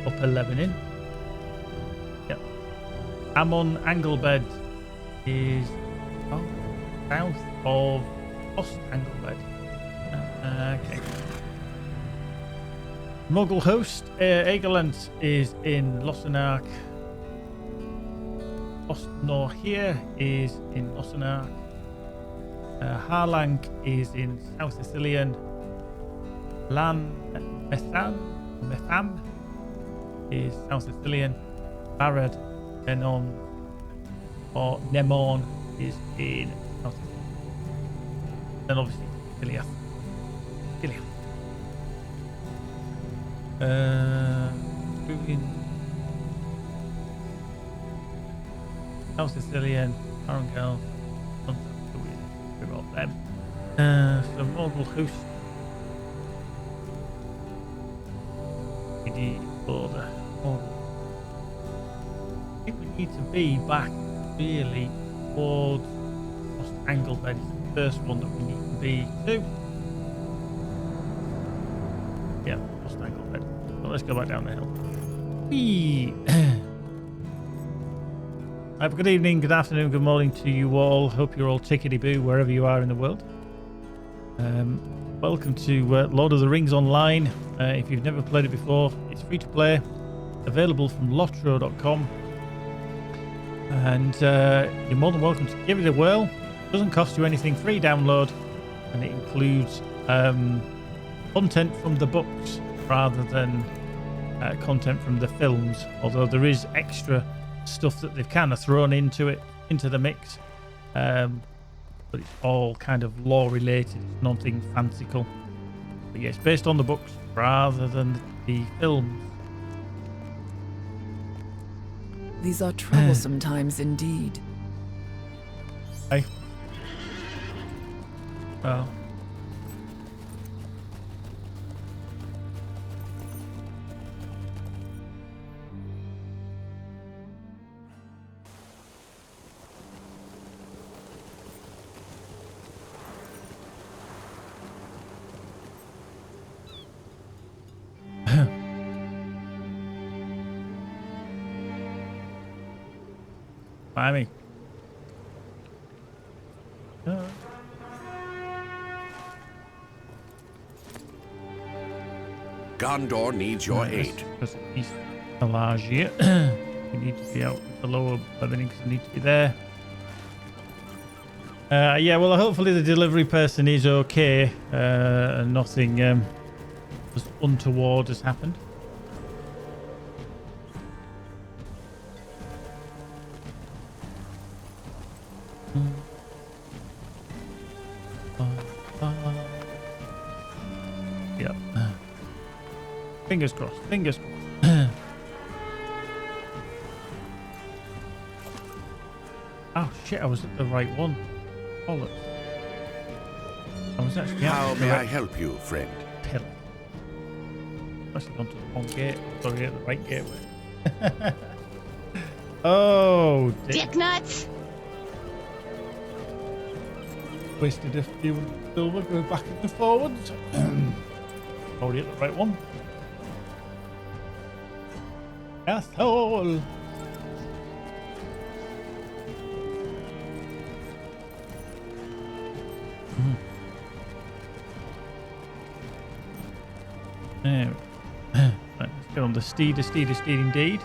Upper Lebanon. Yep. Ammon Anglebed is south of Ost Anglebed. Okay. Mogul Host, Egerland is in Losenark. Ostnor here is in Losenark. Harlang is in South Sicilian. Lan Metham is South Sicilian. Barad Nenon or Nemon is in South Sicilian. Then obviously Giliath. Moving South Sicilian, Arangel, we got them. So mobile host. PD border. I think we need to be back really towards Lost Anglebed is the first one that we need to be to. Yeah, Lost Anglebed. So let's go back down the hill. Whee! Have a good evening, good afternoon, good morning to you all. Hope you're all tickety-boo wherever you are in the world. Welcome to Lord of the Rings Online. If you've never played it before, it's free to play. Available from LOTRO.com. And you're more than welcome to give it a whirl. It doesn't cost you anything, free download. And it includes content from the books rather than content from the films. Although there is extra stuff that they've kind of thrown into the mix. But it's all kind of lore related. It's nothing fanciful. But yeah, it's based on the books rather than the films. These are troublesome times indeed. Hey. Well. Miami. Gondor needs your aid. Because it's Pelagia. We need to be out at the lower leveling because we need to be there. Yeah, well, hopefully the delivery person is okay and nothing untoward has happened. Yep. Fingers crossed. Fingers crossed. Oh shit! I was at the right one. Bollocks. I was actually. How may I help you, friend? Pill. Must have gone to the wrong gate. Sorry, at the right gateway. Oh, Dick nuts! Wasted a few silver, go back into forwards. Already at the right one. Asshole! There. Right, let's get on the steed indeed.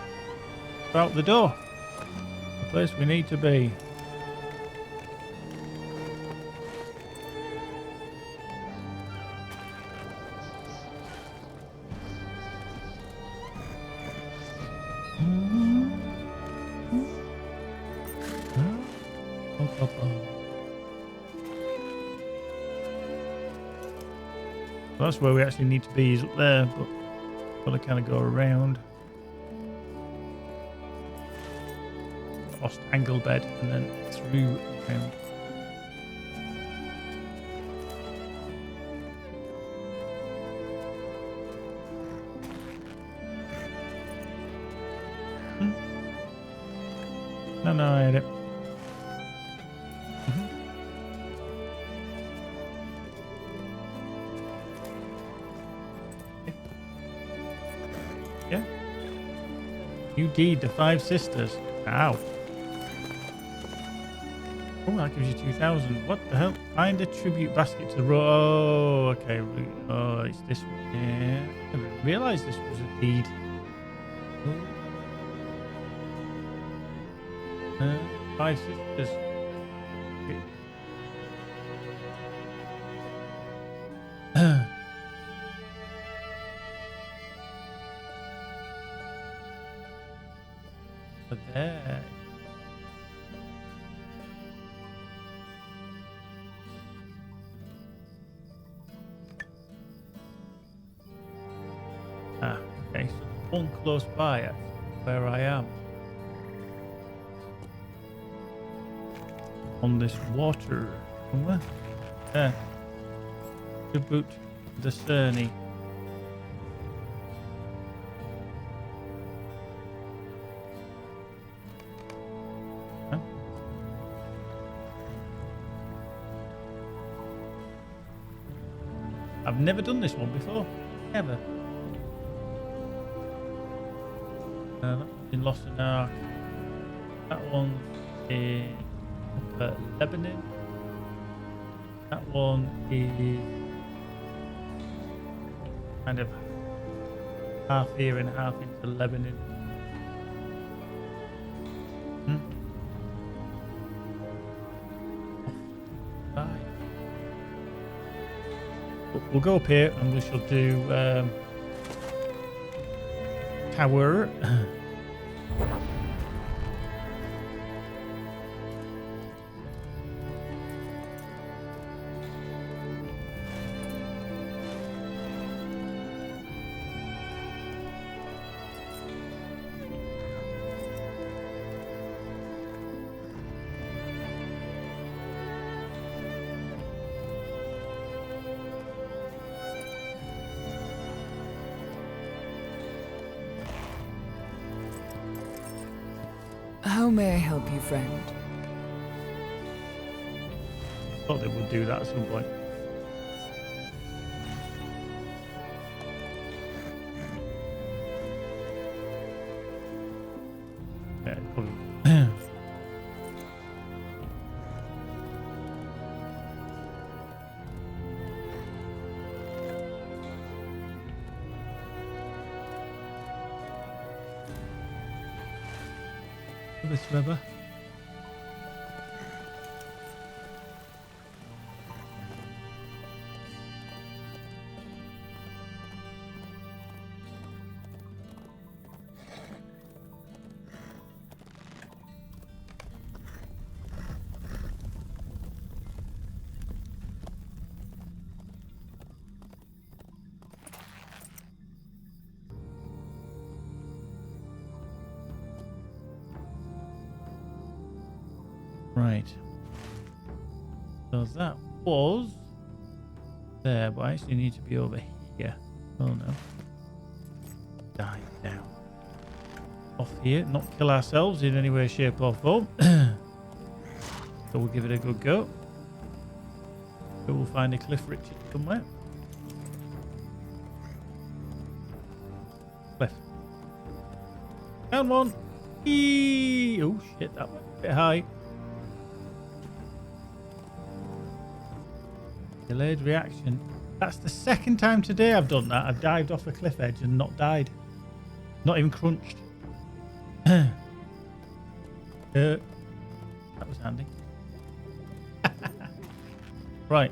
Out the door. The place we need to be. That's where we actually need to be, is up there, but gotta kind of go around. Lost Anglebed and then through around. No, I had it. Yeah. You deed the 5 sisters. Ow. Oh, that gives you 2,000. What the hell? Find a tribute basket to Oh, okay. Oh, it's this one. Yeah. I didn't realise this was a deed. 5 sisters. But there. Ah, okay, so there's one close by at where I am. On this water. Somewhere? There. Tribute the Cerny. Huh? I've never done this one before. Ever. That's in Lost Ark. That one's in Lebanon. That one is kind of half here and half into Lebanon. Right. We'll go up here and we shall do tower. How may I help you, friend? Thought they would do that at some point. Yeah, probably. This river. Right. So that was there, but I actually need to be over here. Oh no. Dive down. Off here, not kill ourselves in any way, shape or form. So we'll give it a good go. So we'll find a cliff Richard somewhere. Cliff. Found one. Eee! Oh shit, that went a bit high. Delayed reaction. That's the second time today I've done that. I've dived off a cliff edge and not died. Not even crunched. That was handy. Right.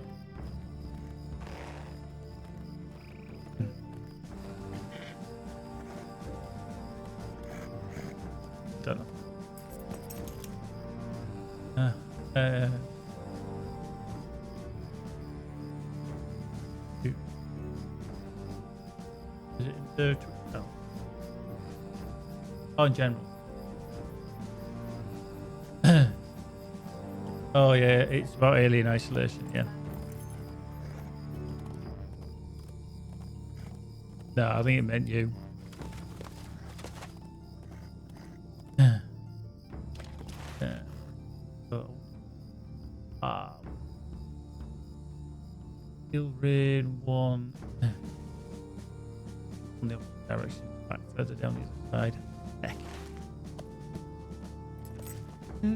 Don't know. Is it in third? No. Oh, in general. Oh yeah, it's about alien isolation, yeah. No, I think it meant you. So, Kill rain one on the opposite direction, back further down the other side. Heck. There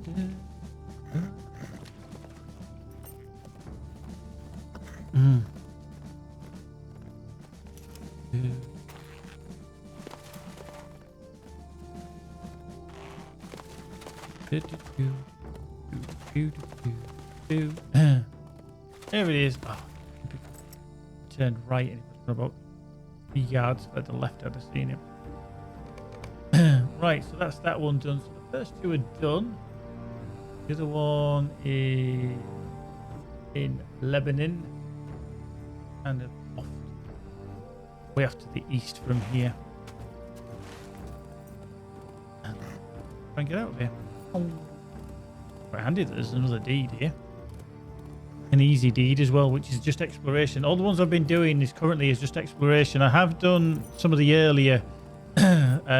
it is. Oh, turned right and it was about 3 yards at the left. I'd have seen him. Right, so that's that one done. So the first two are done. The other one is in Lebanon, kind of off way off to the east from here. Try and get out of here. Quite handy that there's another deed here. An easy deed as well, which is just exploration. All the ones I've been doing is just exploration. I have done some of the earlier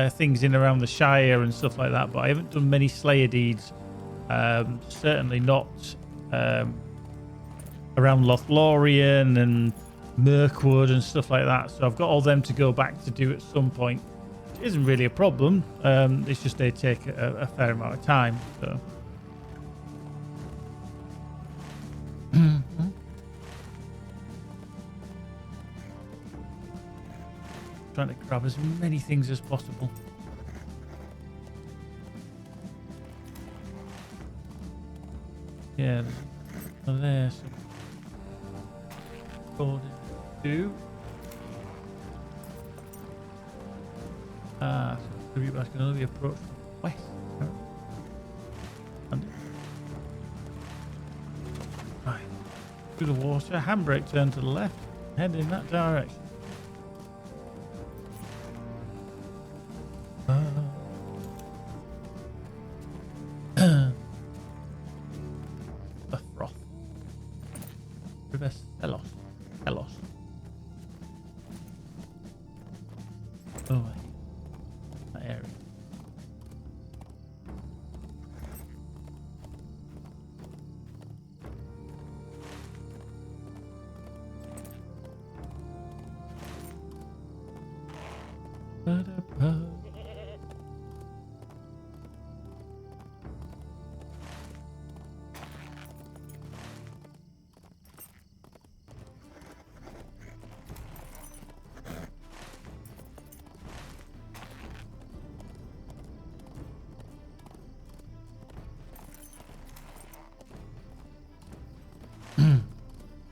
things in around the Shire and stuff like that, but I haven't done many Slayer deeds. Certainly not around Lothlorien and Mirkwood and stuff like that. So I've got all them to go back to do at some point. It isn't really a problem. It's just they take a fair amount of time. So. Trying to grab as many things as possible. Yeah, there's some golden two. So the Reapers can only be approached from west. And right through the water, handbrake turn to the left, head in that direction. The froth. River Celos. Over here. That area.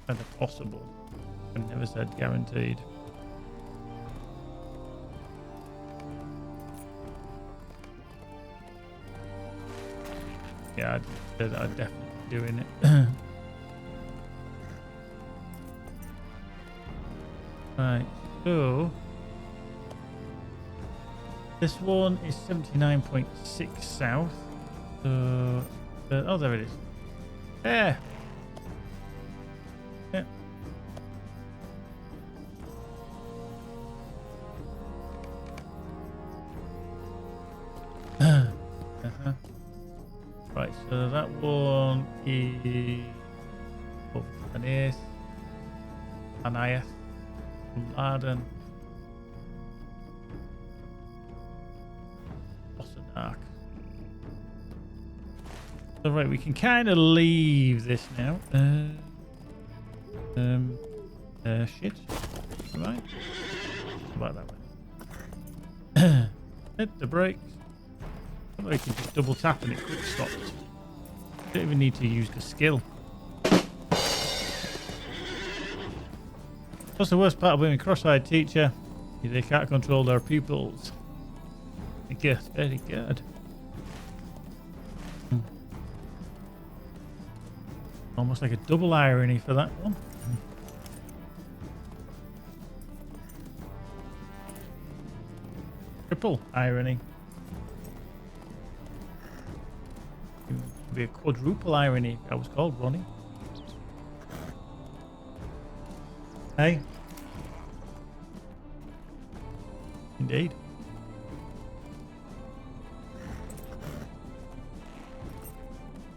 Kind of possible. I never said guaranteed. Yeah, I said I'd definitely be doing it. Right, so this one is 79.6 south. So, oh, there it is. There. Yeah. Right, so that one is over to the east. Anayas, Laden, Bossenark. So right, we can kind of leave this now. Shit. Right. About that way. Hit the brakes. I can just double tap and it quick stops. Don't even need to use the skill. What's the worst part of being a cross-eyed teacher? They can't control their pupils. Yes, very good. Almost like a double irony for that one. Triple irony. It would be a quadruple irony if I was called Ronnie. Hey. Indeed.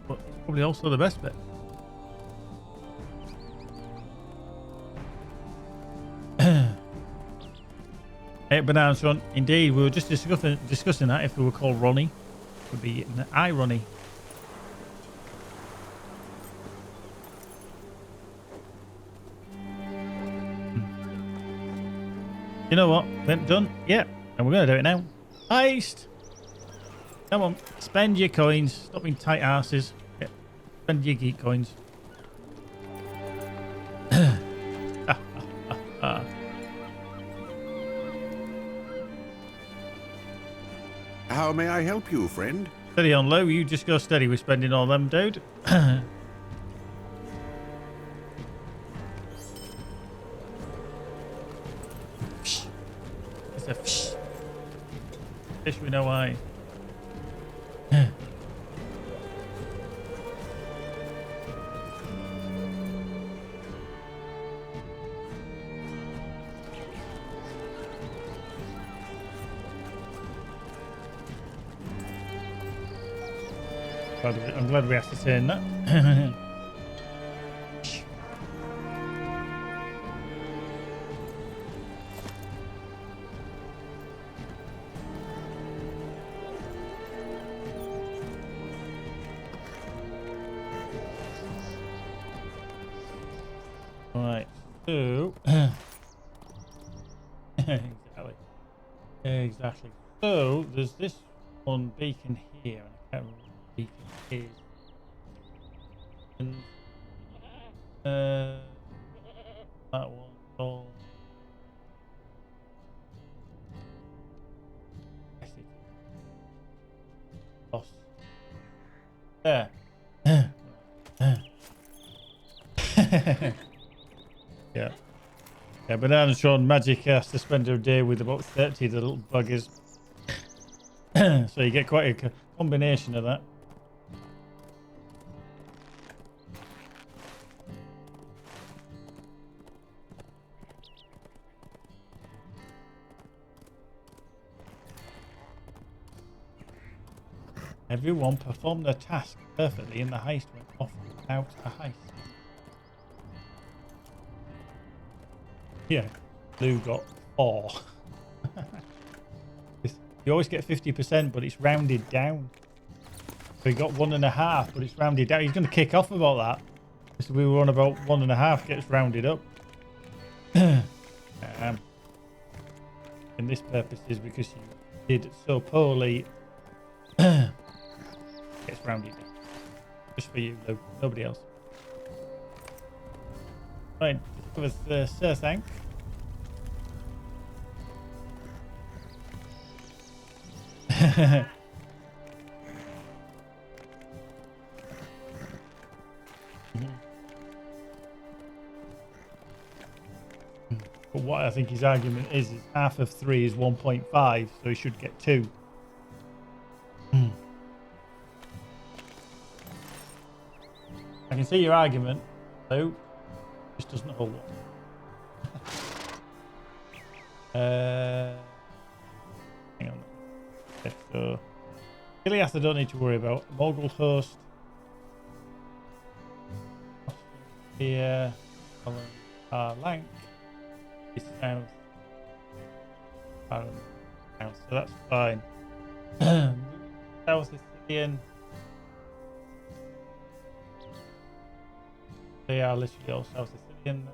But it's probably also the best bit. Hey, Banana Son, indeed, we were just discussing that if we were called Ronnie. It would be an irony. You know what? Went done? Yeah. And we're going to do it now. Heist! Come on. Spend your coins. Stop being tight asses. Yeah. Spend your geek coins. How may I help you, friend? Steady on low. You just go steady with spending all them, dude. a fish. Fish with no eyes. I'm glad we ascertained that. Right, so exactly. So there's this one beacon here, and I can't remember what the beacon is. And that one called Lost. There. Yeah. Yeah, Banana Sean Magic has to spend a day with about 30 of the little buggers. So you get quite a combination of that. Everyone performed their task perfectly in the heist when off without a heist. Yeah, Lou got 4. You always get 50%, but it's rounded down. So he got 1.5, but it's rounded down. He's going to kick off about that. So we were on about 1.5, gets rounded up. And this purpose is because you did so poorly. Gets rounded down. Just for you, Lou. Nobody else. Right, with Sir Thank. But what I think his argument is half of 3 is 1.5, so he should get 2. I can see your argument, though. Just doesn't hold up. Hang on. Okay, so Iliath I don't need to worry about. Mogul host. Here. Lank. Is south. South. So that's fine. South Sicilian. They are literally all South Sicilian.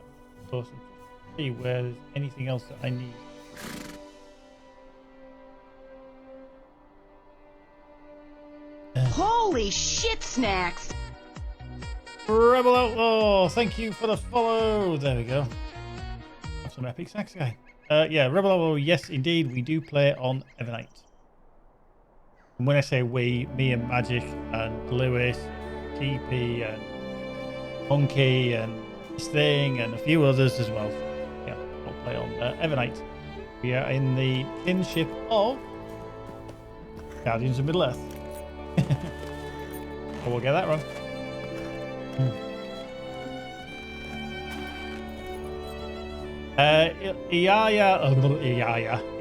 Awesome. See where there's anything else that I need. Holy shit snacks! Rebel Outlaw, thank you for the follow. There we go. Have some epic snacks, guy. Yeah, Rebel Outlaw, yes, indeed, we do play on Evernight. And when I say we, me and Magic and Lewis, TP and Monkey and this thing and a few others as well. So, yeah, I'll play on Evernight. We are in the kinship of Guardians of Middle-earth. I will get that wrong.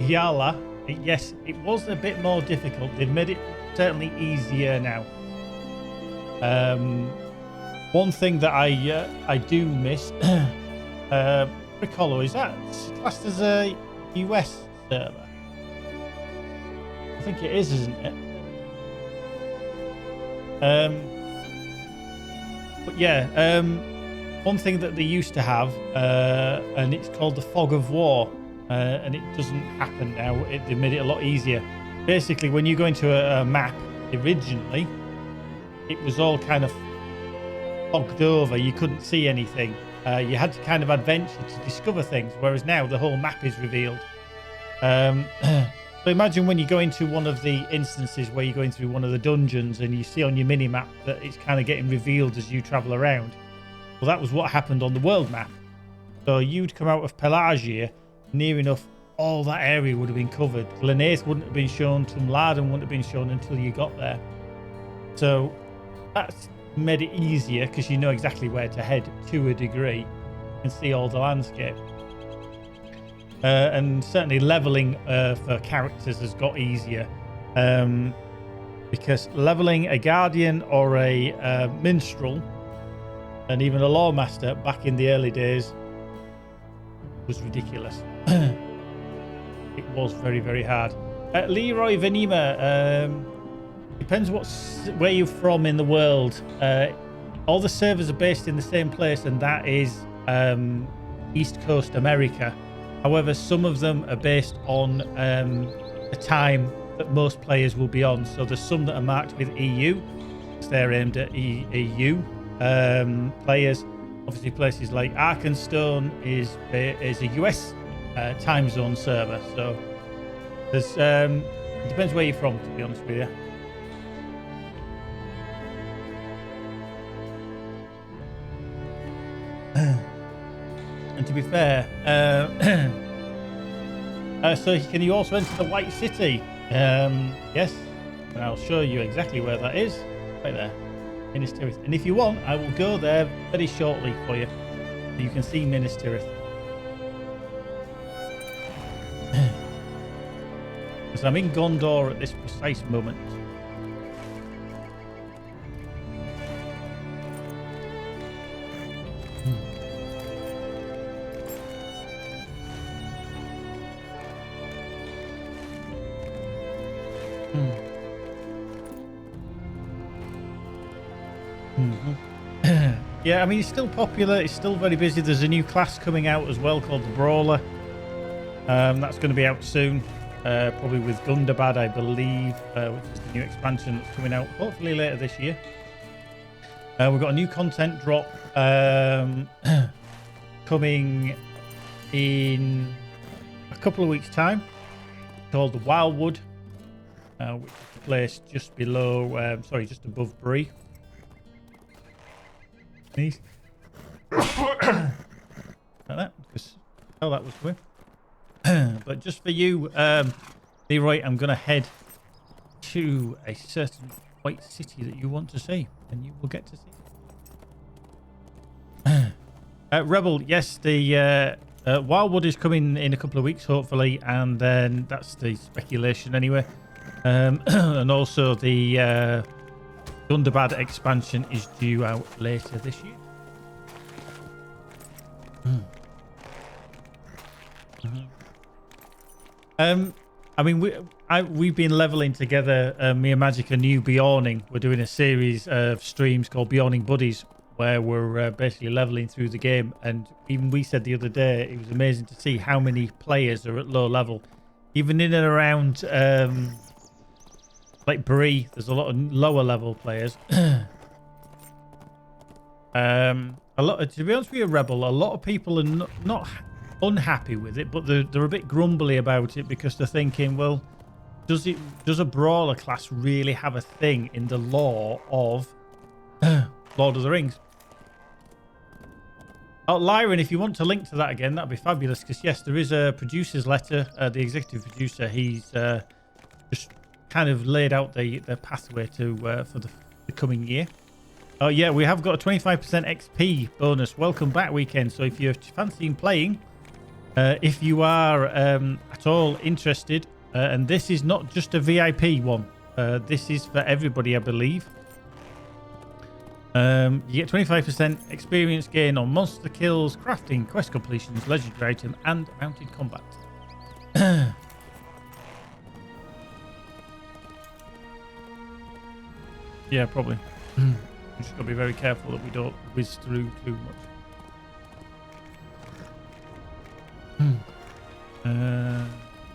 Iyala. Yes, it was a bit more difficult. They've made it certainly easier now. One thing that I do miss, Ricolo, is that classed as a US server? I think it is, isn't it? But yeah, one thing that they used to have, and it's called the Fog of War, and it doesn't happen now. They made it a lot easier. Basically, when you go into a map, originally, it was all kind of fogged over. You couldn't see anything. You had to kind of adventure to discover things, whereas now the whole map is revealed. So imagine when you go into one of the instances where you're going through one of the dungeons and you see on your mini-map that it's kind of getting revealed as you travel around. Well, that was what happened on the world map. So you'd come out of Pelagia near enough all that area would have been covered. Glenace wouldn't have been shown, Tumladen wouldn't have been shown until you got there. So that's made it easier because you know exactly where to head to a degree. You can see all the landscape. And certainly leveling for characters has got easier. Because leveling a Guardian or a Minstrel and even a Lawmaster back in the early days was ridiculous. It was very, very hard. Leroy Venima, depends where you're from in the world. All the servers are based in the same place, and that is East Coast America. However, some of them are based on the time that most players will be on. So there's some that are marked with EU, because they're aimed at EU players. Obviously, places like Arkenstone is a US time zone server. So there's it depends where you're from, to be honest with you. And to be fair, so can you also enter the White City? Yes, and I'll show you exactly where that is. Right there, Minas Tirith. And if you want, I will go there very shortly for you, so you can see Minas Tirith. Because I'm in Gondor at this precise moment. Yeah, I mean, it's still popular. It's still very busy. There's a new class coming out as well called the Brawler. That's going to be out soon. Probably with Gundabad, I believe, which is the new expansion that's coming out hopefully later this year. We've got a new content drop coming in a couple of weeks' time called the Wildwood, which is placed just below, just above Bree. Like that, because that was quick. But just for you, Leroy, I'm going to head to a certain white city that you want to see, and you will get to see. Rebel, yes, the Wildwood is coming in a couple of weeks, hopefully, and then that's the speculation anyway. And also the Gundabad expansion is due out later this year. I mean, we've been leveling together. Me and Magic are new Bjorning. We're doing a series of streams called Bjorning Buddies, where we're basically leveling through the game. And even we said the other day, it was amazing to see how many players are at low level, even in and around. Like Bree, there's a lot of lower level players. To be honest with you, Rebel, a lot of people are not unhappy with it, but they're a bit grumbly about it because they're thinking, well, does a brawler class really have a thing in the lore of Lord of the Rings? Oh, Lyron, if you want to link to that again, that'd be fabulous. Because yes, there is a producer's letter. The executive producer, he's just kind of laid out the pathway to for the coming year. Oh yeah, we have got a 25% XP bonus. Welcome back weekend. So if you're fancying playing, if you are at all interested, and this is not just a VIP one, this is for everybody, I believe. You get 25% experience gain on monster kills, crafting, quest completions, legendary item, and mounted combat. Yeah, probably. Just got to be very careful that we don't whiz through too much.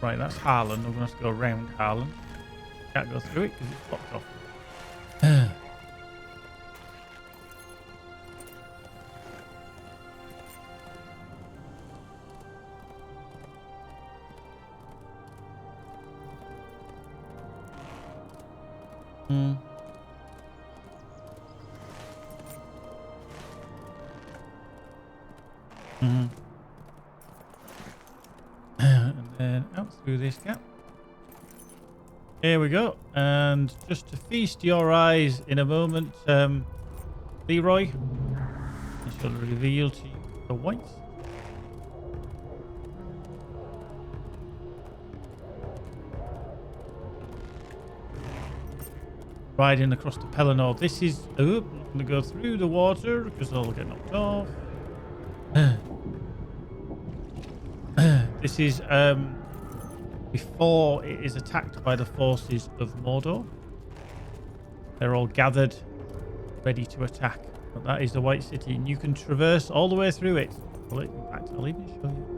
Right, that's Harlan. We're going to have to go around Harlan. Can't go through it because it's blocked off. And then out through this gap. Here we go. And just to feast your eyes in a moment, Leroy, I shall reveal to you the whites. Riding across the Pelennor. This is... Oh, I'm going to go through the water because I'll get knocked off. This is before it is attacked by the forces of Mordor. They're all gathered, ready to attack. But that is the White City, and you can traverse all the way through it. In fact, I'll even show you.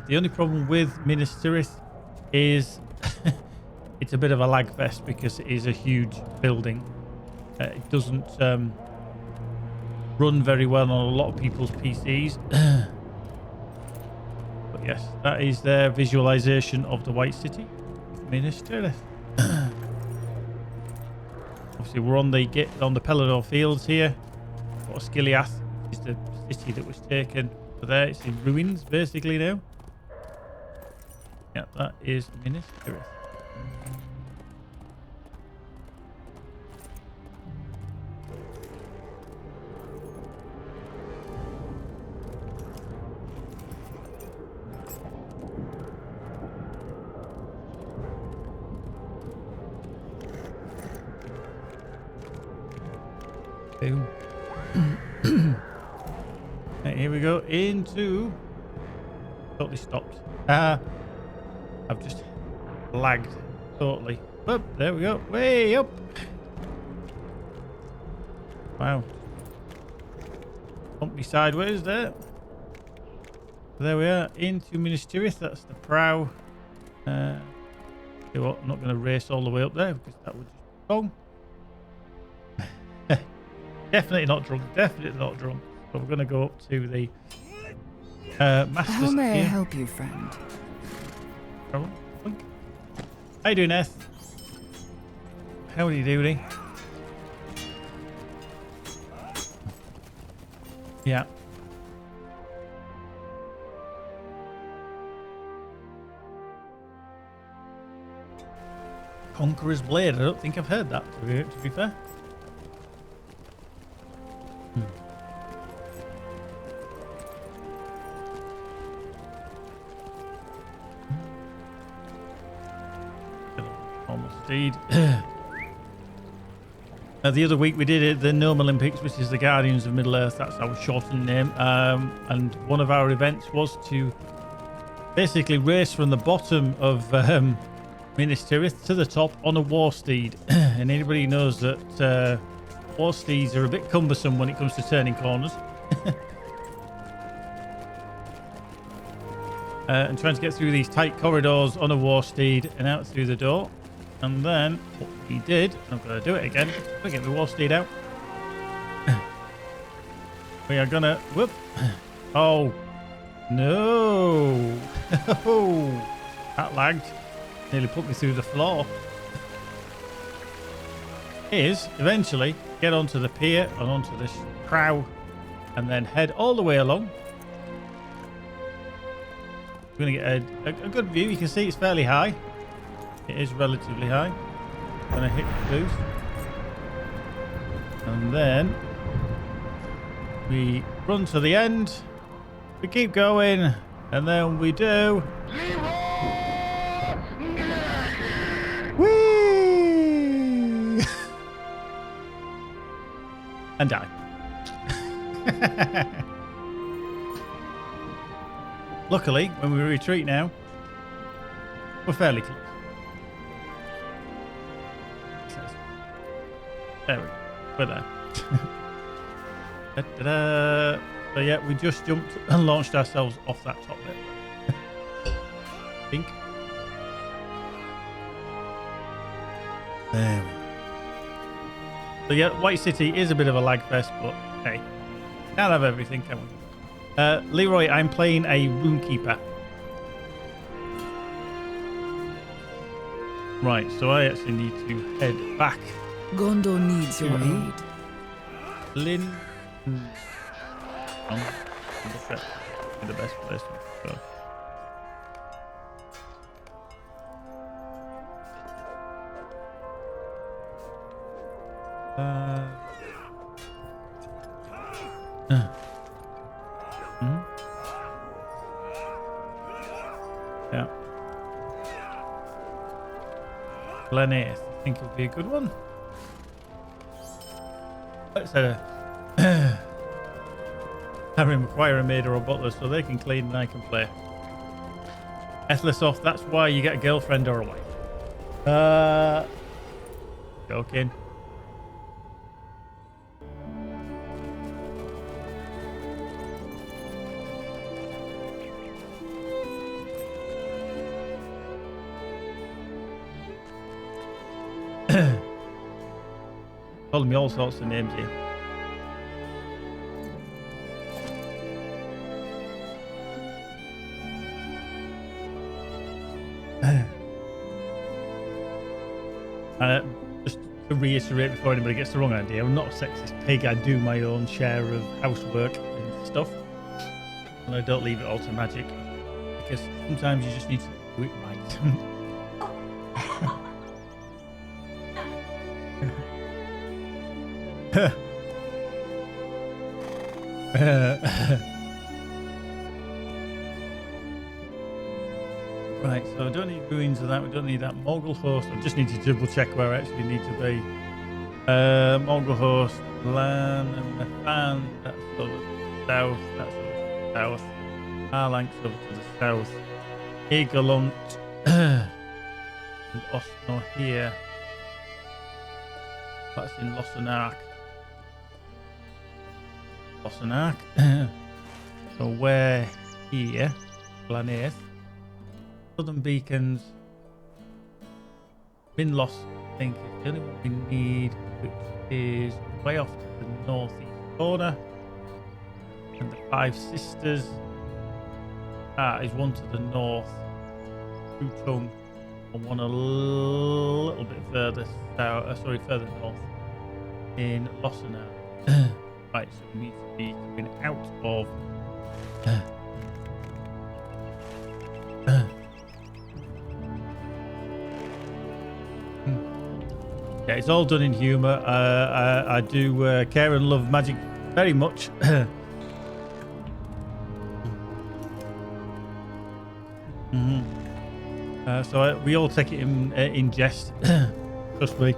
The only problem with Minas Tirith is it's a bit of a lag fest because it is a huge building. It doesn't run very well on a lot of people's PCs. But yes, that is their visualization of the White City, Minas Tirith. Obviously, we're on the Pelennor Fields here. Got Skiliath, which is the city that was taken. So there, it's in ruins basically now. Yeah, that is Minas Tirith. Boom. Right, here we go into... Totally stopped. I've just lagged totally. Up, there we go. Way up. Wow. Bumped me sideways there. There we are. Into Minas Tirith. That's the prow. You know what? I'm not going to race all the way up there because that would just be wrong. Definitely not drunk. Definitely not drunk. So we're going to go up to the Master's. How may I help you, friend? How you doing, Eth? Howdy doody. Yeah. Conqueror's Blade. I don't think I've heard that, to be fair. Indeed. The other week we did the Gnome Olympics, which is the Guardians of Middle-earth. That's our shortened name. And one of our events was to basically race from the bottom of Minas Tirith to the top on a war steed. And anybody knows that war steeds are a bit cumbersome when it comes to turning corners. And trying to get through these tight corridors on a war steed and out through the door. And then what we did, I'm going to do it again. We'll get the war steed out. We are going to... Whoop. Oh. No. Oh. That lagged. Nearly put me through the floor. Is eventually get onto the pier and onto this prow and then head all the way along. We're going to get a good view. You can see it's fairly high. It is relatively high. Going to hit the boost. And then we run to the end. We keep going. And then we do... Whee! And die. Luckily, when we retreat now, we're fairly close. There we go. We're there. Da-da-da. So yeah, we just jumped and launched ourselves off that top bit. I think. There we go. So yeah, White City is a bit of a lag fest, but hey, can't have everything, can we? Leroy, I'm playing a Rune-keeper. Right, so I actually need to head back. Gondor needs your Mhm. aid. Lynn. The best place to go. Mhm. Yeah. Gleneth, I think it'll be a good one. Let's Harry Maguire made her a butler so they can clean and I can play. Ethlisoft, that's why you get a girlfriend or a wife. Joking. Calling me all sorts of names here. Just to reiterate before anybody gets the wrong idea, I'm not a sexist pig. I do my own share of housework and stuff. And I don't leave it all to magic. Because sometimes you just need to do it right. Right, so I don't need ruins of that. We don't need that. Mogul host. I just need to double check where I actually need to be. Mogul host, Lan and Nathan. That's over to the south. That's over to the south. Arlank's over to the south. Egalunt and Osno here. That's in Lossenark. So we're here. Gleneth. Southern Beacons. Minlos, I think, is the only one we need, which is way off to the northeast corner. And the Five Sisters. Is one to the north. Utung, and one a little bit further south. Further north in Lossenar. Right, so we need to be coming out of. Yeah, it's all done in humour. I do care and love magic very much. So we all take it in jest. Trust me.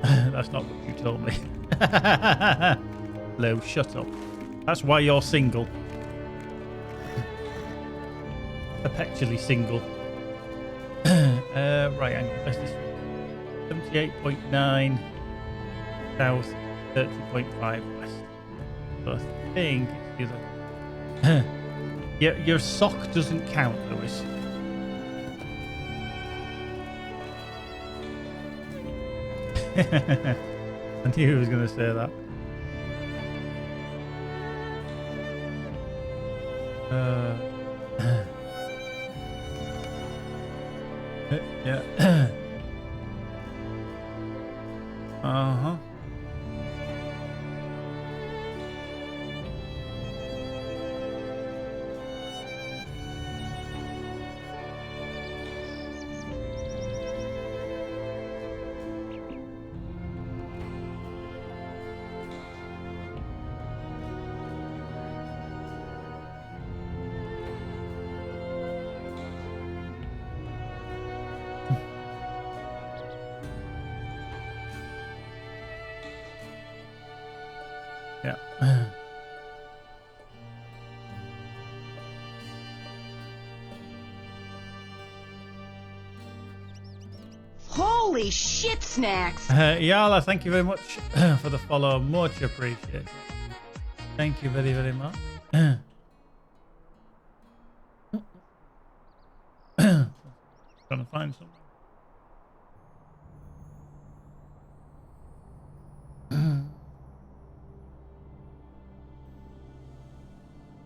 That's not what you told me. Lou, shut up. That's why you're single. Perpetually single. Right, hang on. Where's this? 78.9 south, 30.5 west. So I think it's the other. Your sock doesn't count, Lewis. I knew he was going to say that. Yeah. Uh-huh. Yeah. Holy shit, Snacks! Yala, thank you very much for the follow. Much appreciated. Thank you very, very much. Trying to find something.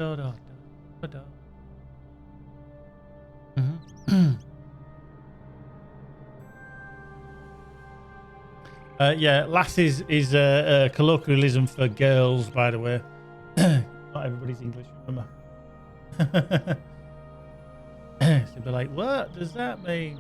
Da, da, da, da. Mhm. Yeah, lasses is a colloquialism for girls, by the way. Not everybody's English, remember. So be like, what does that mean?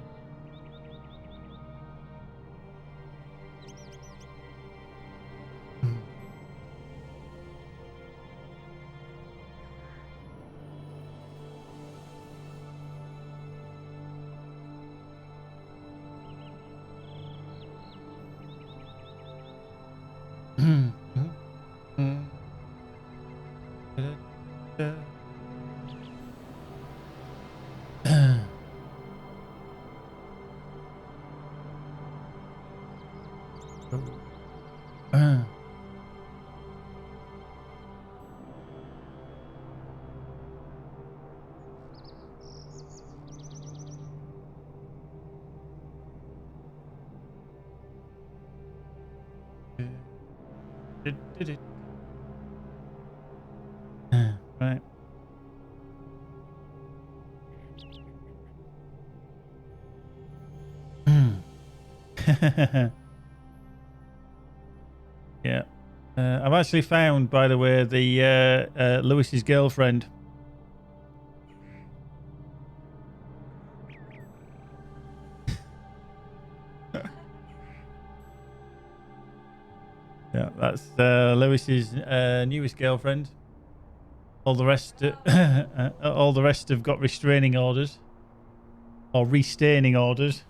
Right. Yeah. I've actually found, by the way, the Lewis's girlfriend. Yeah, that's Lewis's newest girlfriend. All the rest, all the rest have got restraining orders or restaining orders.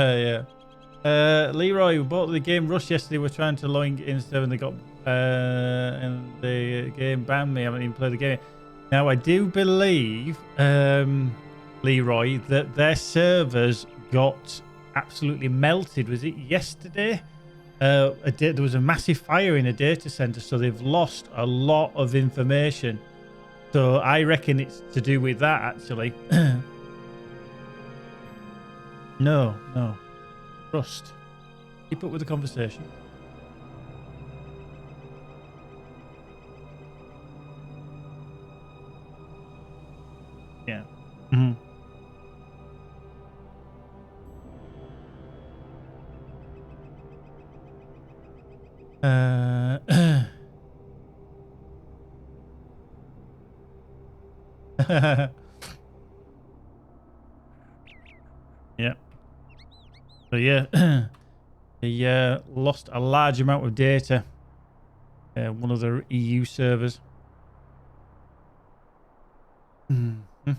Yeah. Leroy, we bought the game Rush yesterday. We're trying to log in stuff and they got and the game banned me. I haven't even played the game. Now I do believe, Leroy, that their servers got absolutely melted. Was it yesterday? There was a massive fire in a data center, so they've lost a lot of information. So I reckon it's to do with that, actually. No. Trust. Keep up with the conversation. Yeah. Mm-hmm. Yeah. So yeah, they lost a large amount of data. One of the EU servers. Mm-hmm.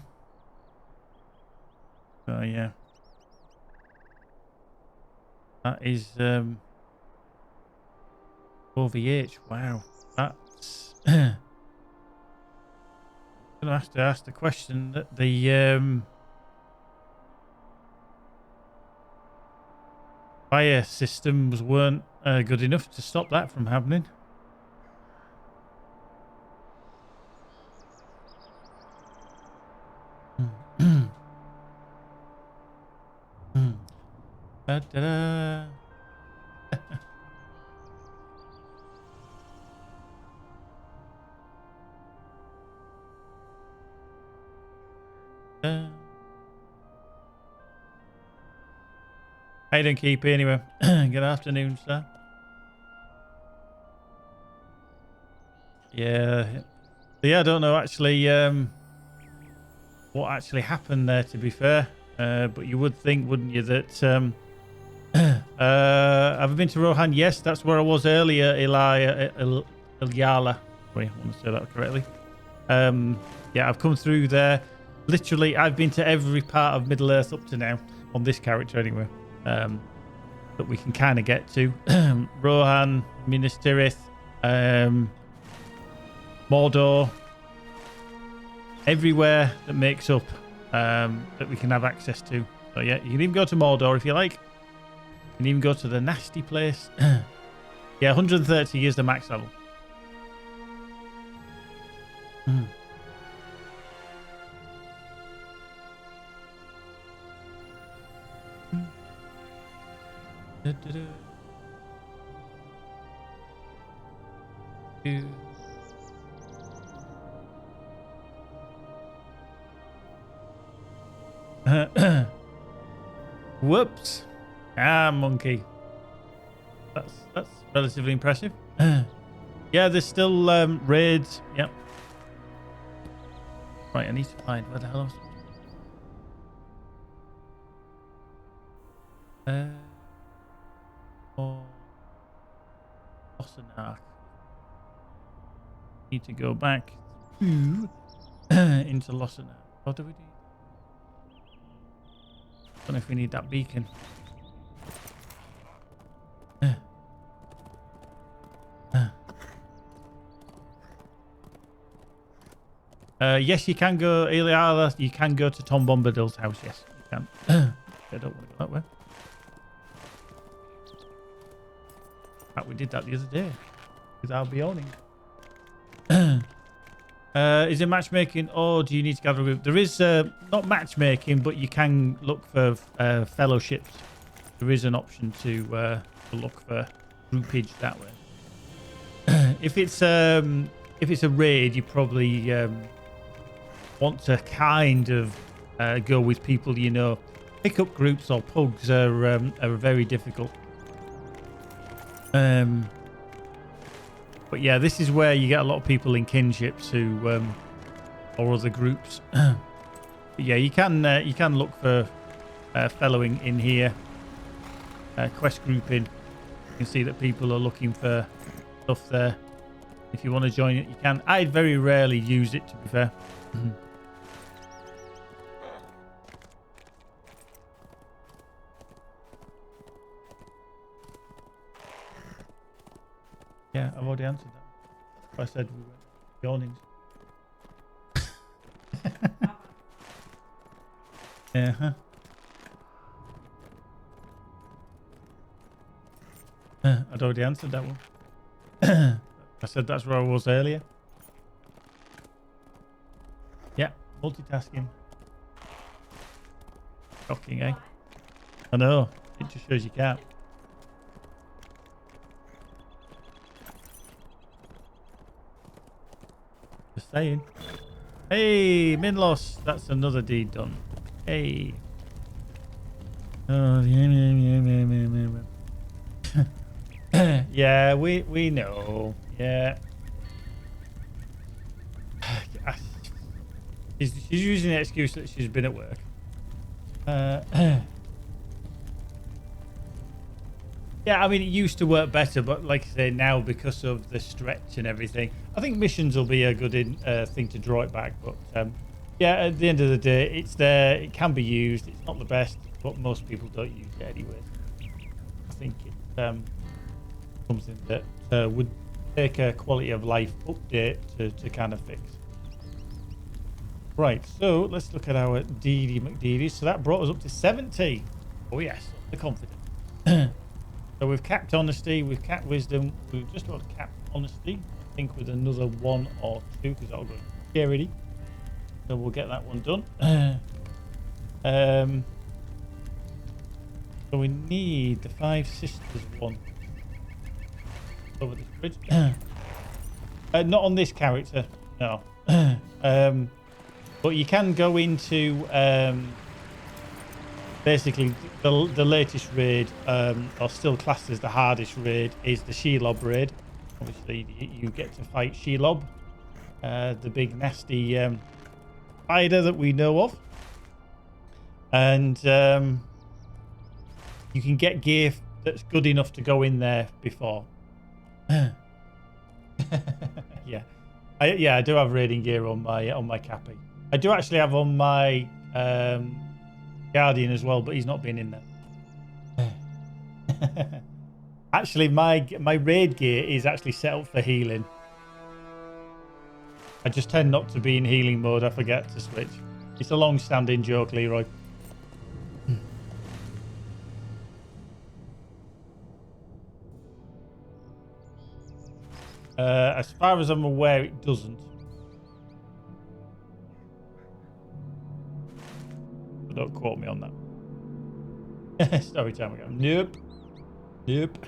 So yeah, that is OVH. Wow, that's. I'm gonna have to ask the question that the fire systems weren't good enough to stop that from happening. Da-da-da. How you doing, Keeper? Anyway, good afternoon, sir. Yeah. Yeah, I don't know actually what actually happened there, to be fair. But you would think, wouldn't you, that have I been to Rohan? Yes, that's where I was earlier, Ilyala. Sorry, I want to say that correctly. Yeah, I've come through there. Literally, I've been to every part of Middle Earth up to now, on this character anyway, that we can kind of get to. Rohan, Minas Tirith, Mordor, everywhere that makes up that we can have access to. So yeah, you can even go to Mordor if you like. You can even go to the nasty place. Yeah, 130 is the max level. Whoops. Ah, monkey. That's relatively impressive. Yeah, there's still raids. Yep. Right, I need to find where the hell else. Oh, Lossenach. Need to go back to into Lossenach. What do we do? Don't know if we need that beacon. Yes, you can go, Eliara. You can go to Tom Bombadil's house. Yes, you can. I don't want to go that way. In fact, we did that the other day with our Beyonding. Is it matchmaking or do you need to gather a group? There is not matchmaking, but you can look for fellowships. There is an option to look for groupage that way. If it's a raid, you probably want to kind of go with people you know. Pickup groups or pugs are very difficult. But yeah, this is where you get a lot of people in kinships who or other groups. But yeah, you can look for fellowing in here. Quest grouping. You can see that people are looking for stuff there. If you want to join it, you can. I very rarely use it, to be fair. Yeah, I've already answered that. I said we went yawnings. Yeah, huh? I'd already answered that one. I said that's where I was earlier. Yeah, multitasking. Shocking, eh? I know. It just shows you can't. Just saying. Hey, Minlos. That's another deed done. Hey. Oh, yeah, we know. Yeah. She's using the excuse that she's been at work. Yeah, I mean, it used to work better, but like I say, now because of the stretch and everything, I think missions will be a good thing to draw it back. But yeah, at the end of the day, it's there. It can be used. It's not the best, but most people don't use it anyway. I think it's something that would take a quality of life update to kind of fix. Right, so let's look at our DD McDD. So that brought us up to 70. Oh yes, the confident. So we've capped honesty, we've capped wisdom, we've just got capped honesty. I think with another 1 or 2 because that'll go to charity. So we'll get that one done. So we need the 5 sisters one over this bridge. Not on this character, no. But you can go into basically the latest raid, or still classed as the hardest raid, is the Shelob raid. Obviously, you get to fight Shelob, the big nasty spider that we know of, and you can get gear that's good enough to go in there before. Yeah, I do have raiding gear on my Cappy. I do actually have on my Guardian as well, but he's not been in there. Actually, my raid gear is actually set up for healing. I just tend not to be in healing mode. I forget to switch. It's a long-standing joke, Leroy. As far as I'm aware, it doesn't. Don't quote me on that. Story time again. Nope. Nope.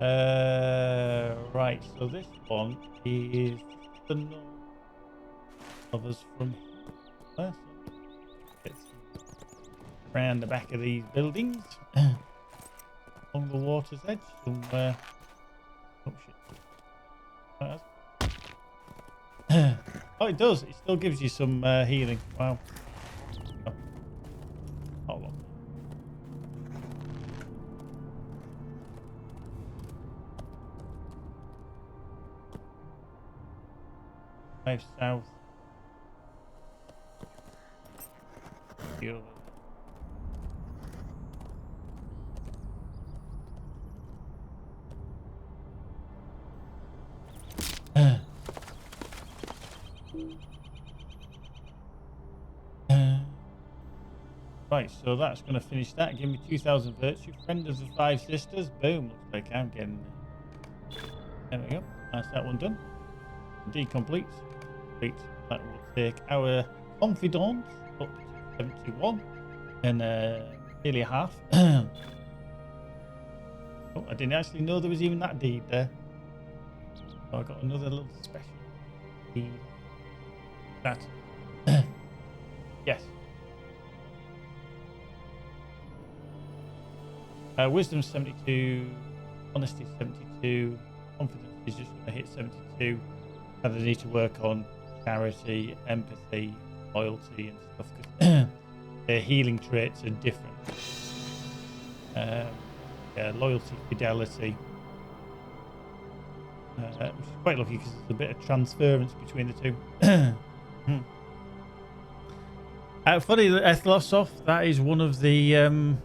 Right, so this one is the north of us from here. So it's around the back of these buildings. Along the water's edge somewhere. Oh shit. Oh, it does. It still gives you some healing. Wow. Oh. Not long. Drive south. The other. Right, so that's going to finish that. Give me 2,000 virtue. Friend of the Five Sisters. Boom. Looks like I'm getting there. We go. That's that one done. Indeed complete. Complete. That will take our confidence up to 71 and nearly half. Oh, I didn't actually know there was even that deed there. So I got another little special deed. That. Yes. Wisdom 72, honesty 72, confidence is just going to hit 72. And they need to work on charity, empathy, loyalty, and stuff because their healing traits are different. Yeah, loyalty, fidelity, which is quite lucky because there's a bit of transference between the two. Funny that Ethlos that is one of the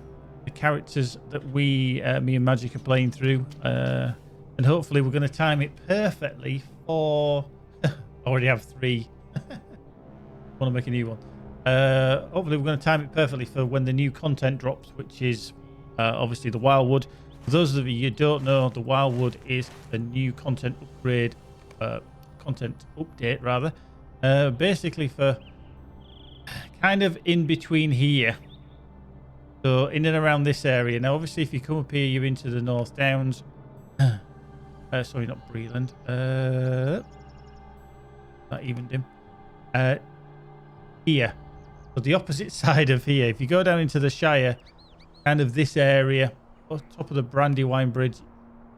characters that me and Magic are playing through, and hopefully we're going to time it perfectly for I already have 3. Want to make a new one. Hopefully we're going to time it perfectly for when the new content drops, which is obviously the Wildwood. For those of you who don't know, the Wildwood is a new content upgrade, content update rather, basically for kind of in between here. So in and around this area. Now, obviously, if you come up here, you're into the North Downs. Sorry, not Breland. Not even dim. Here. So the opposite side of here. If you go down into the Shire, kind of this area, on top of the Brandywine Bridge,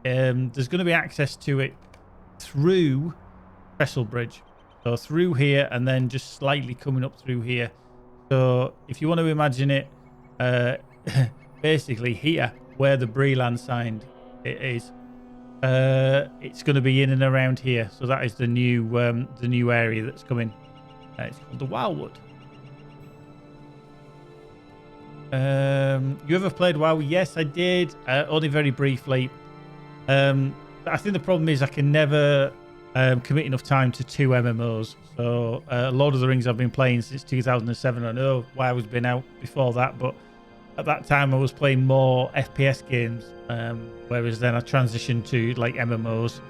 there's going to be access to it through Trestle Bridge. So through here and then just slightly coming up through here. So if you want to imagine it, basically here where the Breland sign is, it's going to be in and around here. So that is the new area that's coming. It's called the Wildwood. You ever played WoW? Yes, I did. Only very briefly. I think the problem is I can never commit enough time to 2 MMOs. So Lord of the Rings I've been playing since 2007. I know WoW has been out before that, but at that time I was playing more FPS games, whereas then I transitioned to like MMOs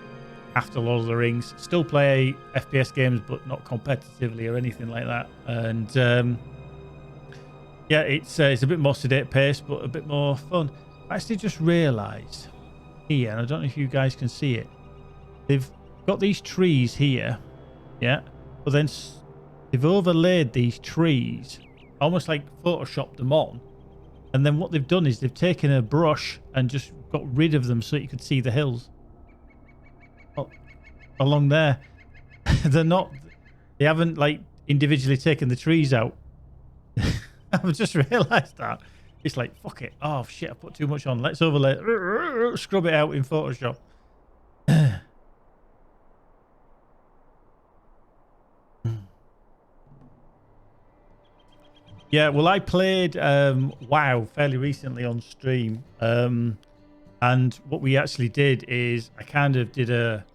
after Lord of the Rings. Still play FPS games, but not competitively or anything like that. And yeah, it's a bit more sedate pace, but a bit more fun. I actually just realised here, and I don't know if you guys can see it, they've got these trees here, yeah, but then they've overlaid these trees, almost like photoshopped them on, and then what they've done is they've taken a brush and just got rid of them so you could see the hills along there. They haven't like individually taken the trees out. I've just realised that. It's like, fuck it. Oh, shit, I put too much on. Let's overlay. Scrub it out in Photoshop. Yeah, well, I played WoW fairly recently on stream. And what we actually did is I kind of did a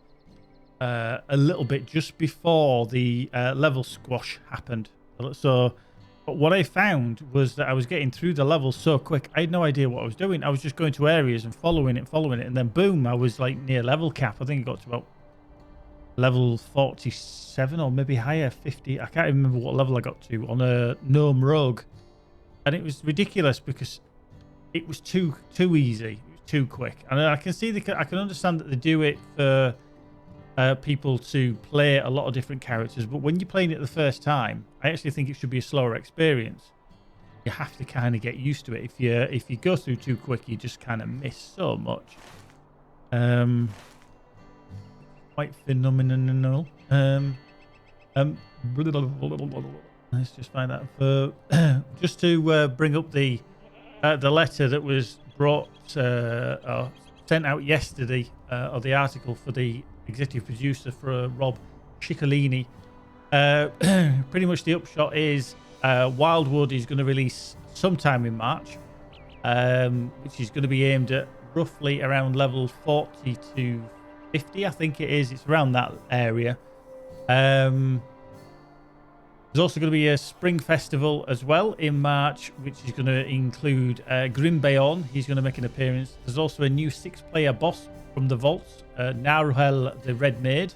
little bit just before the level squash happened. So... But what I found was that I was getting through the levels so quick. I had no idea what I was doing. I was just going to areas and following it. And then boom, I was like near level cap. I think it got to about level 47 or maybe higher, 50. I can't even remember what level I got to on a gnome rogue. and it was ridiculous because it was too easy, it was too quick. And I can see I can understand that they do it for people to play a lot of different characters, but when you're playing it the first time, I actually think it should be a slower experience. You have to kind of get used to it. If you go through too quick, you just kind of miss so much. Quite phenomenal. Let's just find out for just to bring up the letter that was brought or sent out yesterday, or the article for the executive producer for Rob Ciccolini. Pretty much the upshot is Wildwood is going to release sometime in March, which is going to be aimed at roughly around level 40 to 50, I think it is. It's around that area. There's also going to be a spring festival as well in March, which is going to include Grimbeon. He's going to make an appearance. There's also a new 6-player boss from the vaults, Naruel the Red Maid.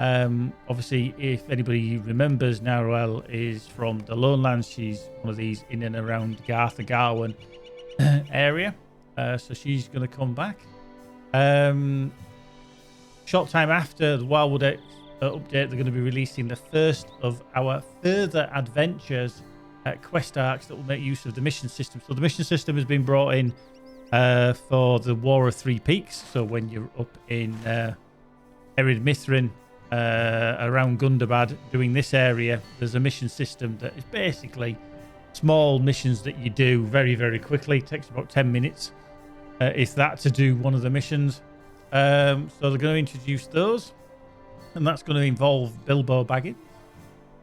Obviously, if anybody remembers, Naruel is from the Lowlands. She's one of these in and around Garth Garwen area. So she's going to come back. Short time after the Wildwood update, they're going to be releasing the first of our further adventures quest arcs that will make use of the mission system. So the mission system has been brought in for the War of Three Peaks. So when you're up in Erid Mithrin, around Gundabad, doing this area, there's a mission system that is basically small missions that you do very, very quickly. It takes about 10 minutes, if that, to do one of the missions. So they're going to introduce those, and that's going to involve Bilbo Baggins.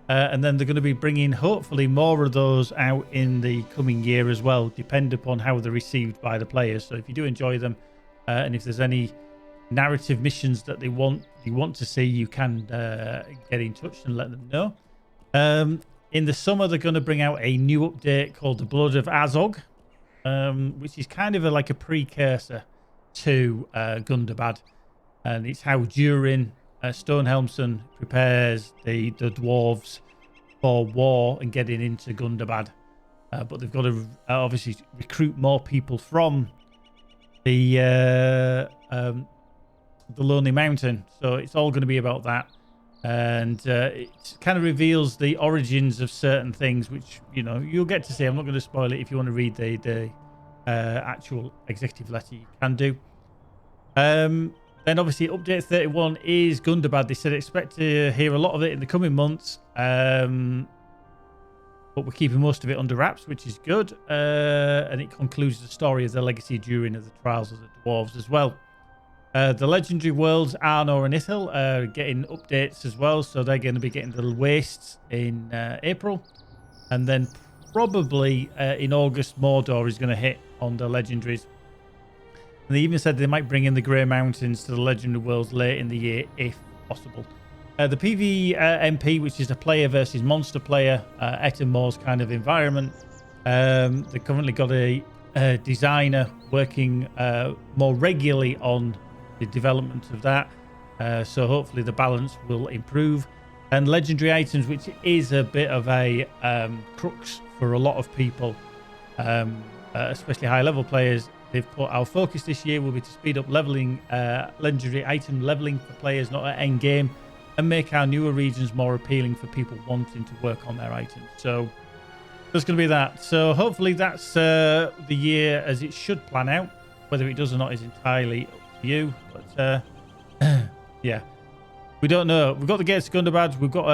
And then they're going to be bringing, hopefully, more of those out in the coming year as well, depend upon how they're received by the players. So if you do enjoy them, and if there's any narrative missions that you want to see, you can get in touch and let them know. In the summer, they're going to bring out a new update called The Blood of Azog, which is kind of like a precursor to Gundabad, and it's how Durin Stonehelmson prepares the dwarves for war and getting into Gundabad. But they've got to obviously recruit more people from the Lonely Mountain, so it's all going to be about that. And it kind of reveals the origins of certain things, which you'll get to see. I'm not going to spoil it. If you want to read the actual executive letter, you can do. Then obviously update 31 is Gundabad. They said expect to hear a lot of it in the coming months, but we're keeping most of it under wraps, which is good. And it concludes the story of the legacy during of the trials of the dwarves as well. The legendary worlds Arnor and Ithil are getting updates as well, so they're going to be getting the wastes in April, and then probably in August Mordor is going to hit on the legendaries. And they even said they might bring in the Grey Mountains to the legendary worlds late in the year if possible. The PvMP, which is a player versus monster player, Etten Moore's kind of environment. They've currently got a designer working more regularly on the development of that, so hopefully the balance will improve. And legendary items, which is a bit of a crux for a lot of people, especially high level players. They've put our focus this year will be to speed up leveling, legendary item leveling for players not at end game, and make our newer regions more appealing for people wanting to work on their items. So there's going to be that. So hopefully that's the year as it should plan out. Whether it does or not is entirely up to you. But yeah, we don't know. We've got the Gates of Gundabad. We've got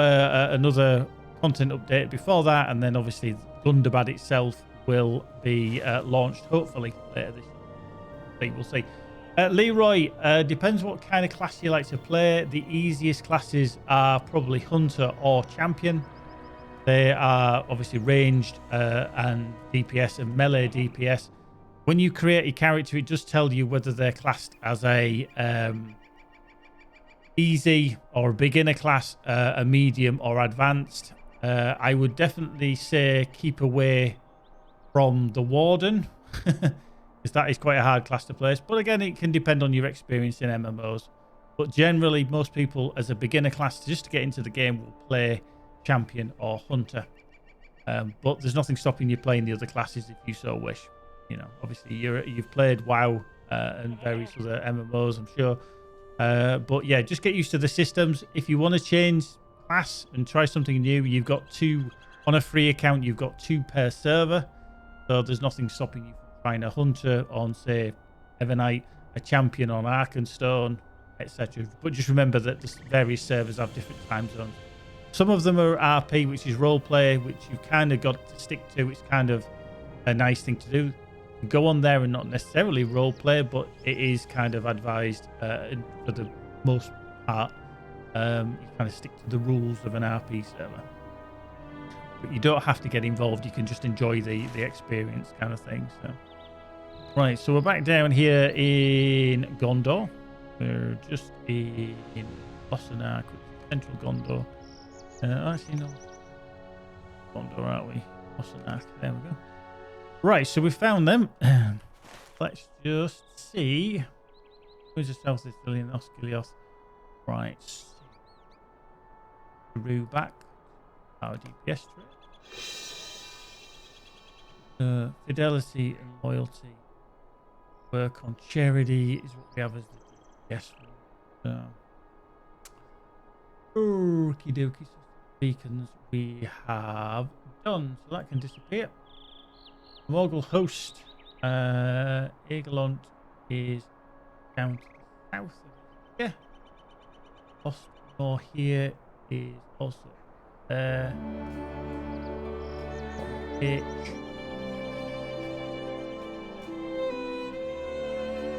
another content update before that, and then obviously Gundabad itself will be launched hopefully later this year. We'll see. Leroy, depends what kind of class you like to play. The easiest classes are probably Hunter or Champion. They are obviously ranged and DPS and melee DPS. When you create a character, it does tell you whether they're classed as a easy or a beginner class, a medium or advanced. I would definitely say keep away from the Warden, because that is quite a hard class to place. But again, it can depend on your experience in MMOs. But generally, most people as a beginner class, just to get into the game, will play Champion or Hunter. But there's nothing stopping you playing the other classes if you so wish. You know, obviously you've played WoW and various other MMOs, I'm sure. But yeah, just get used to the systems. If you want to change class and try something new, you've got 2 on a free account. You've got 2 per server, so there's nothing stopping you from trying a hunter on, say, Evernight, a champion on Arkenstone, etc. But just remember that the various servers have different time zones. Some of them are RP, which is roleplay, which you've kind of got to stick to. It's kind of a nice thing to do. Go on there and not necessarily roleplay, but it is kind of advised for the most part. You kind of stick to the rules of an RP server. But you don't have to get involved. You can just enjoy the experience kind of thing. So, right, so we're back down here in Gondor. We're just in Osnabrück, central Gondor. Actually, no. Gondor, aren't we? Osnabrück. There we go. Right, so we found them. Let's just see. Where's the South Sicilian Oscilios? Right. Peru back. Our DPS trip. Fidelity and loyalty. Work on charity is what we have as the DPS one. Okie dokie. So beacons we have done. So that can disappear. Morgul host. Egelont is down to the south of here. Ostmore here is also there.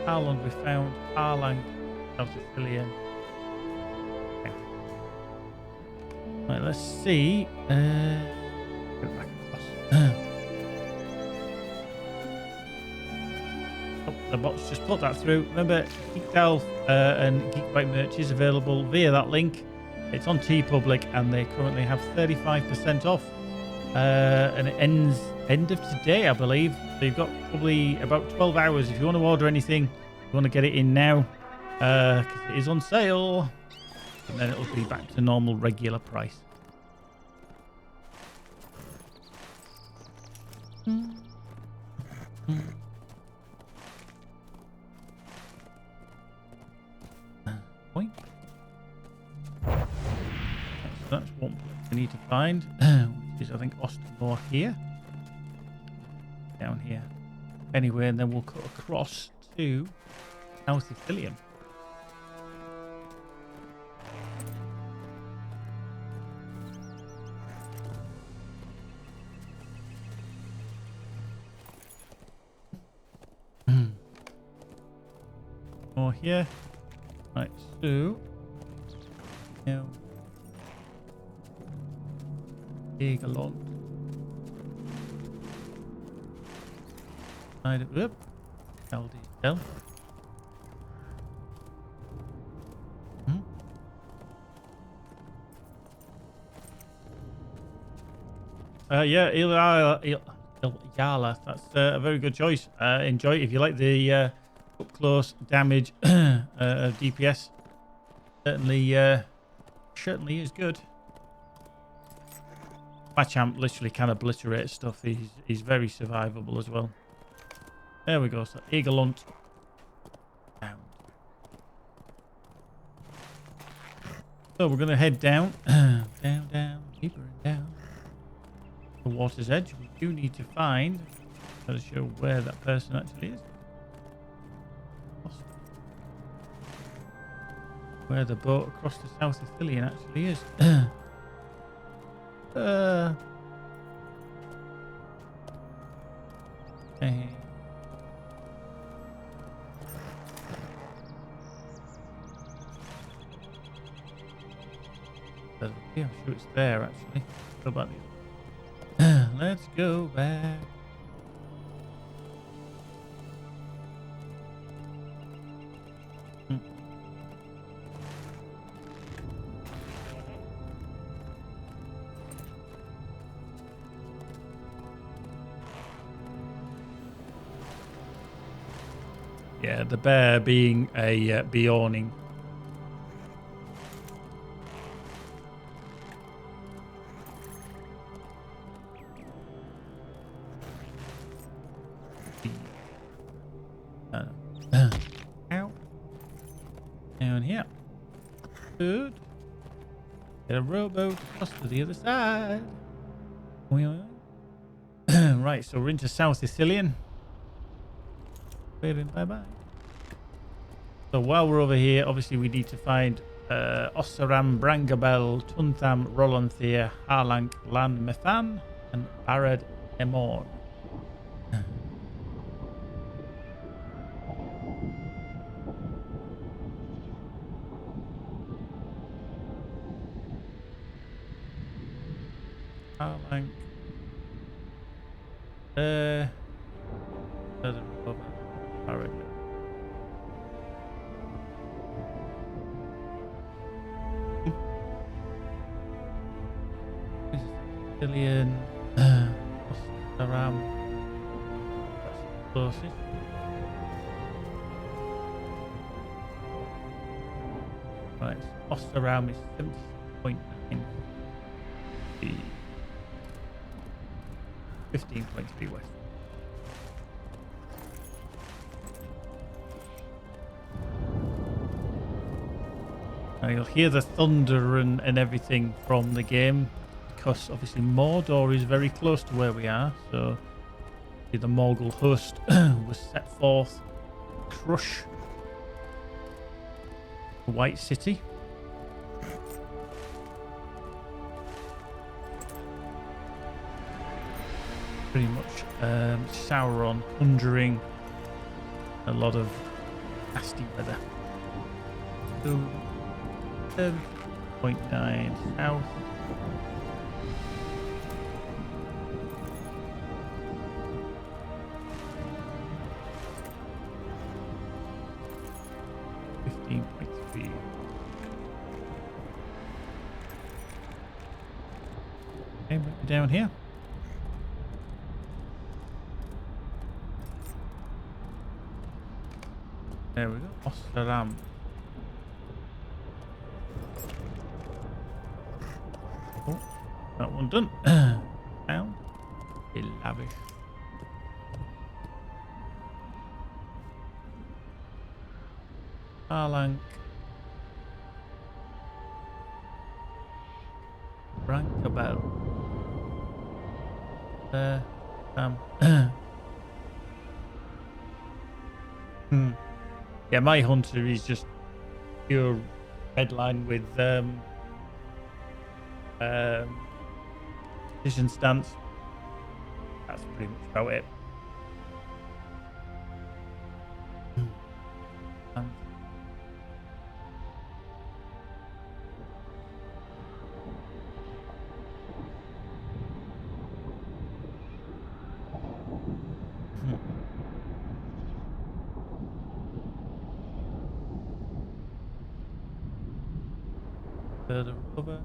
Arlong we found. Arlang, South Sicilian. Okay. Right, let's see. Go back across. The bots just put that through. Remember, Geek Delve and Geekbyte merch is available via that link. It's on TeePublic and they currently have 35% off. And it ends end of today, I believe. So you've got probably about 12 hours if you want to order anything. You want to get it in now because it is on sale. And then it'll be back to normal regular price. Point. So that's one place we need to find, which is I think Ostmore here. Down here. Anyway, and then we'll cut across to South Sicilian. More here. Right, so now Egelont. Side of up. LDL. Yeah, Yala. That's a very good choice. Enjoy it if you like the up close damage DPS. Certainly is good. My champ literally can obliterate stuff. He's very survivable as well. There we go. So Egelont. Down. So we're going to head down, down, deeper and down. The water's edge. We do need to find. Got to show where that person actually is. Where the boat across the South Sicilian actually is. Hey. Yeah, I'm sure it's there actually. Go back. Let's go back. Yeah, the bear being a Bjorning. Good. Get a rowboat across to the other side. Right, so we're into South Sicilian. Waving bye-bye. So while we're over here, obviously we need to find Ossaram, Brangabel, Tuntham, Rolanthir, Harlank, Lan Methan, and Barad Emorn. Harlank. Barad. Sicilian, Ossaram. That's the closest. Right, so Ossaram is 70.9. 15.3 west. Now you'll hear the thunder and everything from the game, because obviously Mordor is very close to where we are. So the Morgul host was set forth to crush the White City. Pretty much Sauron conjuring a lot of nasty weather. So 7.9 south. Okay, we're down here. There we go. Ossaram. Oh, that one done. Down. Lavish. Harlank. Brankabel. There. Yeah, my hunter is just pure headline with decision stance. That's pretty much about it. Further over.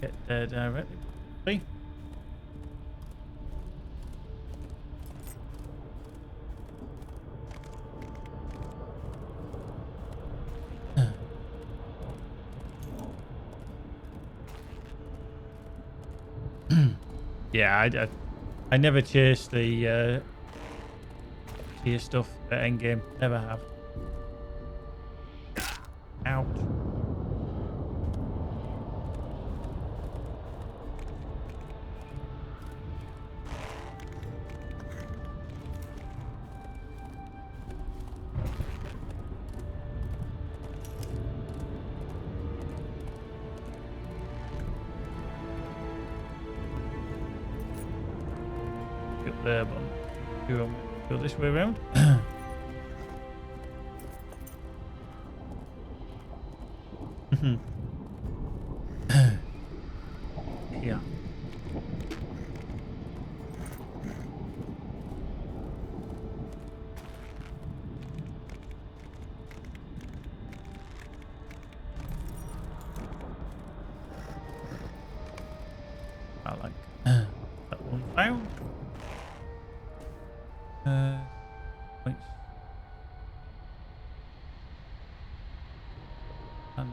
Get there directly. See? Yeah, I never chase the tier stuff at endgame. Never have. Out. Up there, but go this way around. Yeah. I like that one found. Points. And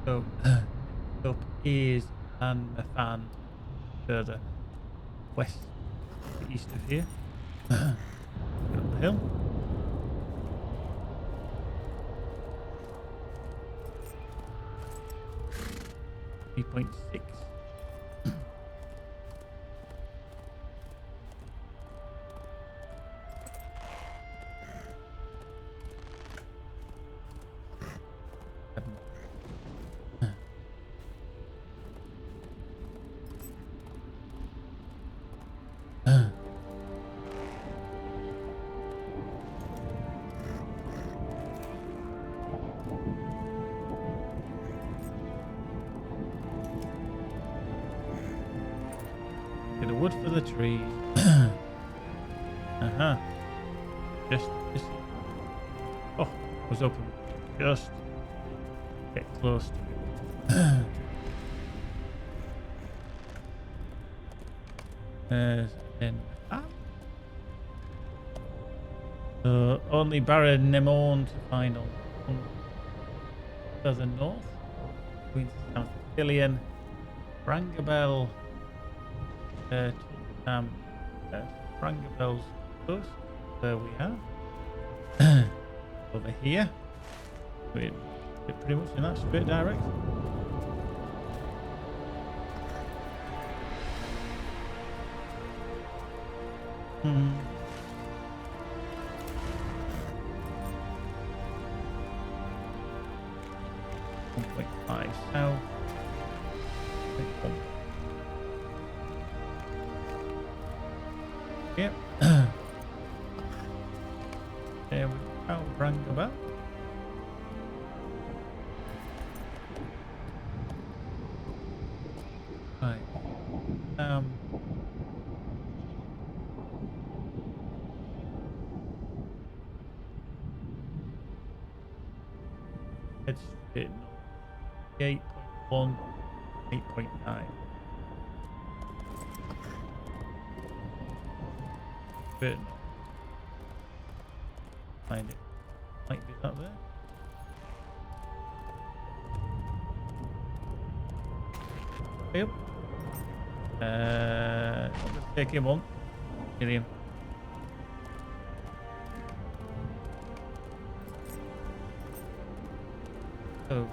So, up is Anmefan, further west, east of here. Up the hill. .6. Bit of wood for the trees. Uh-huh. Just. Oh, was open. Just get close to it. There's an only Barra Nemorn to find on further north. Queen's South Billion. Rangabel. Rangabel's close. There we are. Over here. We're pretty much in that straight direction. Hmm. .5 south. Yep. There we go. Roundabout. Right. Head straight north. 8.1, 8.9. Straight north. Find it. Might be that there. Yep. I'll just take him on. Kill him. So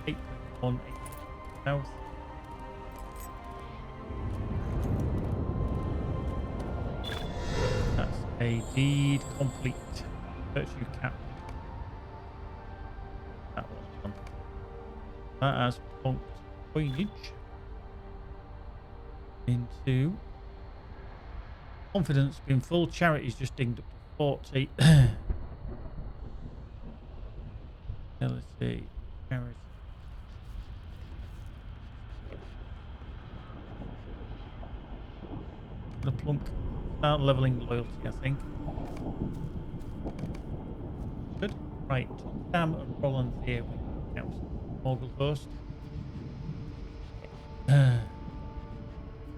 8.1 south. That's a deed complete. Virtue cap. That one's done. That has punked coinage into confidence being full. Charity's just dinged up to 40. Let's see. Charity. The plunk. Start leveling loyalty, I think. Good. Right. Sam and Roland here with House. Morgul host.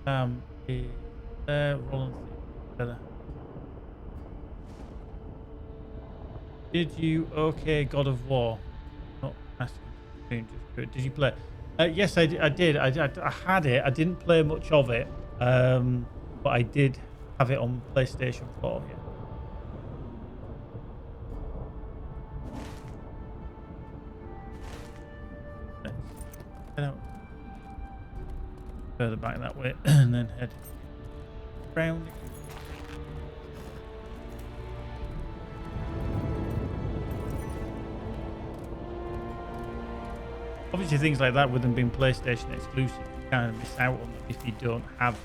Sam is there. Roland there. Did you okay God of War? Not asking. Did you play? Yes, I did. I had it. I didn't play much of it, but I did have it on PlayStation 4. Yeah. Let's head out further back that way, and then head round. Obviously, things like that, with them being PlayStation exclusive, you kind of miss out on them if you don't have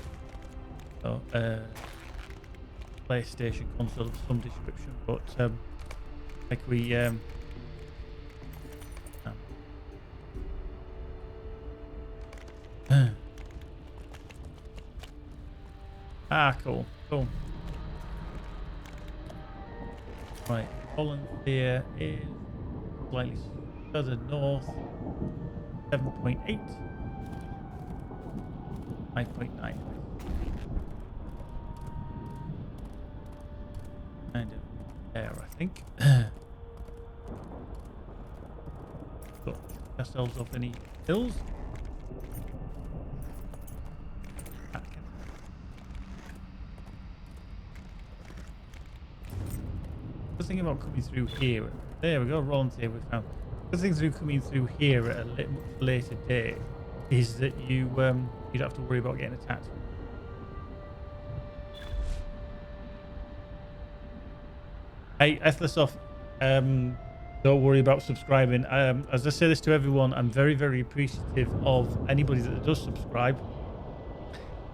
a PlayStation console of some description. But like we cool. Right, Holland here is slightly further north. 7.8. 5.9. Kind of there, I think. So, ourselves off any hills. Good thing about coming through here. There we go, volunteer we found. Good thing through coming through here at a much later date is that you don't have to worry about getting attacked. Hey, Ethlosoft, don't worry about subscribing. As I say this to everyone, I'm very, very appreciative of anybody that does subscribe,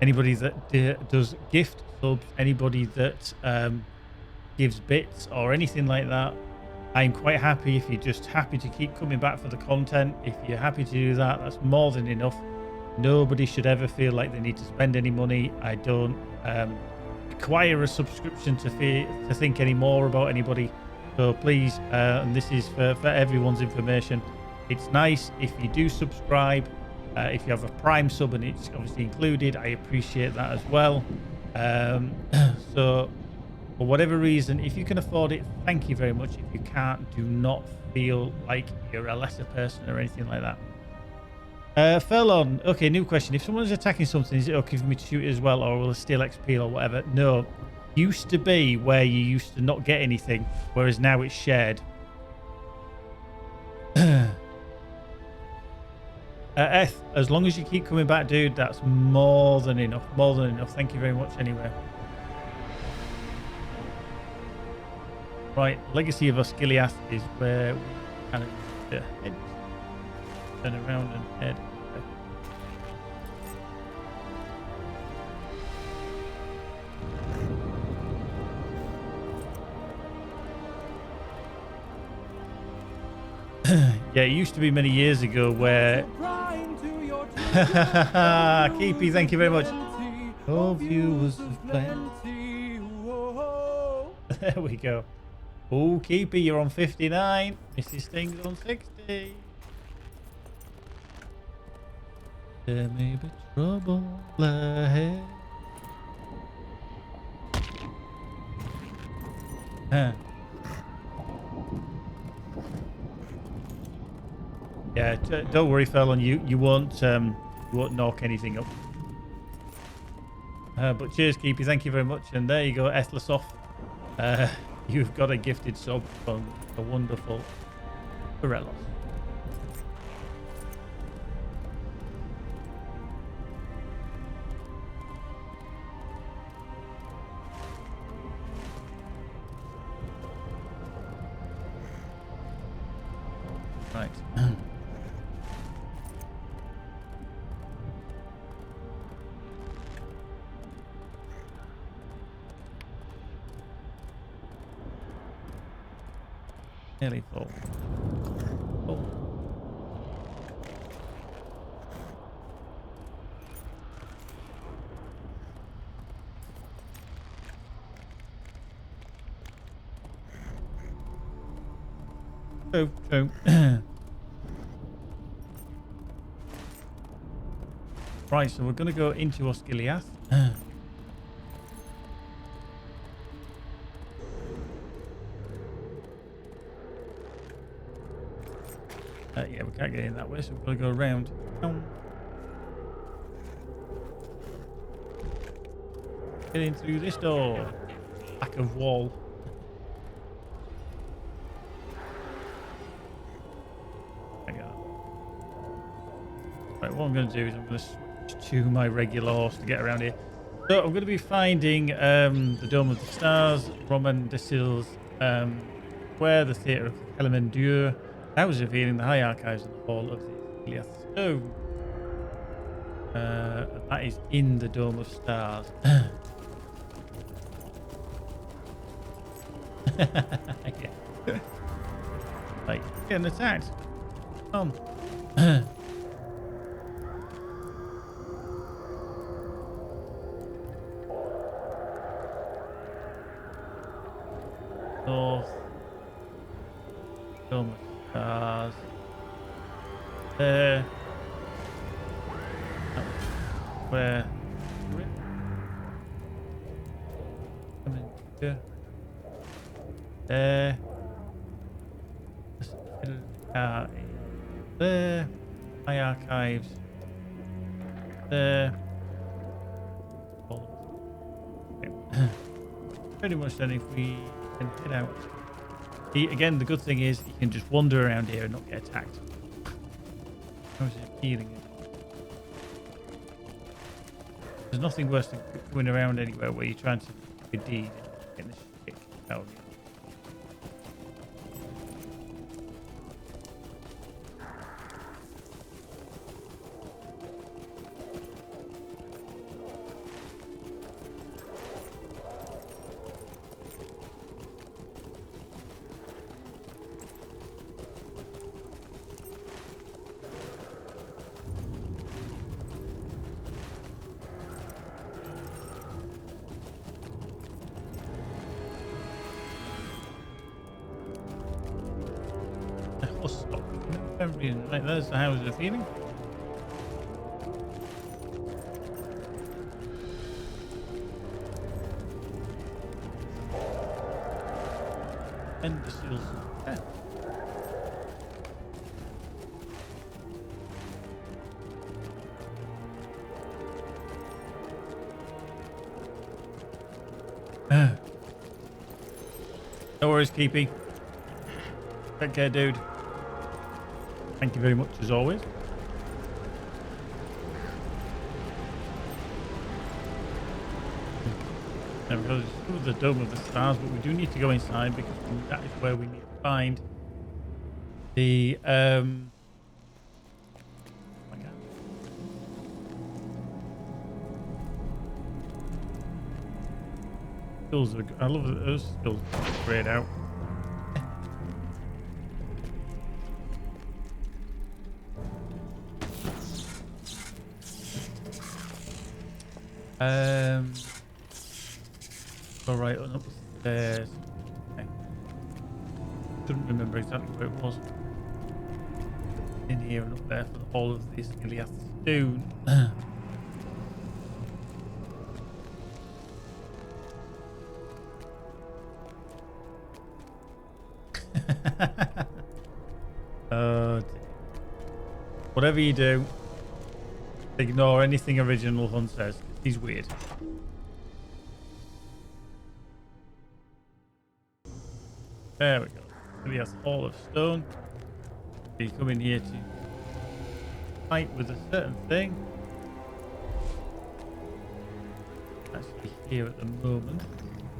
anybody that does gift subs, anybody that gives bits or anything like that. I'm quite happy if you're just happy to keep coming back for the content. If you're happy to do that, that's more than enough. Nobody should ever feel like they need to spend any money. I don't require a subscription to think any more about anybody. So please, and this is for everyone's information, it's nice if you do subscribe. If you have a Prime sub and it's obviously included, I appreciate that as well. So for whatever reason, if you can afford it, thank you very much. If you can't, do not feel like you're a lesser person or anything like that. Furlon, okay, new question. If someone's attacking something, is it okay for me to shoot it as well, or will it steal XP or whatever? No. Used to be where you used to not get anything, whereas now it's shared. Eth, as long as you keep coming back, dude, that's more than enough. More than enough. Thank you very much anyway. Right, Legacy of Osgiliath is where we kind of head. Turn around and head. Yeah, it used to be many years ago where... Keepy, thank you very much. Oh, viewers of plenty. There we go. Oh, Keepy, you're on 59. Mrs. Sting's on 60. There may be trouble ahead. Huh. Yeah, don't worry, Fallon. You won't knock anything up. But cheers, Keepy. Thank you very much. And there you go, Ethlosoft. You've got a gifted sub from the wonderful Pirellos. Right. Nearly full. Full. True. Right, so we're going to go into Osgiliath. Yeah, we can't get in that way, so we're going to go around. Get in through this door. Back of wall. Right, what I'm going to do is I'm going to switch to my regular horse to get around here. So I'm going to be finding the Dome of the Stars, Roman Desil's Square, the Theatre of Helimendur. That was revealing the High Archives of the Hall of the Iliath Stone. That is in the Dome of Stars. Yeah. Like, getting attacked. Come. North. Dome of Stars. There. Where? Come in here. There. there. My archives. There. Okay. Pretty much then if we can head out. Again, the good thing is you can just wander around here and not get attacked. How's it healing it? There's nothing worse than going around anywhere where you're trying to do a deed and get the shit out of you. Right, there's the houses of healing. And the seals. No worries, Keepy. Take care, dude. Thank you very much, as always. There we go. This is the Dome of the Stars, but we do need to go inside because that is where we need to find the oh my God. Skills are, I love that those skills are grayed out. All right, upstairs. Okay. Couldn't remember exactly where it was. In here and up there for all of this Iliath stone. Oh, dear. Whatever you do, ignore anything original Hunt says. He's weird. There we go. He has all of stone. You come in here to fight with a certain thing. Actually, here at the moment.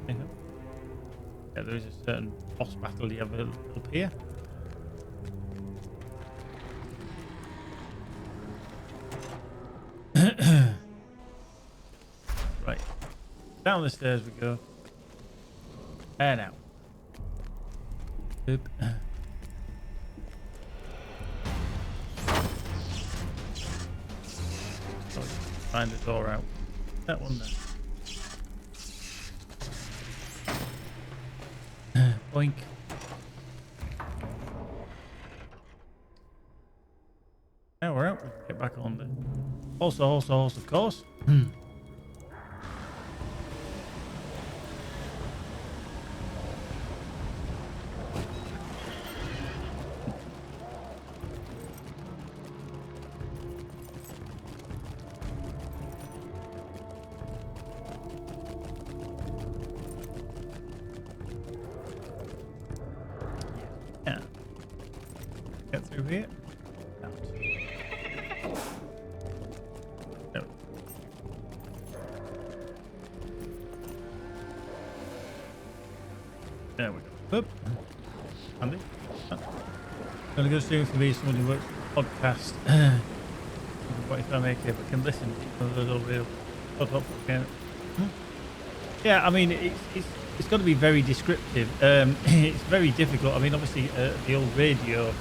Yeah, there is a certain boss battle you have up here. Right. Down the stairs we go. And out. Oop. So find the door out. That one there. Boink. Now we're out. We can get back on there. Also, of course. Yeah. Get through here. Out. There. There we go. Oop. Handy. Gonna go soon for me. Someone who works for the podcast. What if I make it? But can listen to those audio. Yeah, I mean it's got to be very descriptive. It's very difficult. I mean, obviously the old radio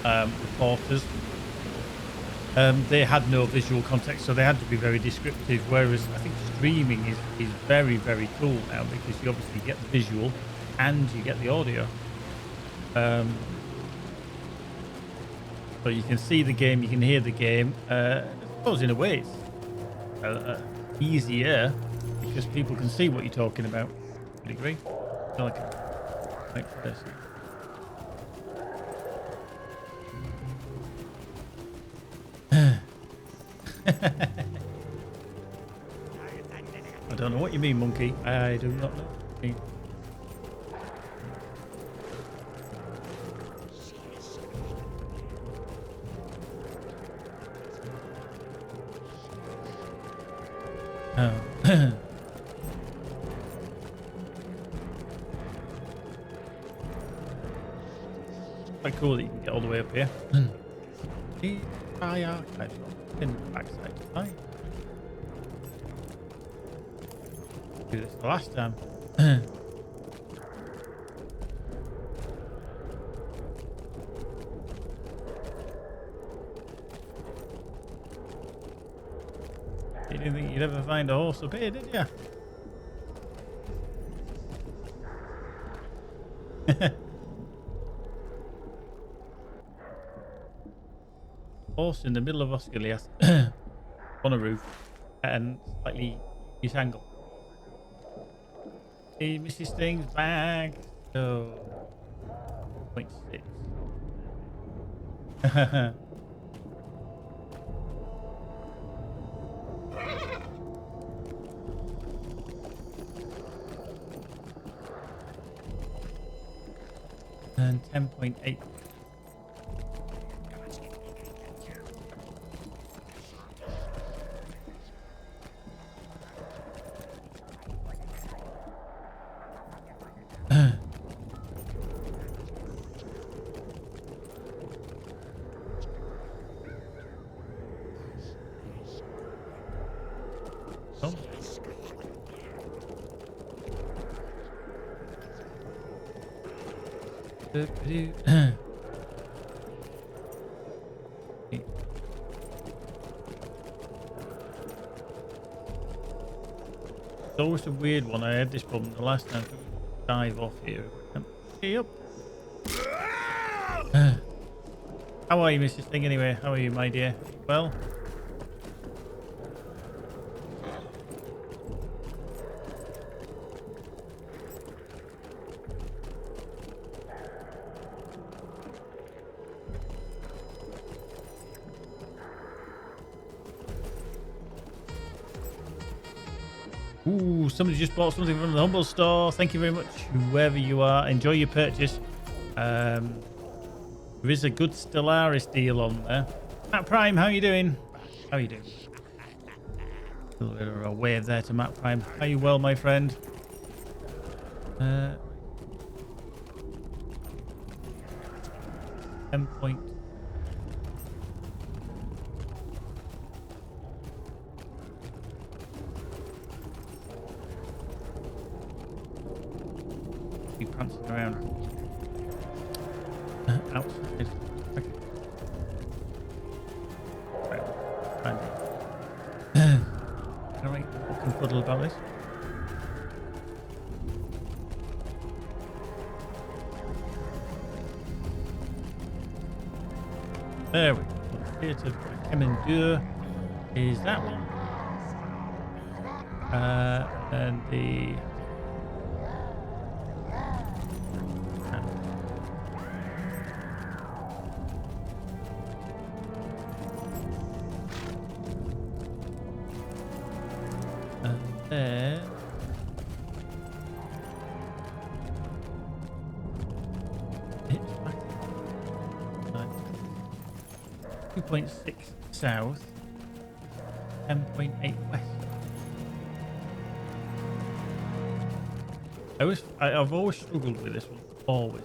reporters, they had no visual context, so they had to be very descriptive. Whereas I think streaming is very, very cool now because you obviously get the visual and you get the audio. So you can see the game, you can hear the game. I suppose in a way it's easier because people can see what you're talking about. Would you agree? I like it. Like this. I don't know what you mean, monkey. I do not know what you mean. Oh. Quite cool that you can get all the way up here. I've been backside to fight. Do this the last time. You didn't think you'd ever find a horse up here, did you? Horse in the middle of Osculiath on a roof and slightly use angle. He misses things back. So 0.6. 10.8. Oh. It's always a weird one. I had this problem the last time. Dive off here. Hey up. How are you, Mrs. Thing? Anyway, how are you, my dear? Well. Ooh, somebody just bought something from the Humble Store. Thank you very much, whoever you are. Enjoy your purchase. There is a good Stellaris deal on there. Matt Prime, how you doing? How you doing? A little bit of a wave there to Matt Prime. Are you well, my friend? 10 point. Be prancing around outside. Okay. Right. All right. What can puddle about this? There we go. Theatre of Kemendure is that one. And the there 2.6 south, 10.8 west. I've always struggled with this one. Always.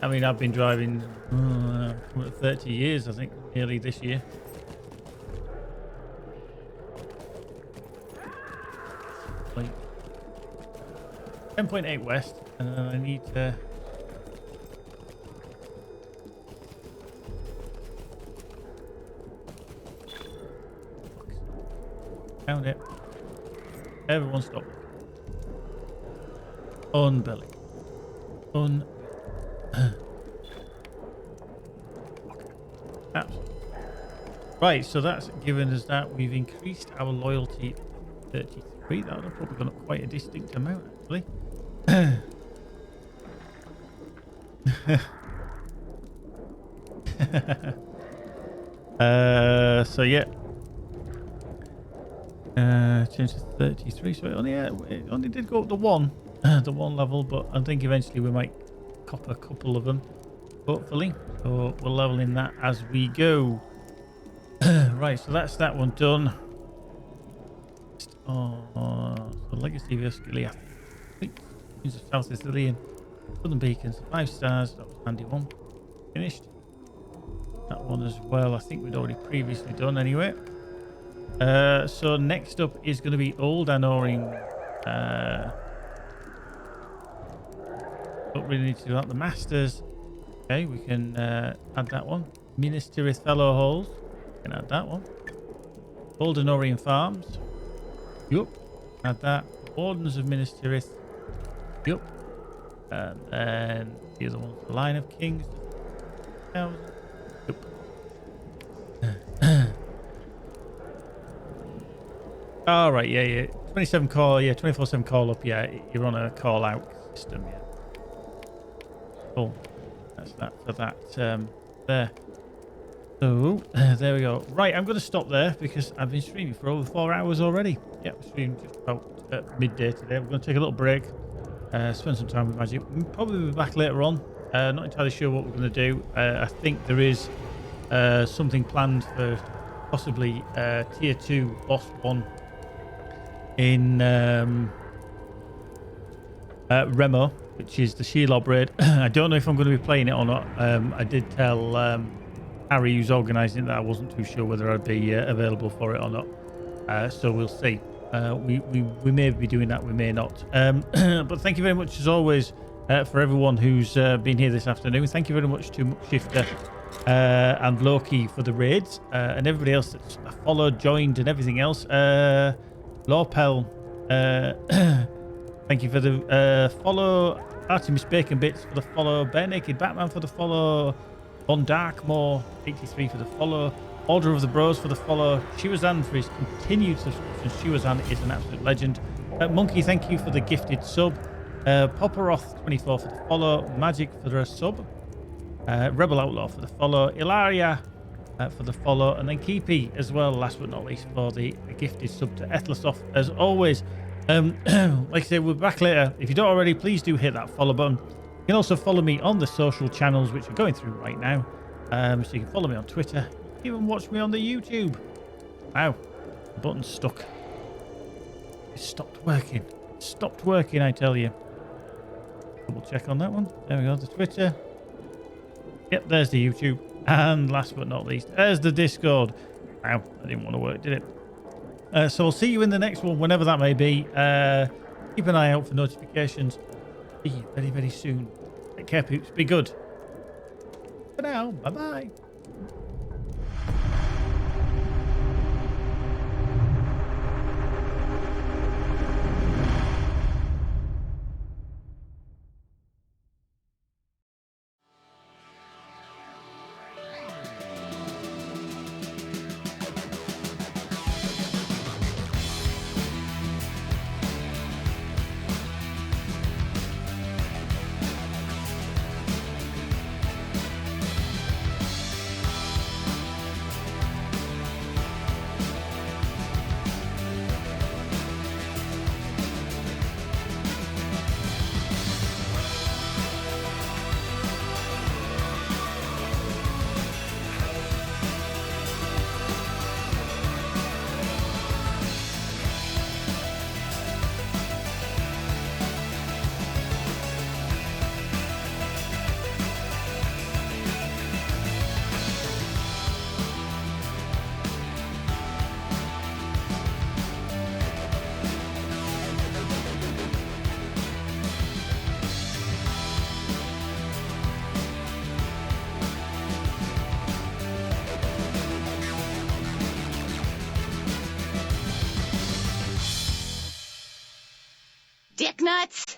I mean, I've been driving 30 years, I think, nearly this year. Like 10.8 west, and then I need to. Found it. Everyone stop. Unbelievable. Absolutely. Right, so that's given us that. We've increased our loyalty to 33. That would have probably gone up quite a distinct amount, actually. So yeah. Change to 33, so it only did go up to one, the one level, but I think eventually we might cop a couple of them, hopefully. So we're leveling that as we go. Right, so that's that one done. So Legacy of Osculia. Use of South Sicilian. Southern Beacons, 5 stars. That was a handy one. Finished. That one as well, I think we'd already previously done anyway. So next up is going to be Old Anoring. Don't really need to do that. The Masters. Okay, we can add that one. Minas Tirith Fellow Halls. We can add that one. Old Anorian Farms. Yup. Add that. Wardens of Minas Tirith. Yup. And then the other one, the Line of Kings. Yup. All right, yeah. 27 call, yeah, 24/7 call up, yeah. You're on a call out system, yeah. Cool. That's that for that. There. So there we go. Right, I'm going to stop there because I've been streaming for over 4 hours already. Yeah, we streamed just about midday today. We're going to take a little break, spend some time with Magic. We'll probably be back later on. Not entirely sure what we're going to do. I think there is something planned for possibly tier 2 boss 1 in Remo, which is the Shelob raid. I don't know if I'm going to be playing it or not. I did tell Harry, who's organising it, that I wasn't too sure whether I'd be available for it or not. So we'll see. We may be doing that, we may not. But thank you very much as always for everyone who's been here this afternoon. Thank you very much to Shifter and Loki for the raids, and everybody else that's followed, joined, and everything else. Lorpel, thank you for the follow. Artemis Bacon Bits for the follow. Bare Naked Batman for the follow. Von Darkmore 83 for the follow. Order of the Bros for the follow. Shiwazan for his continued subscription. Shiwazan is an absolute legend. Monkey, thank you for the gifted sub. Popperoth 24 for the follow. Magic for the sub. Rebel Outlaw for the follow. Ilaria for the follow, and then Keepy as well, last but not least, for the gifted sub to Ethlosoft as always. Like I said, we'll be back later. If you don't already, please do hit that follow button. You can also follow me on the social channels which are going through right now, so you can follow me on Twitter, even watch me on the YouTube. Wow, the button's stuck. It stopped working. It stopped working, I tell you. Double check on that one. There we go, the Twitter. Yep, there's the YouTube. And last but not least, there's the Discord. Wow, that didn't want to work, did it? So I'll see you in the next one, whenever that may be. Keep an eye out for notifications. See you very, very soon. Take care, peeps. Be good. For now, bye-bye. Dick nuts!